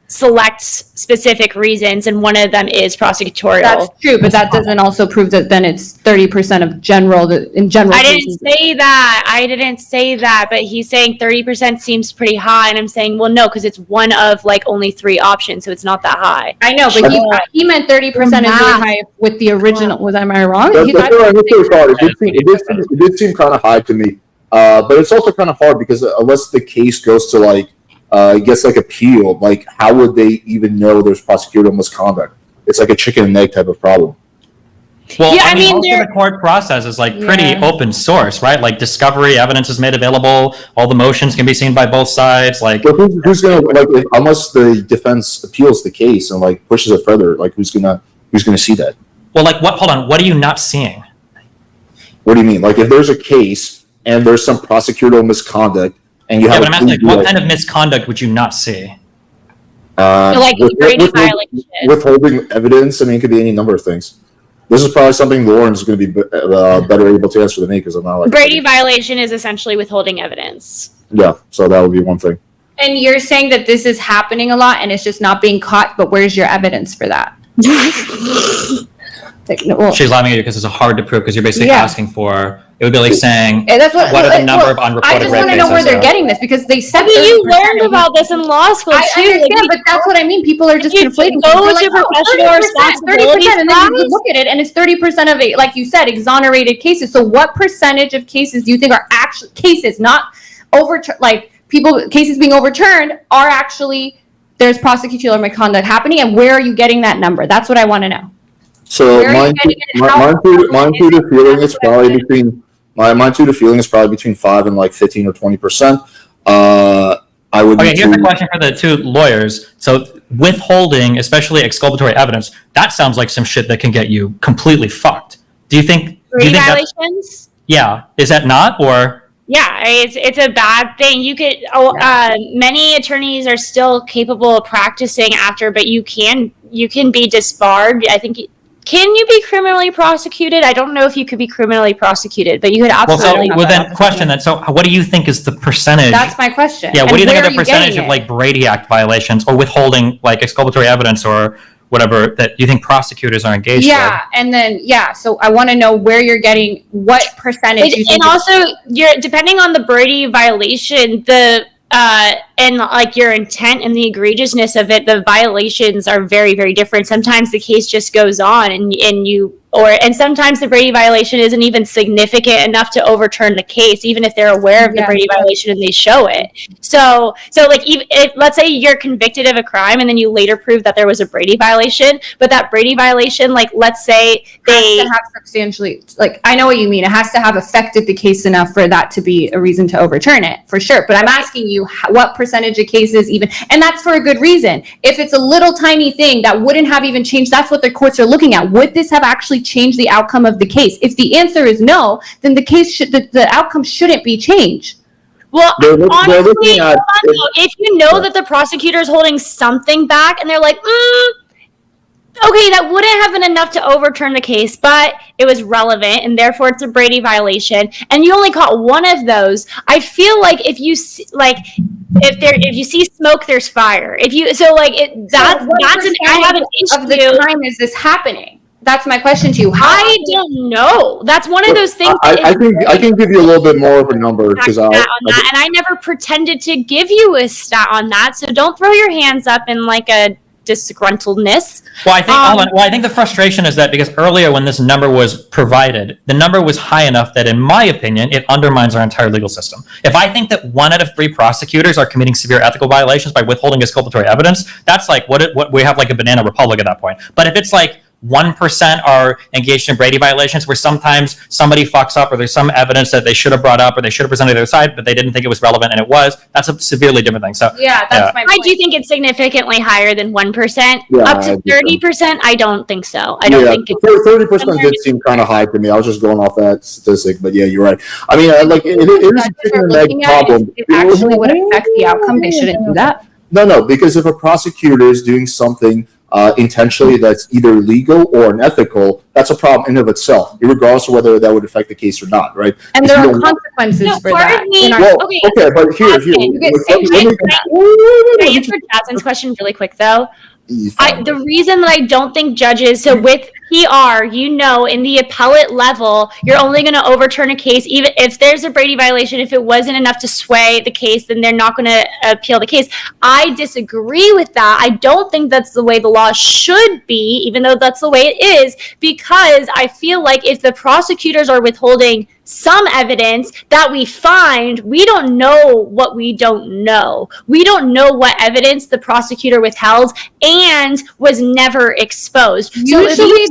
select specific reasons, and one of them is prosecutorial.
That's true, but that doesn't also prove that then it's 30% of general. In general,
I didn't say that, but he's saying 30% seems pretty high, and I'm saying, well, no, because it's one of only 3 options, so it's not that high.
I know, but he meant 30% is really high with the original. Am I wrong?
It did seem kind of high to me, but it's also kind of hard because unless the case goes to gets appealed, how would they even know there's prosecutorial misconduct? It's like a chicken and egg type of problem.
Well, yeah, I mean most of the court process is pretty open source, right? Discovery evidence is made available. All the motions can be seen by both sides.
But who's gonna unless the defense appeals the case and pushes it further? Who's gonna see that?
Well, hold on. What are you not seeing?
What do you mean? If there's a case and there's some prosecutorial misconduct, and you
Yeah,
have
but I'm asking, like,
plea
what
deal,
kind of misconduct would you not see?
Like Brady violation.
withholding evidence. I mean, it could be any number of things. This is probably something Lauren's going to be better able to answer than me because I'm not like
Brady violation is essentially withholding evidence.
Yeah, so that would be one thing.
And you're saying that this is happening a lot and it's just not being caught, but where's your evidence for that? Like, no, well,
She's laughing at you because it's hard to prove because you're basically
Yeah.
asking for. It would be like saying,
that's what
what are the number of
I
unreported
just
rape
want to know
cases?
where they're getting this because they said
I mean, you
30%.
learned about this in law school too.
I understand, but that's what I mean. People are just
you
conflating.
go
They're
to professional
30%,
responsibility
30%, and then you
class?
look at it, and it's 30% of it, like you said, exonerated cases. So, what percentage of cases do you think are actually cases, not overturned, like people cases being overturned, are actually there's prosecutorial misconduct happening, and where are you getting that number? That's what I want to know.
So
Where are you
mine
getting it? How-
mine through the feeling is probably between mine through the feeling is probably between 5 and like 15 or 20%. I would.
Okay, here's the question for the two lawyers. So withholding, especially exculpatory evidence, that sounds like some shit that can get you completely fucked. Do you think?
Brady
That's,
violations?
yeah, is that not or?
Yeah, it's a bad thing. You could many attorneys are still capable of practicing after, but you can be disbarred. I think can you be criminally prosecuted? I don't know if you could be criminally prosecuted, but you could absolutely.
Then question then. So what do you think is the percentage?
That's my question.
Yeah, what do you think are the percentage
getting
of like Brady Act violations or withholding like exculpatory evidence or whatever that you think prosecutors are engaged with?
Yeah, and then so I want to know where you're getting what percentage. You think
And also, you're depending on the Brady violation, and like your intent and the egregiousness of it, the violations are very, very different. Sometimes the case just goes on, and sometimes the Brady violation isn't even significant enough to overturn the case, even if they're aware of the Brady violation and they show it. So like, even if, let's say you're convicted of a crime and then you later prove that there was a Brady violation, but that Brady violation, like, let's say they
has to have substantially, like, I know what you mean. It has to have affected the case enough for that to be a reason to overturn it, for sure. But I'm asking you what percentage of cases even, and that's for a good reason. If it's a little tiny thing that wouldn't have even changed, that's what the courts are looking at. Would this have actually changed the outcome of the case? If the answer is no, then the case the outcome shouldn't be changed.
Well, honestly,
at,
if you know that the prosecutor is holding something back and they're like, okay, that wouldn't have been enough to overturn the case, but it was relevant and therefore it's a Brady violation, and you only caught one of those, I feel like if you if you see smoke, there's fire. I have an issue.
Of the time is this happening? That's my question to you.
I don't know. That's one of those things.
I can give you a little bit more of a number because
and I never pretended to give you a stat on that. So don't throw your hands up in like a disgruntledness.
Well, I think the frustration is that because earlier when this number was provided, the number was high enough that, in my opinion, it undermines our entire legal system. If I think that 1 out of 3 prosecutors are committing severe ethical violations by withholding exculpatory evidence, that's like what we have like a banana republic at that point. But if it's like 1% are engaged in Brady violations where sometimes somebody fucks up or there's some evidence that they should have brought up or they should have presented their side, but they didn't think it was relevant and it was, that's a severely different thing. So
that's my point.
I do think it's significantly higher than 1%.
Yeah,
Up to 30%, I don't think so. I don't think it's
30% did seem kind of high to me. I was just going off that statistic, but yeah, you're right. I mean, like it is a chicken and egg problem.
It actually would affect the outcome. They shouldn't do that.
No, because if a prosecutor is doing something intentionally that's either legal or unethical, that's a problem in of itself, regardless of whether that would affect the case or not, right?
And there are consequences for that.
Okay, but here.
Can I answer Jasmine's question really quick, though? The reason that I don't think judges, so with PR, in the appellate level, you're only going to overturn a case, even if there's a Brady violation, if it wasn't enough to sway the case, then they're not going to appeal the case. I disagree with that. I don't think that's the way the law should be, even though that's the way it is, because I feel like if the prosecutors are withholding some evidence that we find, we don't know what we don't know. We don't know what evidence the prosecutor withheld and was never exposed. So if you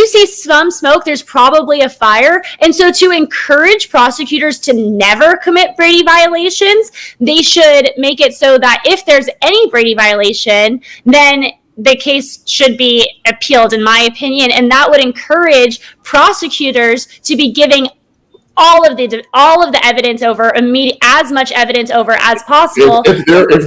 see some smoke, there's probably a fire. And so to encourage prosecutors to never commit Brady violations, they should make it so that if there's any Brady violation, then the case should be appealed, in my opinion, and that would encourage prosecutors to be giving
all of the evidence over, as much evidence over as possible.
If it's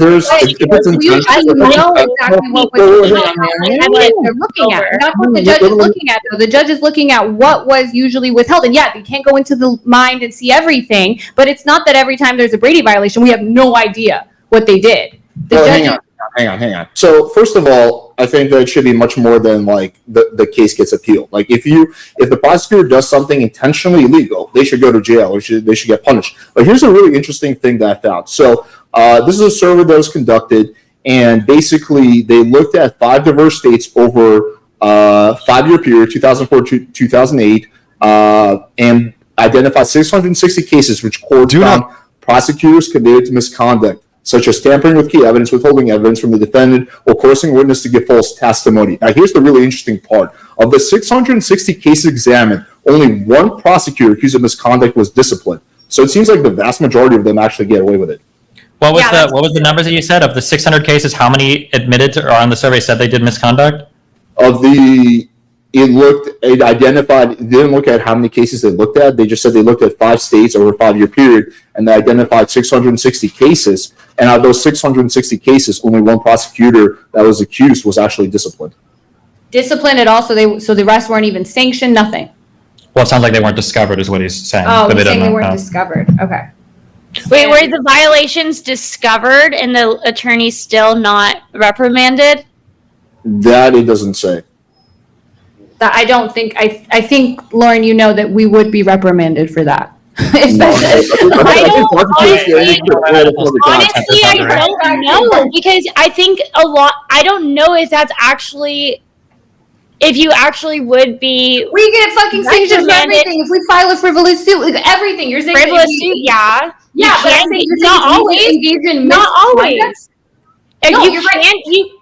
You know exactly what they're looking at. That's what the judge is looking at, though. The judge is looking at what was usually withheld. And yeah, you can't go into the mind and see everything, but it's not that every time there's a Brady violation, we have no idea what they did.
Hang on. So first of all, I think that it should be much more than like the case gets appealed. Like if the prosecutor does something intentionally illegal, they should go to jail or they should get punished. But here's a really interesting thing that I found. So this is a survey that was conducted, and basically they looked at 5 diverse states over a 5-year period, 2004 to 2008, and identified 660 cases which courts found prosecutors committed to misconduct, such as tampering with key evidence, withholding evidence from the defendant, or coercing a witness to give false testimony. Now, here's the really interesting part. Of the 660 cases examined, only 1 prosecutor accused of misconduct was disciplined. So it seems like the vast majority of them actually get away with it.
What was the numbers that you said? Of the 600 cases, how many admitted to, or on the survey said they did misconduct?
It identified, it didn't look at how many cases they looked at. They just said they looked at 5 states over a 5-year period, and they identified 660 cases. And out of those 660 cases, only 1 prosecutor that was accused was actually disciplined.
Disciplined at all, so the rest weren't even sanctioned, nothing.
Well, it sounds like they weren't discovered is what he's saying.
Oh, he's saying they weren't discovered. Okay.
Wait, were the violations discovered and the attorney still not reprimanded?
That it doesn't say.
That I don't think, I think, Lauren, you know that we would be reprimanded for that.
Honestly, I don't know, because I think I don't know if that's actually, if you actually would be.
We get fucking sanctioned for everything. If we file a frivolous suit, like everything. You're saying
frivolous suit, yeah.
Yeah, but I'm saying
not always. Not always.
No,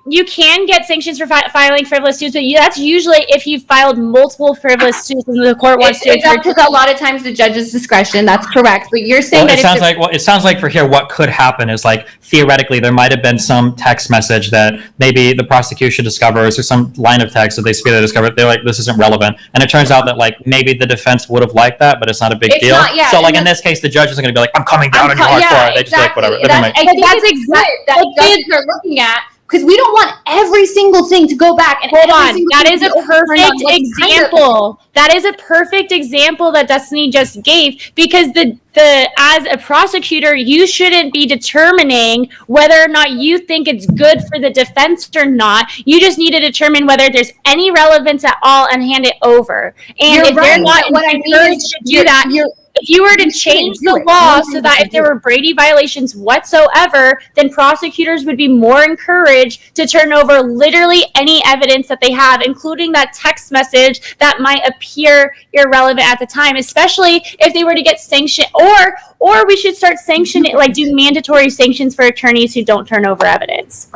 you can get sanctions for filing frivolous suits, but that's usually if you filed multiple frivolous suits and the court wants to.
It's up to a lot of times the judge's discretion. That's correct. But you're saying
it sounds like for here, what could happen is like theoretically there might have been some text message that maybe the prosecution discovers or some line of text that they speed discovered. They're like, this isn't relevant, and it turns out that like maybe the defense would have liked that, but it's not a big deal. So like in this case, the judge isn't going to be like, I'm coming down on you hardcore. They just like whatever.
I think that's exactly that judges are looking at. Because we don't want every single thing to go back and
hold on. That is a perfect example. That is a perfect example that Destiny just gave, because the as a prosecutor, you shouldn't be determining whether or not you think it's good for the defense or not. You just need to determine whether there's any relevance at all and hand it over. And if they're not encouraged to do that, if you were to change the law so that if there were Brady violations whatsoever, then prosecutors would be more encouraged to turn over literally any evidence that they have, including that text message that might appear irrelevant at the time, especially if they were to get sanctioned, or we should start sanctioning, like do mandatory sanctions for attorneys who don't turn over evidence.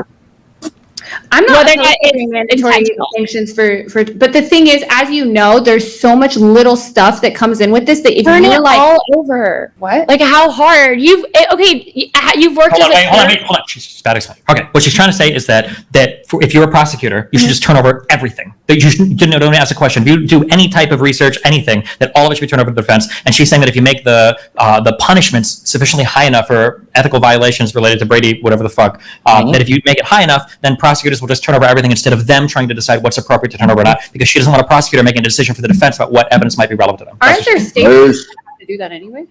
I'm not doing mandatory sanctions for, but the thing is, as you know, there's so much little stuff that comes in with this that if you're like
all over,
what?
Like how hard you've worked
hold on. She's bad explaining. Okay, what she's trying to say is that if you're a prosecutor, you should just turn over everything. That you don't ask a question. If you do any type of research, anything, that all of it should be turned over to the defense. And she's saying that if you make the punishments sufficiently high enough for ethical violations related to Brady, whatever the fuck, that if you make it high enough, then prosecutors will just turn over everything instead of them trying to decide what's appropriate to turn over or not, because she doesn't want a prosecutor making a decision for the defense about what evidence might be relevant to them.
Aren't there states that have to do that anyway?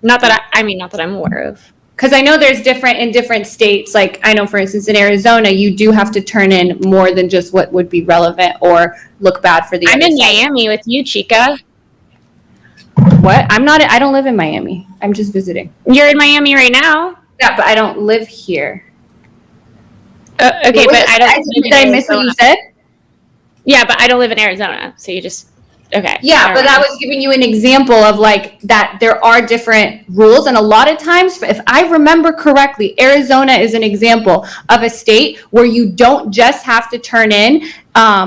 Not that I'm aware of.
Because I know there's in different states. Like I know, for instance, in Arizona, you do have to turn in more than just what would be relevant or look bad for the.
I'm in Miami with you, Chica.
What? I'm not. I don't live in Miami. I'm just visiting.
You're in Miami right now.
Yeah, but I don't live here.
Okay, but I don't.
Did I miss what you said?
Yeah, but I don't live in Arizona, so you just. Okay.
Yeah, but I was giving you an example of like that there are different rules, and a lot of times, if I remember correctly, Arizona is an example of a state where you don't just have to turn in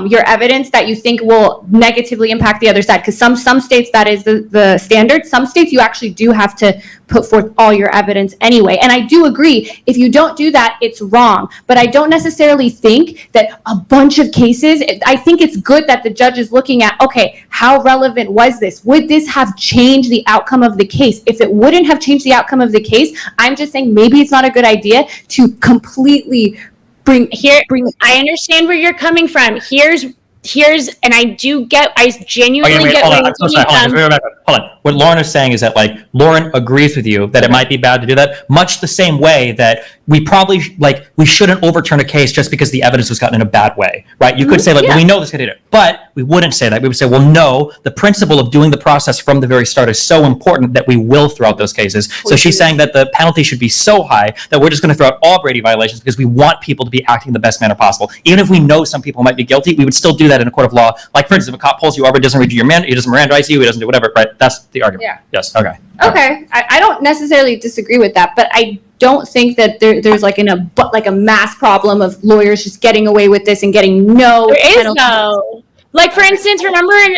your evidence that you think will negatively impact the other side. Because some states that is the standard. Some states you actually do have to put forth all your evidence anyway. And I do agree, if you don't do that, it's wrong. But I don't necessarily think that a bunch of cases, I think it's good that the judge is looking at, okay, how relevant was this? Would this have changed the outcome of the case? If it wouldn't have changed the outcome of the case, I'm just saying maybe it's not a good idea to completely bring.
I understand where you're coming from. Here's, and I genuinely get where you're coming from.
Hold on. What Lauren is saying is that, like, Lauren agrees with you that it might be bad to do that, much the same way that we probably, we shouldn't overturn a case just because the evidence was gotten in a bad way, right? You could say, well, we know this guy did it, but we wouldn't say that. We would say, well, no, the principle of doing the process from the very start is so important that we will throw out those cases. So she's saying that the penalty should be so high that we're just going to throw out all Brady violations because we want people to be acting in the best manner possible. Even if we know some people might be guilty, we would still do that in a court of law. Like, for instance, if a cop pulls you over, doesn't read you he doesn't Mirandize you, he doesn't do whatever, right? That's the argument.
Yeah.
Yes. Okay.
Okay. I don't necessarily disagree with that, but I don't think that there's like a mass problem of lawyers just getting away with this and getting no.
There is
penalty.
no. Like, for instance, remember in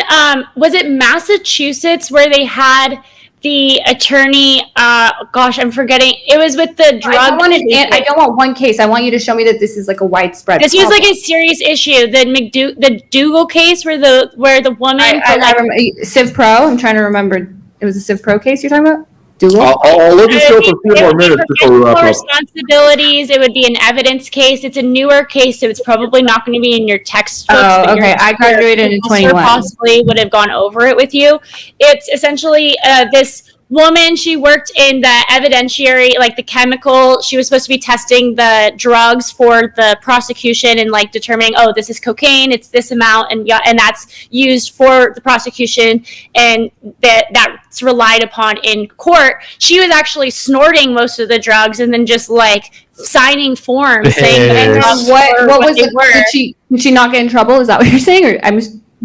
was it Massachusetts where they had the attorney? Gosh, I'm forgetting. It was with the drug.
I don't want one case. I want you to show me that this is like a widespread.
This was like a serious issue. The Dougal case where the woman.
I remember Civ Pro. I'm trying to remember. It was a Civ Pro case you're talking about? Dougal?
I'll let this go for a few more minutes before we wrap up.
Responsibilities. It would be an evidence case. It's a newer case, so it's probably not going to be in your textbooks.
Oh, okay. I graduated in 21.
Possibly would have gone over it with you. It's essentially this woman. She worked in the evidentiary, like the chemical. She was supposed to be testing the drugs for the prosecution and like determining, oh, this is cocaine, it's this amount, and that's used for the prosecution, and that's relied upon in court. She was actually snorting most of the drugs and then just like signing forms saying
what was it? Did she not get in trouble? Is that what you're saying?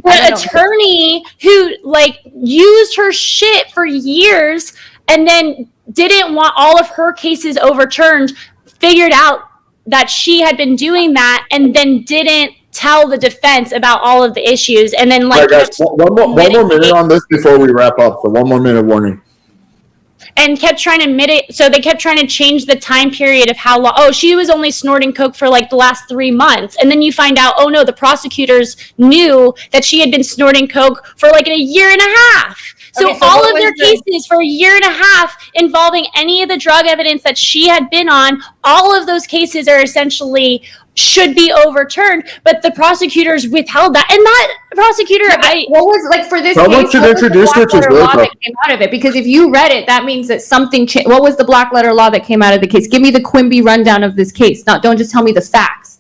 Or
the attorney who like used her shit for years and then didn't want all of her cases overturned, figured out that she had been doing that and then didn't tell the defense about all of the issues, and then like
guys, one more minute on this before we wrap up. So 1 more minute warning.
And kept trying to admit it. So they kept trying to change the time period of how long. Oh, she was only snorting coke for like the last 3 months. And then you find out, oh no, the prosecutors knew that she had been snorting coke for like a year and a half. So all of their cases for a year and a half involving any of the drug evidence that she had been on, all of those cases are essentially should be overturned, but the prosecutors withheld that. And that prosecutor,
what was like for this
someone
case?
Should introduce her to
law that came out of it, because if you read it, that means that something changed. What was the black letter law that came out of the case? Give me the Quimby rundown of this case. Don't just tell me the facts.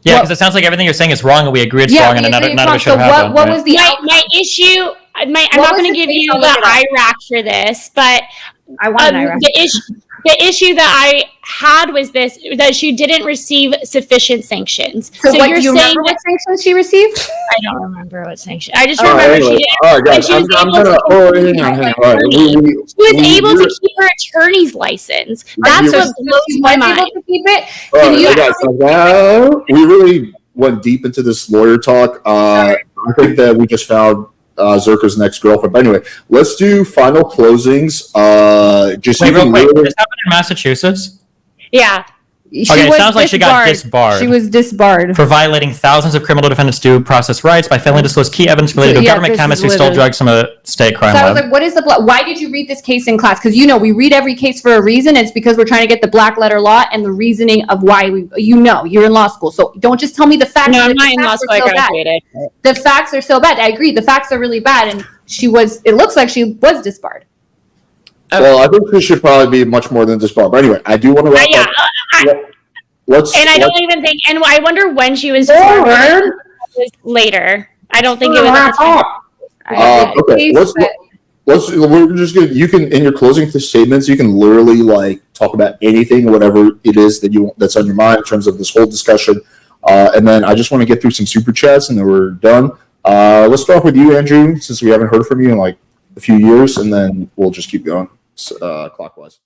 Yeah, because it sounds like everything you're saying is wrong, and we agree it's wrong, and none of it should have happened.
What was the
my issue? I'm not going to give you the IRAC for this, but
I want an IRAC.
The issue that I had was that she didn't receive sufficient sanctions.
So what, you're saying what sanctions she received?
I don't remember what sanctions. I just remember she didn't.
All right, guys, I'm gonna.
She was able to keep her attorney's license. That's what blows my mind.
Able to keep it.
We really went deep into this lawyer talk. I think that we just found Zerka's next girlfriend. But anyway, let's do final closings.
Wait, real quick. This happened in Massachusetts?
Yeah.
It sounds like she got disbarred.
She was disbarred
for violating thousands of criminal defendants' due process rights by failing to disclose key evidence related to government chemists who stole drugs from a state crime lab.
So I was like, what is why did you read this case in class? Because we read every case for a reason. It's because we're trying to get the black letter law and the reasoning of why you're in law school. So don't just tell me the facts.
No, I'm not in law school. I graduated.
The facts are so bad. I agree. The facts are really bad. And it looks like she was disbarred.
Okay. Well, I think she should probably be much more than disbarred. But anyway, I do want to wrap up.
I don't even think, and I wonder when she was disbarred. Later. I don't think it was.
Okay, we're just gonna. You can, in your closing statements, you can literally like talk about anything, whatever it is that's on your mind in terms of this whole discussion. And then I just want to get through some super chats, and then we're done. Let's start off with you, Andrew, since we haven't heard from you in like a few years, and then we'll just keep going clockwise.